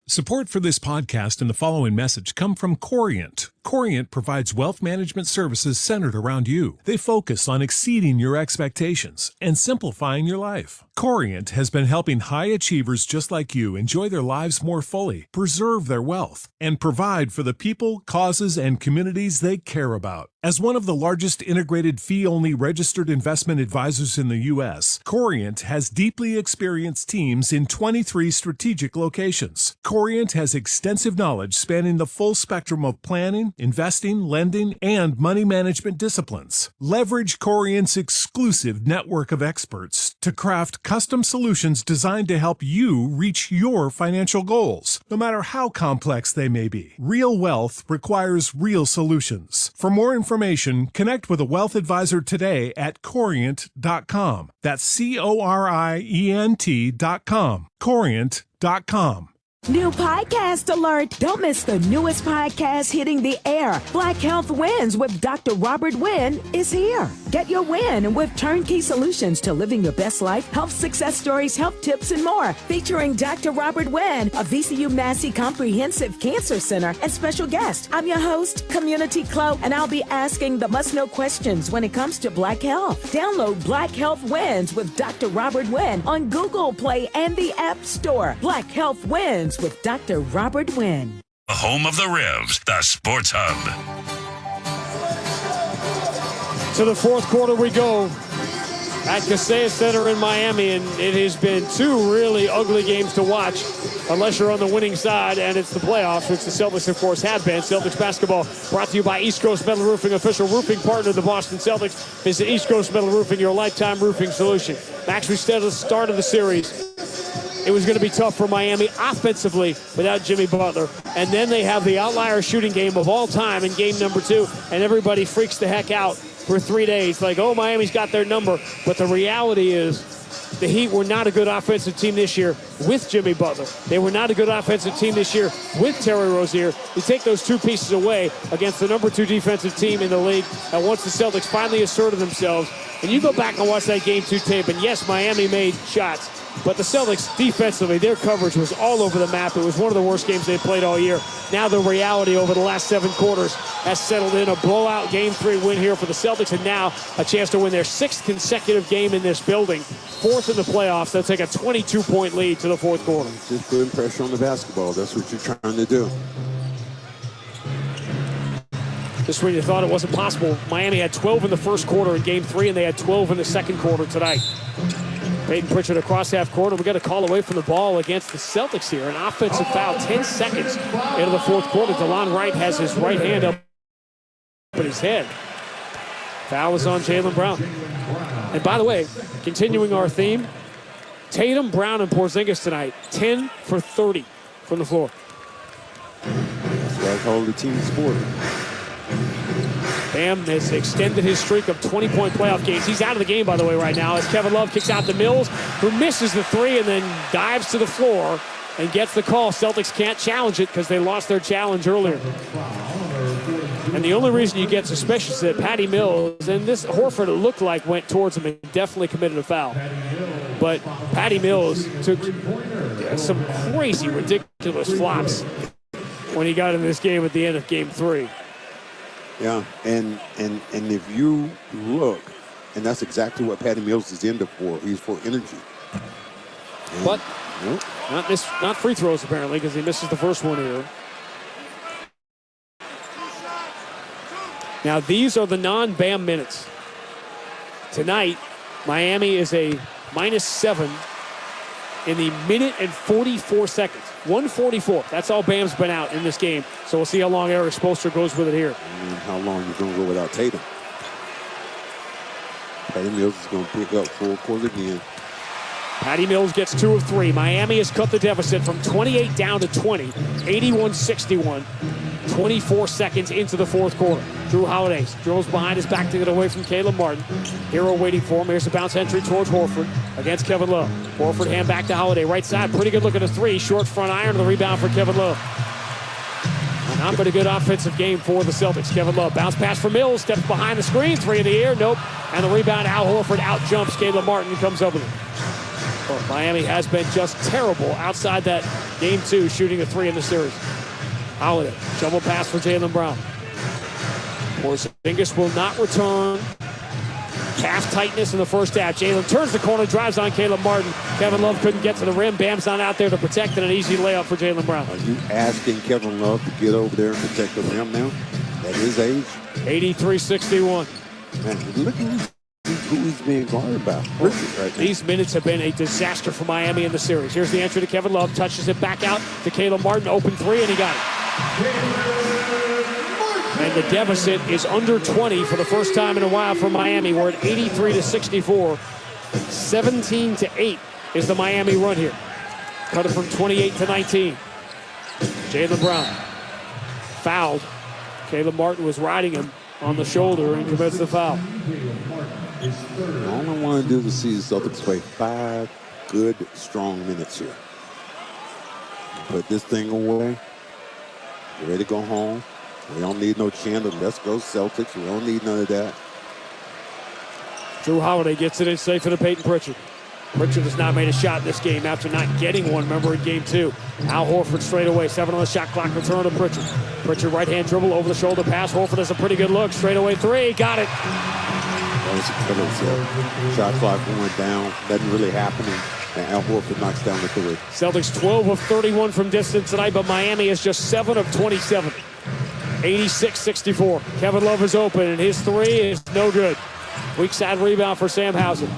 Support for this podcast and the following message come from Corient. Corient provides wealth management services centered around you. They focus on exceeding your expectations and simplifying your life. Corient has been helping high achievers just like you enjoy their lives more fully, preserve their wealth, and provide for the people, causes, and communities they care about. As one of the largest integrated fee-only registered investment advisors in the U.S., Corient has deeply experienced teams in 23 strategic locations. Corient has extensive knowledge spanning the full spectrum of planning, investing, lending, and money management disciplines. Leverage Corient's exclusive network of experts to craft custom solutions designed to help you reach your financial goals, no matter how complex they may be. Real wealth requires real solutions. For more information, connect with a wealth advisor today at Corient.com. That's Corient.com. Corient.com. New podcast alert. Don't miss the newest podcast hitting the air. Black Health Wins with Dr. Robert Wynn is here. Get your win with turnkey solutions to living your best life, health success stories, health tips, and more. Featuring Dr. Robert Wynn, a VCU Massey Comprehensive Cancer Center, and special guest. I'm your host, Community Clo, and I'll be asking the must-know questions when it comes to Black Health. Download Black Health Wins with Dr. Robert Wynn on Google Play and the App Store. Black Health Wins with Dr. Robert Wynn. The home of the Revs, the Sports Hub. To the fourth quarter we go at Kaseya Center in Miami, and it has been two really ugly games to watch unless you're on the winning side, and it's the playoffs, which the Celtics, of course, have been. Celtics basketball brought to you by East Coast Metal Roofing, official roofing partner of the Boston Celtics. Visit East Coast Metal Roofing, your lifetime roofing solution. Max, we said at the start of the series, it was going to be tough for Miami offensively without Jimmy Butler. And then they have the outlier shooting game of all time in game number 2, and everybody freaks the heck out for 3 days. Like, oh, Miami's got their number. But the reality is the Heat were not a good offensive team this year with Jimmy Butler. They were not a good offensive team this year with Terry Rozier. You take those two pieces away against the number 2 defensive team in the league, and once the Celtics finally asserted themselves, and you go back and watch that game 2 tape, and yes, Miami made shots, but the Celtics defensively, their coverage was all over the map. It was one of the worst games they played all year. Now the reality over the last 7 quarters has settled in. A blowout game 3 win here for the Celtics, and now a chance to win their 6th consecutive game in this building. 4th in the playoffs. They'll take a 22-point lead to the fourth quarter. Just putting pressure on the basketball. That's what you're trying to do. Just when you thought it wasn't possible, Miami had 12 in the first quarter in game 3, and they had 12 in the second quarter tonight. Peyton Pritchard across half court. We got a call away from the ball against the Celtics here. An offensive foul 10 seconds into the fourth quarter. DeLon Wright has his right hand up in his head. Foul is on Jaylen Brown. And by the way, continuing our theme, Tatum, Brown, and Porzingis tonight, 10 for 30 from the floor. That's what I call the team sport. Bam has extended his streak of 20-point playoff games. He's out of the game, by the way, right now, as Kevin Love kicks out to Mills, who misses the 3 and then dives to the floor and gets the call. Celtics can't challenge it because they lost their challenge earlier. And the only reason you get suspicious is that Patty Mills, and this Horford, it looked like, went towards him and definitely committed a foul. But Patty Mills took some crazy, ridiculous flops when he got in this game at the end of game 3. Yeah, and if you look, and that's exactly what Patty Mills is in for. He's for energy. And, but not free throws, apparently, because he misses the first one here. Now, these are the non-Bam minutes. Tonight, Miami is a -7 in the minute and 44 seconds. 1:44. That's all Bam's been out in this game. So we'll see how long Eric Spoelstra goes with it here. And how long he's going to go without Tatum. Patty Mills is going to pick up full court again. Patty Mills gets 2 of 3. Miami has cut the deficit from 28 down to 20. 81-61. 24 seconds into the fourth quarter. Drew Holiday drills behind his back to get away from Caleb Martin. Hero waiting for him. Here's a bounce entry towards Horford against Kevin Love. Horford hand back to Holiday. Right side, pretty good look at a 3. Short front iron, the rebound for Kevin Love. Not but a good offensive game for the Celtics. Kevin Love, bounce pass for Mills, steps behind the screen, 3 in the air, nope. And the rebound, Al Horford out jumps Caleb Martin, comes up with it. Well, Miami has been just terrible outside that game 2, shooting a 3 in the series. Holiday, jumble pass for Jaylen Brown. Porzingis will not return. Calf tightness in the first half. Jaylen turns the corner, drives on Caleb Martin. Kevin Love couldn't get to the rim. Bam's not out there to protect, and an easy layup for Jaylen Brown. Are you asking Kevin Love to get over there and protect the rim now? At his age? 83-61. Man, look at who he's being guarded by. Right now. These minutes have been a disaster for Miami in the series. Here's the entry to Kevin Love. Touches it back out to Caleb Martin. Open 3, and he got it. And the deficit is under 20 for the first time in a while for Miami. We're at 83-64. 17-8 is the Miami run here. Cut it from 28-19. Jaylen Brown fouled. Caleb Martin was riding him on the shoulder and commits the foul. All I want to do is see the Celtics play 5 good, strong minutes here. Put this thing away. Get ready to go home. We don't need no chant. Let's go Celtics. We don't need none of that. Drew Holiday gets it in safe for the Peyton Pritchard. Pritchard has not made a shot in this game after not getting one, remember, in game 2. Al Horford straight away, 7 on the shot clock, return to Pritchard. Pritchard right-hand dribble, over the shoulder pass. Horford has a pretty good look, straight away 3, got it. That was a killer. Shot clock went down, nothing really happening, and Al Horford knocks down the 3. Celtics 12 of 31 from distance tonight, but Miami is just 7 of 27. 86-64. Kevin Love is open, and his 3 is no good. Weak side rebound for Sam Hauser.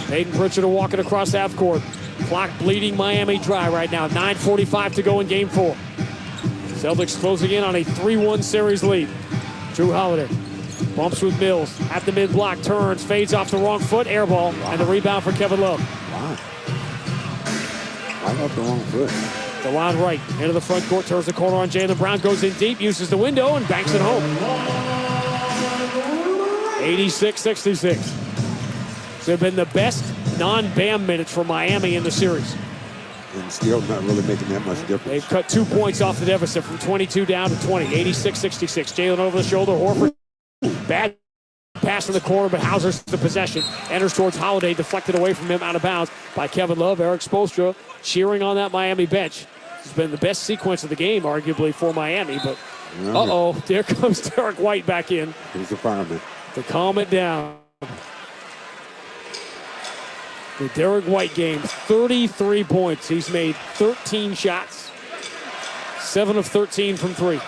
Peyton Pritchard walking across half court. Clock bleeding Miami dry right now. 9:45 to go in game 4. Celtics closing in on a 3-1 series lead. Drew Holiday bumps with Mills at the mid block, turns, fades off the wrong foot, air ball, and the rebound for Kevin Love. Why off the wrong foot? DeLon Wright into the front court, turns the corner on Jaylen Brown, goes in deep, uses the window, and banks it home. 86-66. They've been the best non-BAM minutes for Miami in the series. And still not really making that much difference. They've cut 2 points off the deficit from 22 down to 20. 86-66. Jaylen over the shoulder. Horford. Bad pass in the corner, but Hauser's the possession. Enters towards Holiday, deflected away from him, out of bounds by Kevin Love. Eric Spoelstra cheering on that Miami bench. It's been the best sequence of the game, arguably, for Miami. But, there comes Derek White back in. He's the fireman. To calm it down. The Derek White game, 33 points. He's made 13 shots, 7 of 13 from 3.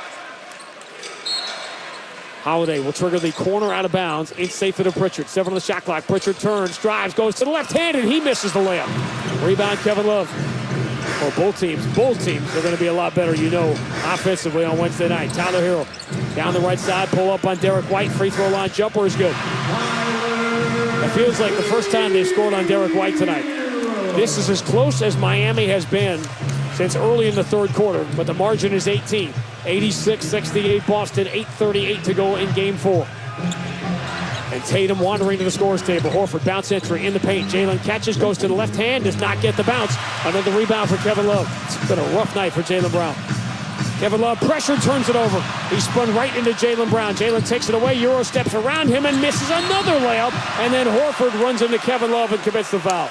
Holiday will trigger the corner out of bounds. It's safe for Pritchard. 7 on the shot clock. Pritchard turns, drives, goes to the left hand, and he misses the layup. Rebound, Kevin Love. Well, both teams are going to be a lot better, offensively on Wednesday night. Tyler Hero down the right side, pull up on Derek White. Free throw line jumper is good. It feels like the first time they've scored on Derek White tonight. This is as close as Miami has been since early in the third quarter, but the margin is 18. 86-68 Boston, 8:38 to go in game 4. And Tatum wandering to the scores table. Horford bounce entry in the paint. Jaylen catches, goes to the left hand, does not get the bounce. Another rebound for Kevin Love. It's been a rough night for Jaylen Brown. Kevin Love, pressure, turns it over. He spun right into Jaylen Brown. Jaylen takes it away, Euro steps around him and misses another layup. And then Horford runs into Kevin Love and commits the foul.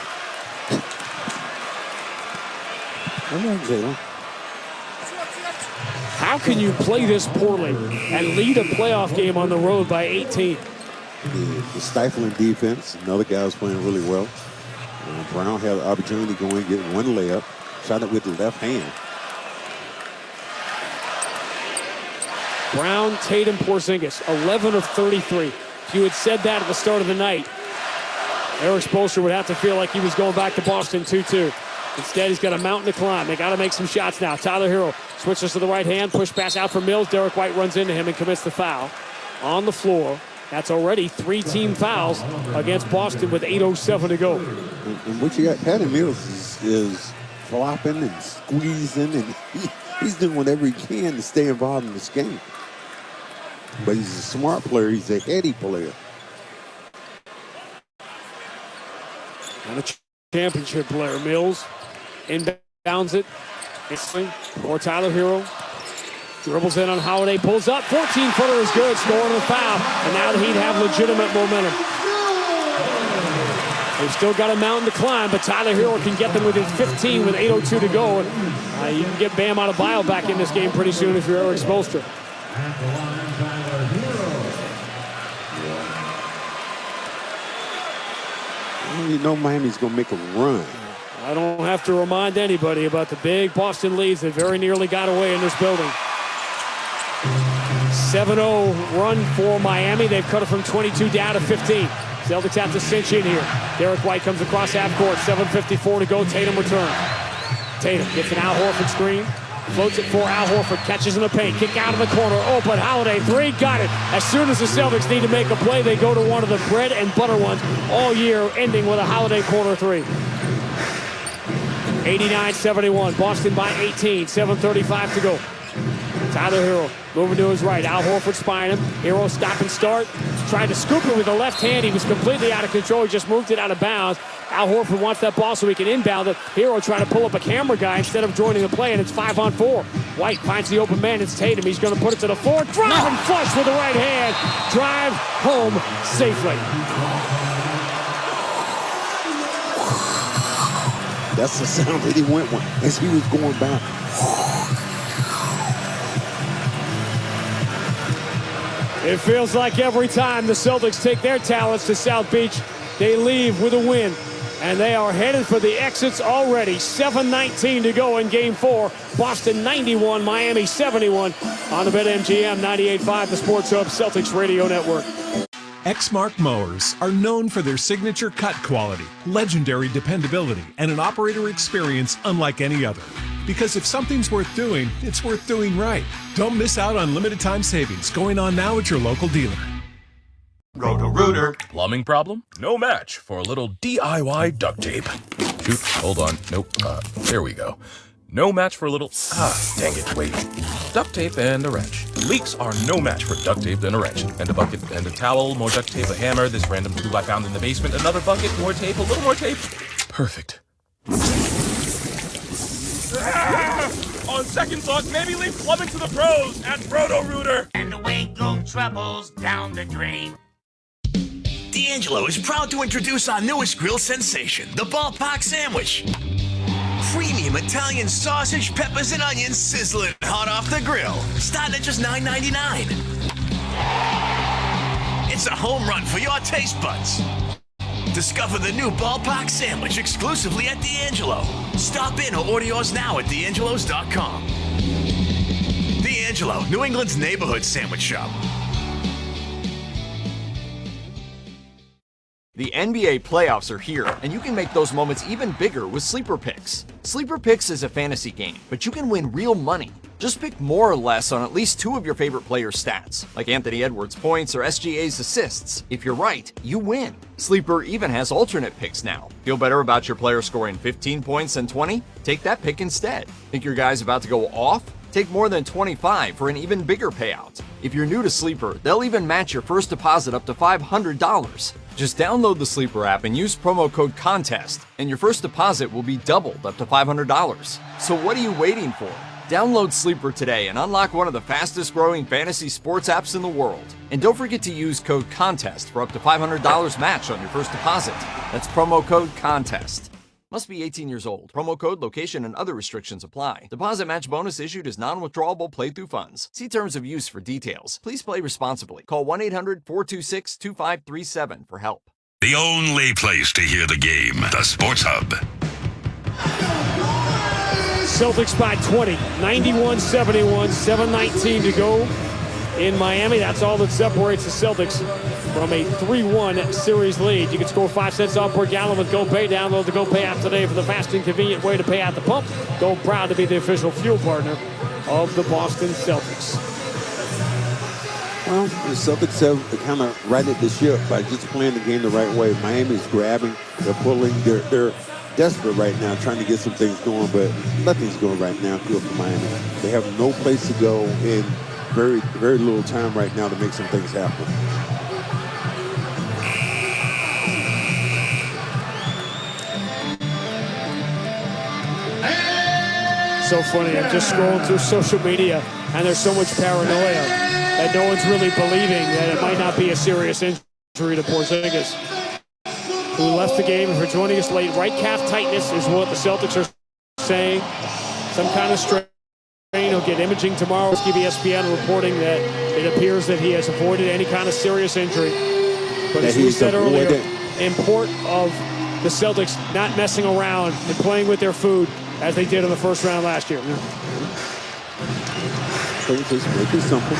How can you play this poorly and lead a playoff game on the road by 18? The stifling defense. Another guy was playing really well. Brown had the opportunity to go and get one layup. Shot it with the left hand. Brown, Tatum, Porzingis, 11 of 33. If you had said that at the start of the night, Eric Spoelstra would have to feel like he was going back to Boston 2-2. Instead, he's got a mountain to climb. They got to make some shots now. Tyler Hero switches to the right hand, push pass out for Mills. Derek White runs into him and commits the foul. On the floor, that's already 3 team fouls against Boston with 8:07 to go. And what you got, Patty Mills is flopping and squeezing, and he's doing whatever he can to stay involved in this game. But he's a smart player. He's a heady player. And a championship player. Mills inbounds it. Or Tyler Hero. Dribbles in on Holiday. Pulls up. 14-footer is good. Scoring the foul. And now the Heat have legitimate momentum. They've still got a mountain to climb, but Tyler Hero can get them within 15 with 8:02 to go. And you can get Bam Adebayo back in this game pretty soon if you're Eric Spoelstra. You know Miami's going to make a run. I don't have to remind anybody about the big Boston leads that very nearly got away in this building. 7-0 run for Miami. They've cut it from 22 down to 15. Celtics have to cinch in here. Derek White comes across half court. 7:54 to go. Tatum returns. Tatum gets an Al Horford screen. Floats it for Al Horford. Catches in the paint. Kick out of the corner. Open. Holiday. Three. Got it. As soon as the Celtics need to make a play, they go to one of the bread and butter ones all year, ending with a Holiday corner three. 89-71. Boston by 18. 7:35 to go. Tyler Hero moving to his right. Al Horford spying him. Hero stop and start. Tried to scoop it with the left hand. He was completely out of control. He just moved it out of bounds. Al Horford wants that ball so he can inbound it. Hero trying to pull up a camera guy instead of joining the play, and it's 5-on-4. White finds the open man. It's Tatum. He's going to put it to the floor. Drive and flush with the right hand. Drive home safely. That's the sound that he went with as he was going back. It feels like every time the Celtics take their talents to South Beach, they leave with a win. And they are headed for the exits already. 7:19 to go in Game 4. Boston 91, Miami 71 on the BetMGM 98.5, the Sports Hub Celtics Radio Network. Exmark mowers are known for their signature cut quality, legendary dependability, and an operator experience unlike any other. Because if something's worth doing, it's worth doing right. Don't miss out on limited time savings going on now at your local dealer. Roto-Rooter. Plumbing problem? No match for a little DIY duct tape. Shoot, hold on. Nope. There we go. No match for a little... dang it, wait. Duct tape and a wrench. Leaks are no match for duct tape and a wrench. And a bucket and a towel, more duct tape, a hammer, this random tube I found in the basement, another bucket, more tape, a little more tape. Perfect. On second thought, maybe leave plumbing to the pros at Roto-Rooter. And away go troubles down the drain. D'Angelo is proud to introduce our newest grill sensation, the ballpark sandwich. Premium Italian sausage, peppers, and onions sizzling hot off the grill, starting at just $9.99. It's a home run for your taste buds. Discover the new ballpark sandwich exclusively at D'Angelo. Stop in or order yours now at D'Angelo's.com. D'Angelo, New England's neighborhood sandwich shop. The NBA playoffs are here, and you can make those moments even bigger with Sleeper Picks. Sleeper Picks is a fantasy game, but you can win real money. Just pick more or less on at least two of your favorite players' stats, like Anthony Edwards' points or SGA's assists. If you're right, you win. Sleeper even has alternate picks now. Feel better about your player scoring 15 points and 20? Take that pick instead. Think your guy's about to go off? Take more than 25 for an even bigger payout. If you're new to Sleeper, they'll even match your first deposit up to $500. Just download the Sleeper app and use promo code CONTEST, and your first deposit will be doubled up to $500. So what are you waiting for? Download Sleeper today and unlock one of the fastest growing fantasy sports apps in the world. And don't forget to use code CONTEST for up to $500 match on your first deposit. That's promo code CONTEST. Must be 18 years old. Promo code, location, and other restrictions apply. Deposit match bonus issued as non-withdrawable playthrough funds. See terms of use for details. Please play responsibly. Call 1-800-426-2537 for help. The only place to hear the game, the Sports Hub. Celtics by 20, 91-71, 7:19 to go in Miami. That's all that separates the Celtics from a 3-1 series lead. You can score 5 cents off per gallon with GoPay. Download the GoPay app today for the fast and convenient way to pay at the pump. Go proud to be the official fuel partner of the Boston Celtics. Well, the Celtics have kind of righted the ship by just playing the game the right way. Miami's grabbing, they're pulling, they're desperate right now, trying to get some things going, but nothing's going right now good for Miami. They have no place to go in very, very little time right now to make some things happen. So funny, I'm just scrolling through social media, and there's so much paranoia that no one's really believing that it might not be a serious injury to Porzingis, who left the game for joining us late. Right calf tightness is what the Celtics are saying. Some kind of strain. He'll get imaging tomorrow. ESPN reporting that it appears that he has avoided any kind of serious injury. But as we said earlier, import of the Celtics not messing around and playing with their food as they did in the first round last year. So just make it simple.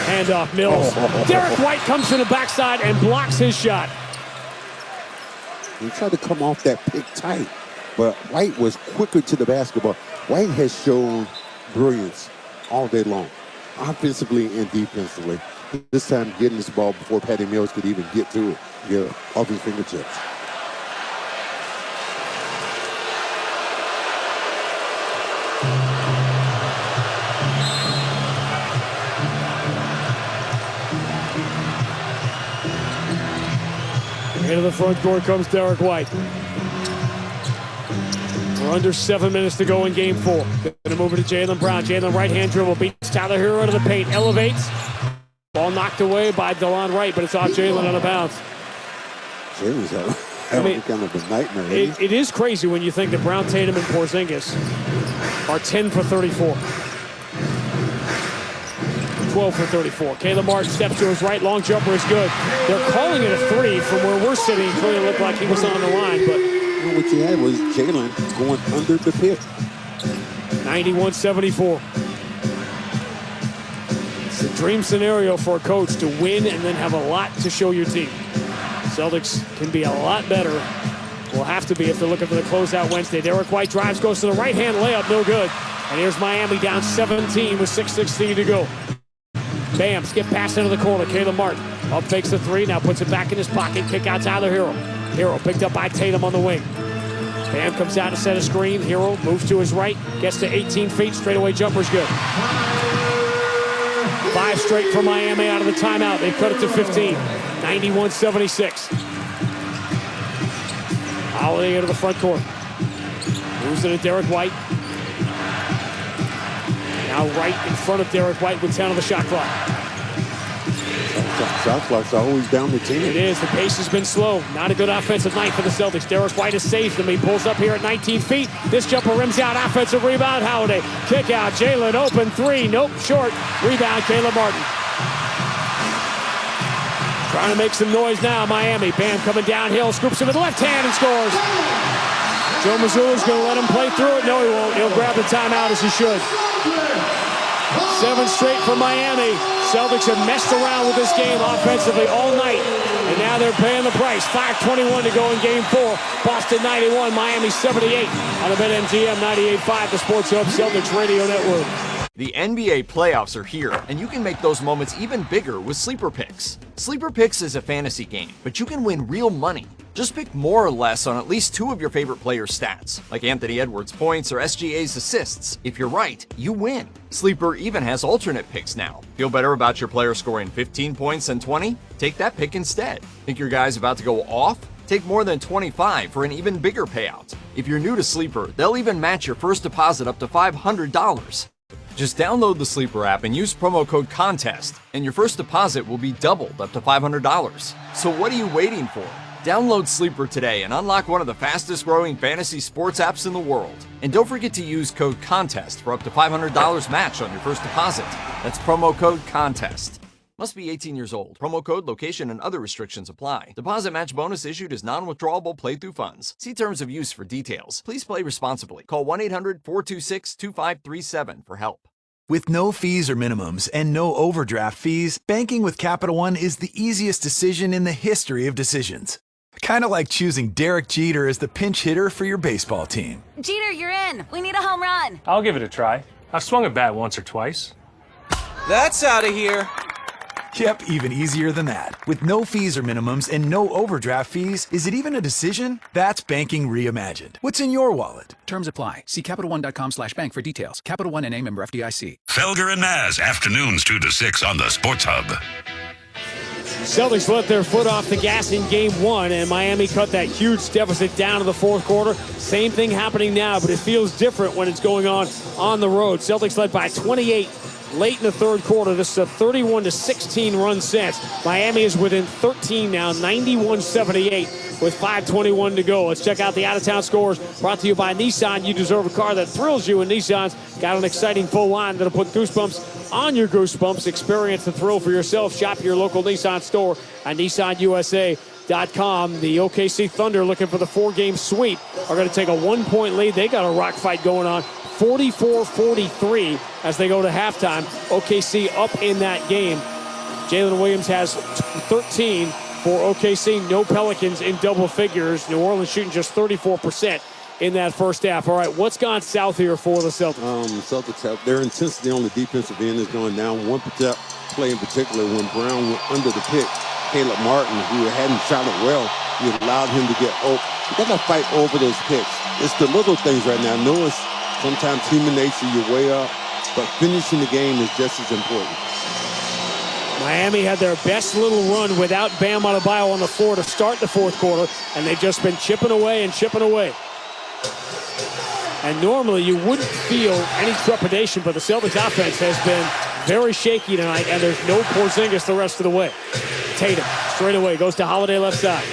Handoff, Mills. Derek White comes to the backside and blocks his shot. He tried to come off that pick tight. But White was quicker to the basketball. White has shown brilliance all day long, offensively and defensively. This time getting this ball before Patty Mills could even get to it, off his fingertips. Into the front court comes Derek White. We're under 7 minutes to go in game 4. Going to move it to Jaylen Brown. Jaylen right-hand dribble, beats Tyler Hero to the paint, elevates. Ball knocked away by DeLon Wright, but it's off Jaylen out of bounds. Jaylen's having kind of a nightmare. It is crazy when you think that Brown, Tatum, and Porzingis are 10 for 34. 12 for 34. Caleb Martin steps to his right. Long jumper is good. They're calling it a 3 from where we're sitting. It clearly looked like he was on the line, but what you had was Jaylen going under the pick. 91-74. It's a dream scenario for a coach to win and then have a lot to show your team. Celtics can be a lot better. Will have to be if they're looking for the closeout Wednesday. Derek White drives, goes to the right-hand layup, no good. And here's Miami down 17 with 6:16 to go. Bam, skip pass into the corner. Caleb Martin up fakes the 3, now puts it back in his pocket. Kick out Tyler Hero. Hero picked up by Tatum on the wing. Bam comes out to set a screen. Hero moves to his right, gets to 18 feet. Straightaway jumper's good. 5 straight for Miami out of the timeout. They've cut it to 15. 91-76. Holiday into the front court. Moves it to Derek White. Now right in front of Derek White with 10 on the shot clock. Shot clock's always down the team. It is. The pace has been slow. Not a good offensive night for the Celtics. Derek White has saved them. He pulls up here at 19 feet. This jumper rims out. Offensive rebound. Holiday. Kick out. Jaylen open 3. Nope. Short. Rebound. Caleb Martin. Trying to make some noise now. Miami. Bam coming downhill. Scoops him with the left hand and scores. Joe Mazzulla's going to let him play through it. No, he won't. He'll grab the timeout as he should. 7 straight for Miami. Celtics have messed around with this game offensively all night, and now they're paying the price. 5:21 to go in game 4. Boston 91, Miami 78 on the BetMGM 98.5, the Sports Hub Celtics Radio Network. The NBA playoffs are here, and you can make those moments even bigger with Sleeper Picks. Sleeper Picks is a fantasy game, but you can win real money. Just pick more or less on at least 2 of your favorite players' stats, like Anthony Edwards' points or SGA's assists. If you're right, you win. Sleeper even has alternate picks now. Feel better about your player scoring 15 points than 20? Take that pick instead. Think your guy's about to go off? Take more than 25 for an even bigger payout. If you're new to Sleeper, they'll even match your first deposit up to $500. Just download the Sleeper app and use promo code CONTEST, and your first deposit will be doubled up to $500. So what are you waiting for? Download Sleeper today and unlock one of the fastest growing fantasy sports apps in the world. And don't forget to use code CONTEST for up to $500 match on your first deposit. That's promo code CONTEST. Must be 18 years old. Promo code, location, and other restrictions apply. Deposit match bonus issued as non-withdrawable playthrough funds. See terms of use for details. Please play responsibly. Call 1-800-426-2537 for help. With no fees or minimums and no overdraft fees, banking with Capital One is the easiest decision in the history of decisions. Kind of like choosing Derek Jeter as the pinch hitter for your baseball team. Jeter, you're in. We need a home run. I'll give it a try. I've swung a bat once or twice. That's out of here. Yep, even easier than that. With no fees or minimums and no overdraft fees, is it even a decision? That's banking reimagined. What's in your wallet? Terms apply. See CapitalOne.com/bank for details. Capital One N.A. member FDIC. Felger and Maz, afternoons 2 to 6 on the Sports Hub. Celtics let their foot off the gas in game 1, and Miami cut that huge deficit down to the fourth quarter. Same thing happening now, but it feels different when it's going on the road. Celtics led by 28 late in the third quarter. This is a 31-16 run since. Miami is within 13 now, 91-78 with 5:21 to go. Let's check out the out-of-town scores brought to you by Nissan. You deserve a car that thrills you, and Nissan's got an exciting full line that'll put goosebumps on your goosebumps. Experience the thrill for yourself. Shop your local Nissan store at NissanUSA.com. The OKC Thunder, looking for the 4-game sweep, are going to take a 1-point lead. They got a rock fight going on. 44-43 as they go to halftime. OKC up in that game. Jalen Williams has 13 for OKC. No Pelicans in double figures. New Orleans shooting just 34% in that first half. All right, what's gone south here for the Celtics? Celtics have their intensity on the defensive end is going down. One play in particular, when Brown went under the pick, Caleb Martin, who hadn't shot it well, you allowed him to get open. You got to fight over those picks. It's the little things right now. Notice sometimes human nature, you're way up, but finishing the game is just as important. Miami had their best little run without Bam Adebayo on the floor to start the fourth quarter, and they've just been chipping away and chipping away. And normally you wouldn't feel any trepidation, but the Celtics offense has been very shaky tonight, and there's no Porzingis the rest of the way. Tatum straight away goes to Holiday left side.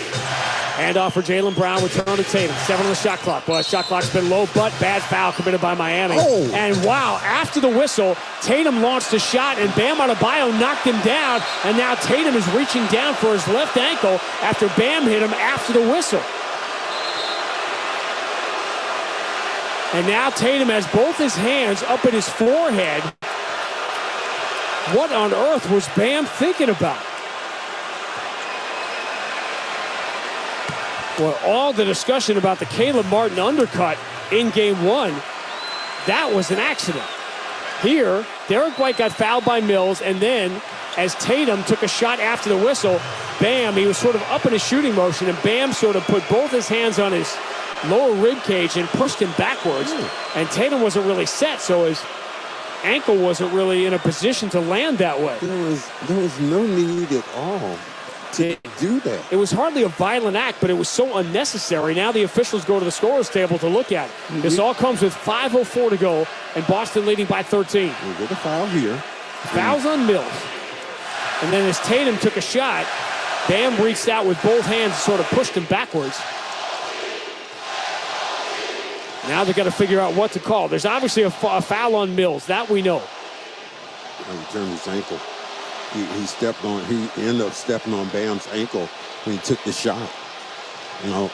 Handoff for Jaylen Brown, return to Tatum. 7 on the shot clock. Well, shot clock's been low, but bad foul committed by Miami. Oh. And wow, after the whistle, Tatum launched a shot, and Bam Adebayo knocked him down. And now Tatum is reaching down for his left ankle after Bam hit him after the whistle. And now Tatum has both his hands up at his forehead. What on earth was Bam thinking about? Well, all the discussion about the Caleb Martin undercut in game one, that was an accident. Here, Derek White got fouled by Mills, and then as Tatum took a shot after the whistle, Bam, he was sort of up in a shooting motion, and Bam sort of put both his hands on his lower rib cage and pushed him backwards. And Tatum wasn't really set, so his ankle wasn't really in a position to land that way. There was no need at all to do that. It was hardly a violent act, but it was so unnecessary. Now the officials go to the scorer's table to look at it. This all comes with 5:04 to go, and Boston leading by 13. We get a foul here. Fouls on Mills. And then as Tatum took a shot, Bam reached out with both hands and sort of pushed him backwards. Now they've got to figure out what to call. There's obviously a foul on Mills. That we know. He turned his ankle. He ended up stepping on Bam's ankle when he took the shot. You know,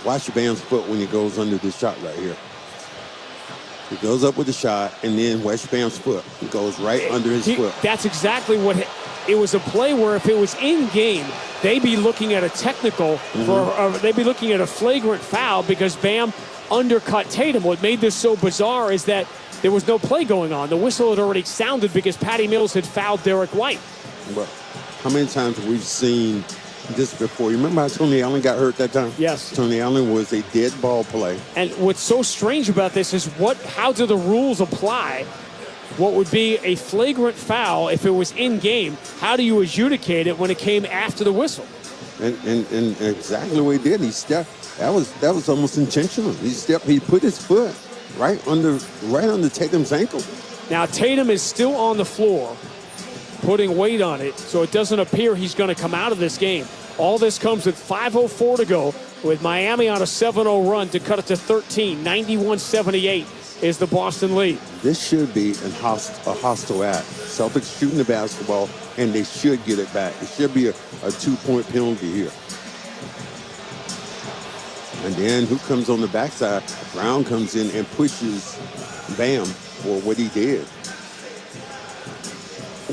watch Bam's foot when he goes under this shot right here. He goes up with the shot, and then watch Bam's foot. He goes right under his foot. That's exactly what it was. A play where if it was in game, they'd be looking at a technical, they'd be looking at a flagrant foul because Bam undercut Tatum. What made this so bizarre is that there was no play going on. The whistle had already sounded because Patty Mills had fouled Derek White. Well, how many times have we seen this before? You remember how Tony Allen got hurt that time? Yes. Tony Allen was a dead ball play. And what's so strange about this is how do the rules apply? What would be a flagrant foul if it was in game? How do you adjudicate it when it came after the whistle? And exactly what he did. He stepped. That was almost intentional. He put his foot right under Tatum's ankle. Now Tatum is still on the floor, putting weight on it, so it doesn't appear he's going to come out of this game. All this comes with 5:04 to go, with Miami on a 7-0 run to cut it to 13. 91-78 is the Boston lead. This should be a hostile act. Celtics shooting the basketball, and they should get it back. It should be a 2-point penalty here. And then who comes on the backside? Brown comes in and pushes Bam for what he did.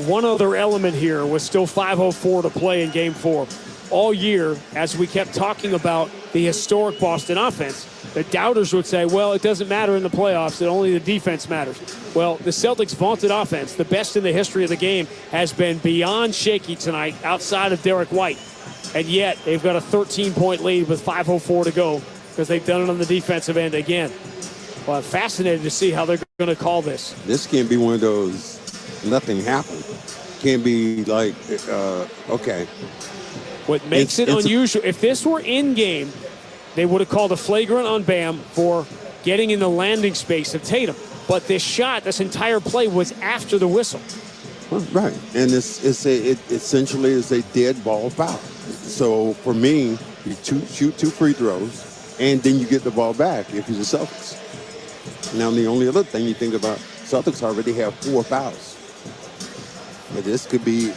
One other element here was still 5:04 to play in game 4. All year, as we kept talking about the historic Boston offense, the doubters would say, well, it doesn't matter in the playoffs, that only the defense matters. Well, the Celtics' vaunted offense, the best in the history of the game, has been beyond shaky tonight outside of Derek White. And yet, they've got a 13-point lead with 5:04 to go because they've done it on the defensive end again. Well, I'm fascinated to see how they're going to call this. This can't be one of those nothing happened. Can't be like, okay. What makes it unusual, if this were in game, they would have called a flagrant on Bam for getting in the landing space of Tatum. But this shot, this entire play was after the whistle. Well, right, and it essentially is a dead ball foul. So for me, you shoot 2 free throws, and then you get the ball back if you're the Celtics. Now, the only other thing you think about, Celtics already have 4 fouls. But this could be,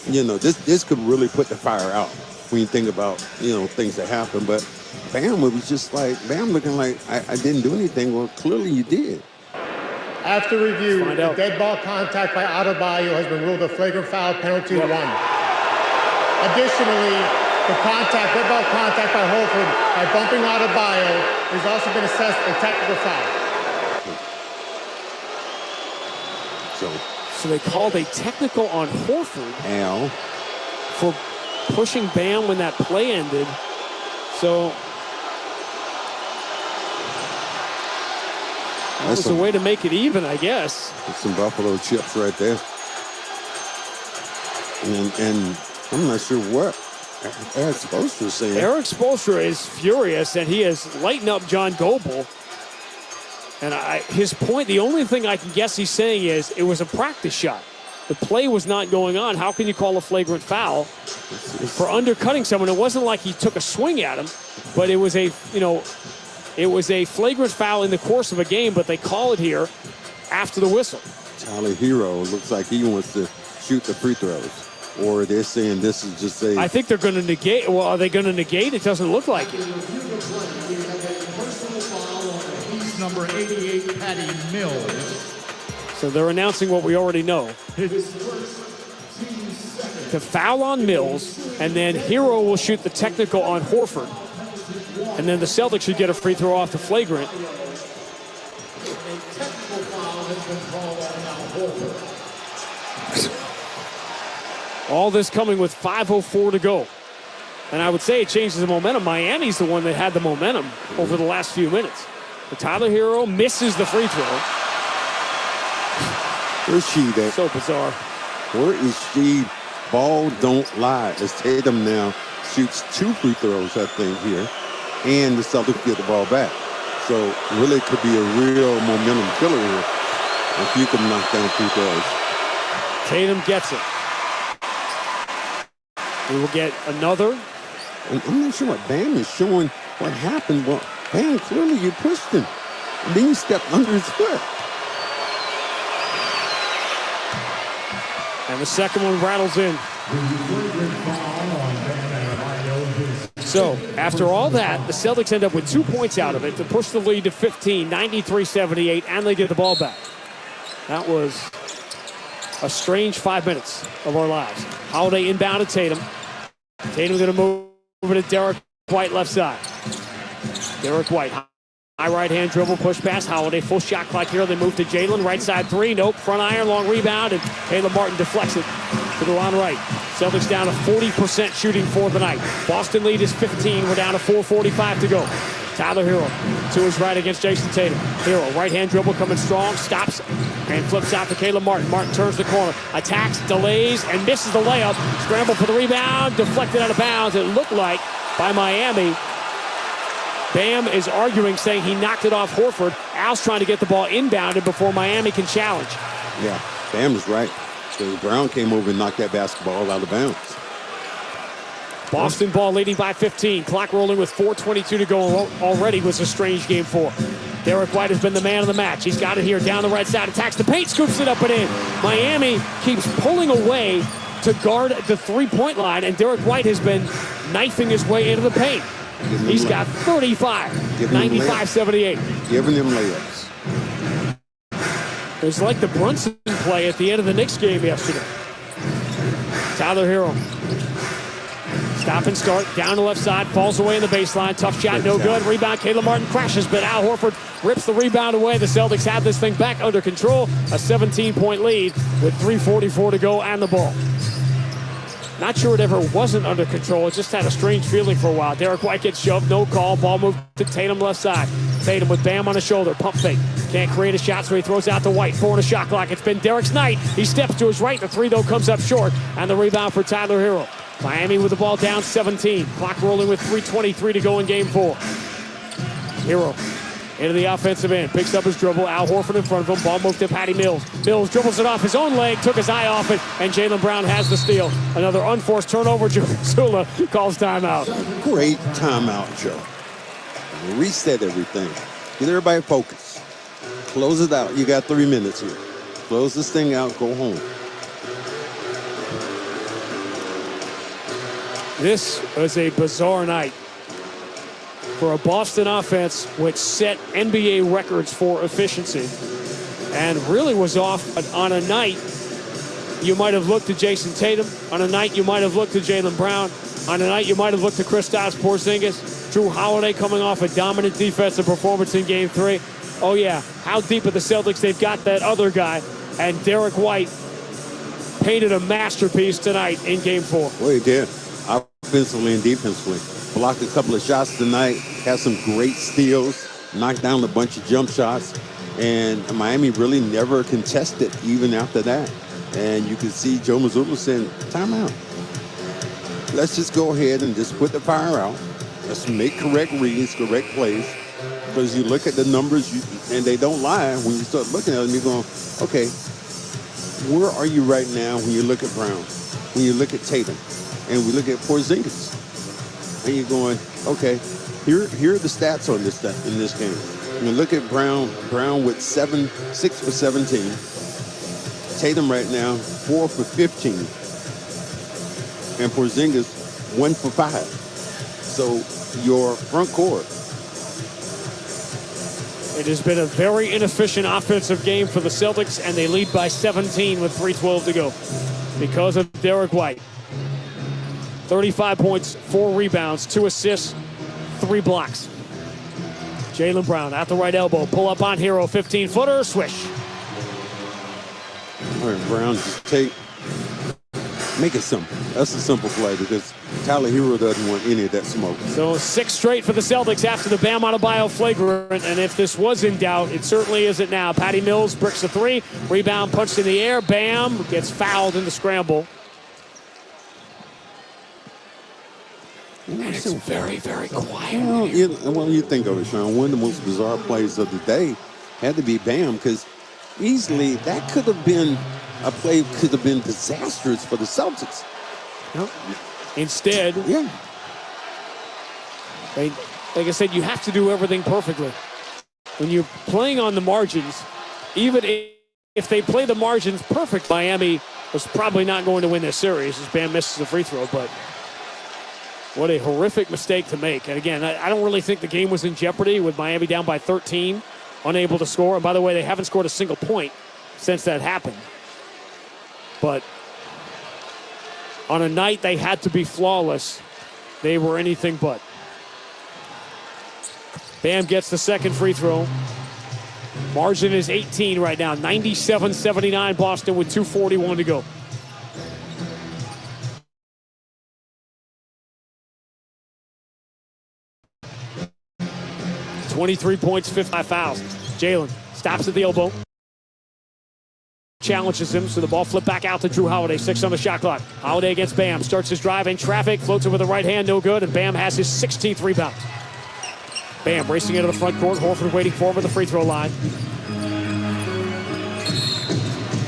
this could really put the fire out when you think about, things that happen. But Bam was just like, Bam looking like, I didn't do anything. Well, clearly you did. After review, the dead ball contact by Adebayo has been ruled a flagrant foul, penalty 1. Additionally, the dead ball contact by Holford by bumping Adebayo. He's also been assessed a technical foul. So they called a technical on Horford for pushing Bam when that play ended. So that was a way to make it even, I guess. That's some Buffalo chips right there. And I'm not sure what Eric Spoelstra is saying. Eric Spoelstra is furious, and he has lightened up John Goebel. And his point, the only thing I can guess he's saying is it was a practice shot. The play was not going on. How can you call a flagrant foul for undercutting someone? It wasn't like he took a swing at him, but it was a flagrant foul in the course of a game, but they call it here after the whistle. Tyler Hero looks like he wants to shoot the free throws. Or they're saying this is just a... I think they're going to negate. Well, are they going to negate? It doesn't look like it. Number 88, Patty Mills. So they're announcing what we already know. The foul on Mills, and then Hero will shoot the technical on Horford. And then the Celtics should get a free throw off the flagrant. All this coming with 5:04 to go. And I would say it changes the momentum. Miami's the one that had the momentum over the last few minutes. But Tyler Hero misses the free throw. Where's she at? So bizarre. Where is she? Ball don't lie. As Tatum now shoots 2 free throws, I think, here. And the Celtics get the ball back. So really could be a real momentum killer here if you can knock down free throws. Tatum gets it. We will get another. And I'm not sure what Bam is showing what happened. Well, Bam, clearly you pushed him. And then you stepped under his foot. And the second one rattles in. So, after all that, the Celtics end up with 2 points out of it to push the lead to 15, 93-78, and they get the ball back. That was a strange 5 minutes of our lives. Holiday inbound to Tatum. Tatum going to move over to Derek White left side. Derek White, high right-hand dribble, push pass. Holiday, full shot clock here. They move to Jaylen, right side 3. Nope, front iron, long rebound, and Caleb Martin deflects it to the line right. Celtics down to 40% shooting for the night. Boston lead is 15. We're down to 4:45 to go. Tyler Hero to his right against Jayson Tatum. Hero, right-hand dribble coming strong, stops and flips out to Caleb Martin. Martin turns the corner, attacks, delays, and misses the layup. Scramble for the rebound, deflected out of bounds. It looked like by Miami. Bam is arguing, saying he knocked it off Horford. Al's trying to get the ball inbounded before Miami can challenge. Yeah, Bam is right. So Brown came over and knocked that basketball out of bounds. Boston ball leading by 15. Clock rolling with 4:22 to go. Already was a strange game 4. Derek White has been the man of the match. He's got it here down the right side. Attacks the paint, scoops it up and in. Miami keeps pulling away to guard the three-point line, and Derek White has been knifing his way into the paint. He's got 35, 95-78. Giving them layups. It was like the Brunson play at the end of the Knicks game yesterday. Tyler Hero. Stop and start, down the left side, falls away in the baseline. Tough shot, no good. Rebound, Caleb Martin crashes, but Al Horford rips the rebound away. The Celtics have this thing back under control. A 17-point lead with 3:44 to go and the ball. Not sure it ever wasn't under control. It just had a strange feeling for a while. Derek White gets shoved, no call. Ball moved to Tatum left side. Tatum with Bam on his shoulder, pump fake. Can't create a shot, so he throws out to White. 4 on a shot clock. It's been Derek's night. He steps to his right. The 3, though, comes up short. And the rebound for Tyler Hero. Miami with the ball down 17. Clock rolling with 3:23 to go in game 4. Hero into the offensive end. Picks up his dribble. Al Horford in front of him. Ball moved to Patty Mills. Mills dribbles it off his own leg. Took his eye off it. And Jaylen Brown has the steal. Another unforced turnover. Joe Mazzulla calls timeout. Great timeout, Joe. Reset everything. Get everybody focused. Close it out. You got 3 minutes here. Close this thing out. Go home. This was a bizarre night for a Boston offense which set NBA records for efficiency and really was off on a night you might have looked to Jayson Tatum, on a night you might have looked to Jaylen Brown, on a night you might have looked to Kristaps Porzingis. Drew Holiday coming off a dominant defensive performance in Game 3. Oh, yeah. How deep are the Celtics? They've got that other guy. And Derek White painted a masterpiece tonight in Game 4. Well, he did. Offensively and defensively. Blocked a couple of shots tonight. Had some great steals. Knocked down a bunch of jump shots. And Miami really never contested even after that. And you can see Joe Mazzulla saying, timeout. Let's just go ahead and just put the fire out. Let's make correct reads, correct plays. Because you look at the numbers, and they don't lie. When you start looking at them, you're going, okay, where are you right now when you look at Brown? When you look at Tatum? And we look at Porzingis. And you're going, okay, here are the stats on this in this game. You look at Brown with 6 for 17. Tatum right now, 4 for 15. And Porzingis, 1 for 5. So your front court. It has been a very inefficient offensive game for the Celtics, and they lead by 17 with 3:12 to go because of Derek White. 35 points, 4 rebounds, 2 assists, 3 blocks. Jaylen Brown at the right elbow, pull up on Hero, 15-footer, swish. All right, Brown, just make it simple. That's a simple play because Tyler Hero doesn't want any of that smoke. So 6 straight for the Celtics after the Bam Adebayo flagrant, and if this was in doubt, it certainly isn't now. Patty Mills bricks a 3, rebound punched in the air, Bam gets fouled in the scramble. And it's very, very quiet. Well, you think of it, Sean, one of the most bizarre plays of the day had to be Bam because easily that could have been a play could have been disastrous for the Celtics. Nope. Instead, like I said, you have to do everything perfectly. When you're playing on the margins, even if they play the margins perfect, Miami was probably not going to win this series as Bam misses a free throw, but what a horrific mistake to make. And again, I don't really think the game was in jeopardy with Miami down by 13, unable to score. And by the way, they haven't scored a single point since that happened. But on a night they had to be flawless, they were anything but. Bam gets the second free throw. Margin is 18 right now, 97-79 Boston with 2:41 to go. $23 points, 55 fouls. Jaylen stops at the elbow. Challenges him, so the ball flipped back out to Drew Holiday. 6 on the shot clock. Holiday against Bam. Starts his drive in traffic. Floats it with the right hand, no good. And Bam has his 16th rebound. Bam racing into the front court. Horford waiting for him at the free throw line.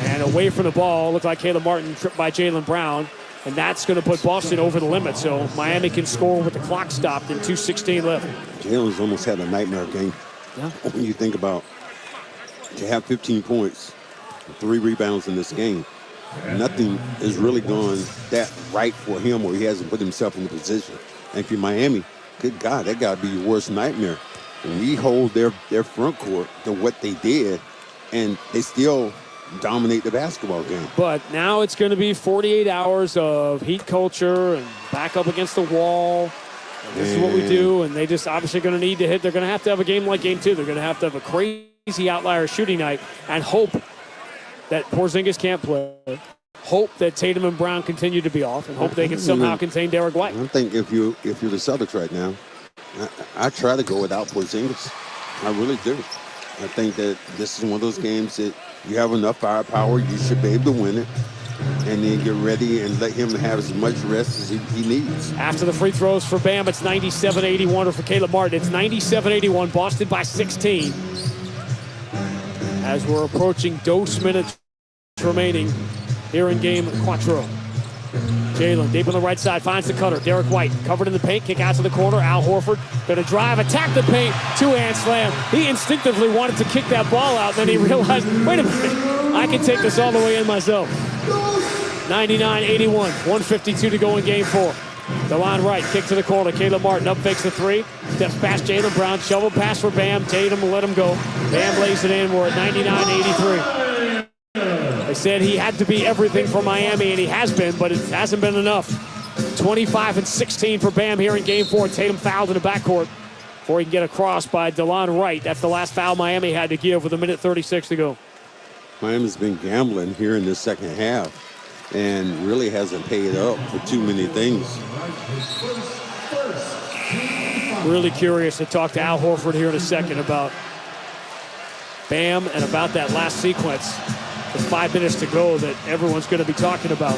And away from the ball, looked like Caleb Martin tripped by Jaylen Brown. And that's going to put Boston over the limit. So Miami can score with the clock stopped and 2:16 left. Jaylen's almost had a nightmare game. Yeah. When you think about to have 15 points, 3 rebounds in this game, nothing has really gone that right for him or he hasn't put himself in the position. And if you're Miami, good God, that got to be your worst nightmare. We hold their front court to what they did, and they still dominate the basketball game. But now it's going to be 48 hours of heat culture and back up against the wall. This is what we do, and they just obviously going to need to hit. They're going to have a game like Game 2. They're going to have a crazy outlier shooting night and hope that Porzingis can't play. Hope that Tatum and Brown continue to be off, and hope they can somehow contain Derek White. I think if you're the Celtics right now, I try to go without Porzingis. I really do. I think that this is one of those games that you have enough firepower, you should be able to win it, and then get ready and let him have as much rest as he needs. After the free throws for Bam, it's 97-81, or for Caleb Martin, it's 97-81, Boston by 16. As we're approaching dose minutes remaining here in game quattro. Jaylen deep on the right side finds the cutter. Derek White covered in the paint, kick out to the corner. Al Horford going to drive, attack the paint, 2-hand slam. He instinctively wanted to kick that ball out, then he realized, wait a minute, I can take this all the way in myself. 99-81, 152 to go in game 4. The line right, kick to the corner. Caleb Martin up fakes the 3. Steps past Jaylen Brown. Shovel pass for Bam. Tatum let him go. Bam lays it in. We're at 99-83. They said he had to be everything for Miami, and he has been, but it hasn't been enough. 25 and 16 for Bam here in Game 4. Tatum fouled in the backcourt before he can get across by DeLon Wright. That's the last foul Miami had to give with 1:36 to go. Miami's been gambling here in the second half and really hasn't paid up for too many things. Really curious to talk to Al Horford here in a second about Bam and about that last sequence with 5 minutes to go that everyone's going to be talking about.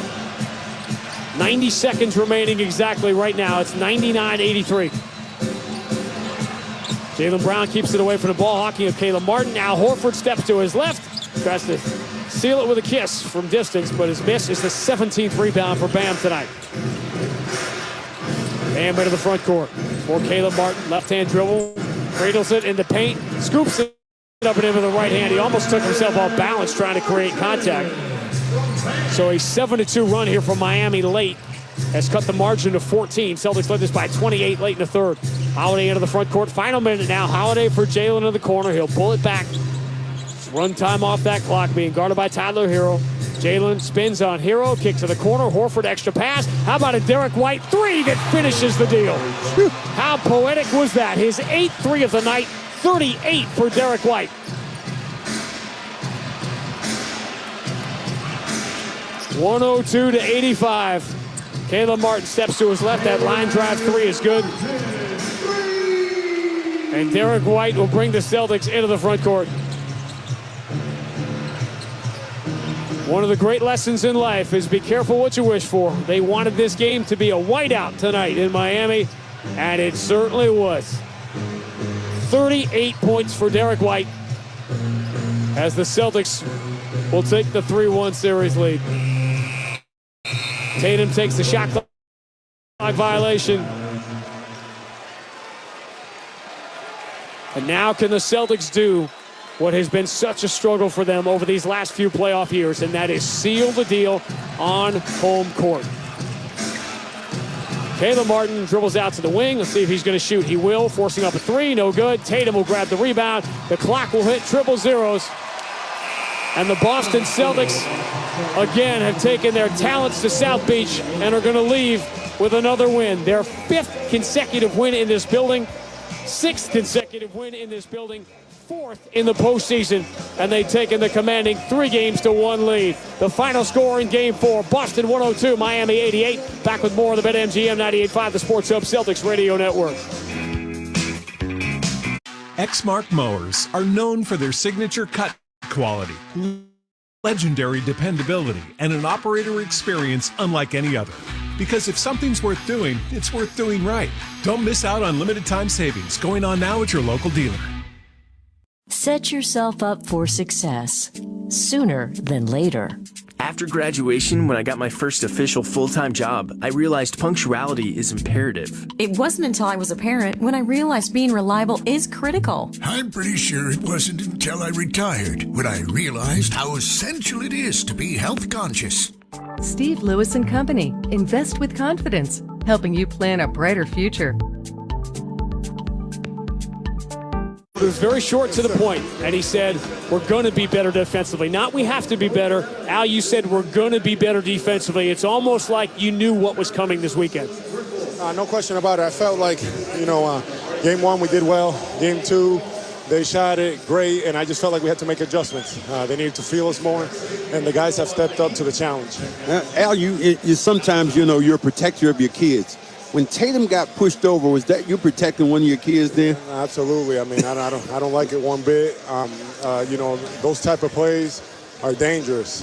90 seconds remaining exactly right now. It's 99-83. Jaylen Brown keeps it away from the ball hawking of Caleb Martin. Al Horford steps to his left. Tries to seal it with a kiss from distance, but his miss is the 17th rebound for Bam tonight. Bam into the front court for Caleb Martin. Left-hand dribble. Cradles it in the paint. Scoops it up and in with the right hand. He almost took himself off balance trying to create contact. So a 7-2 run here from Miami late has cut the margin to 14. Celtics led this by 28 late in the third. Holiday into the front court. Final minute now. Holiday for Jaylen in the corner. He'll pull it back. Run time off that clock, being guarded by Tyler Hero. Jaylen spins on Hero, kick to the corner. Horford extra pass. How about a Derek White 3 that finishes the deal? How poetic was that? His 8th 3 of the night, 38 for Derek White. (102-85). Caleb Martin steps to his left. That line drive 3 is good. And Derek White will bring the Celtics into the front court. One of the great lessons in life is be careful what you wish for. They wanted this game to be a whiteout tonight in Miami, and it certainly was. 38 points for Derek White as the Celtics will take the 3-1 series lead. Tatum takes the shot clock violation. And now can the Celtics do what has been such a struggle for them over these last few playoff years, and that is seal the deal on home court. Caleb Martin dribbles out to the wing. Let's see if he's going to shoot. He will, forcing up a 3, no good. Tatum will grab the rebound. The clock will hit triple zeros. And the Boston Celtics, again, have taken their talents to South Beach and are going to leave with another win. Their 5th consecutive win in this building, 6th consecutive win in this building, 4th in the postseason, and they've taken the commanding 3-1 lead. The final score in Game 4, Boston 102, Miami 88. Back with more of the BetMGM 98.5, the Sports Hub Celtics Radio Network. Exmark mowers are known for their signature cut quality, legendary dependability, and an operator experience unlike any other. Because if something's worth doing, it's worth doing right. Don't miss out on limited time savings going on now at your local dealer. Set yourself up for success sooner than later. After graduation, when I got my first official full-time job, I realized punctuality is imperative. It wasn't until I was a parent when I realized being reliable is critical. I'm pretty sure it wasn't until I retired when I realized how essential it is to be health conscious. Steve Lewis & Company. Invest with confidence, helping you plan a brighter future. It was very short to the point, and he said, we're going to be better defensively. Not we have to be better. Al, you said we're going to be better defensively. It's almost like you knew what was coming this weekend. No question about it. I felt like, Game 1 we did well. Game 2, they shot it great, and I just felt like we had to make adjustments. They needed to feel us more, and the guys have stepped up to the challenge. Al, you sometimes, you're a protector of your kids. When Tatum got pushed over, was that you protecting one of your kids then? Absolutely. I mean, I don't like it one bit. Those type of plays are dangerous.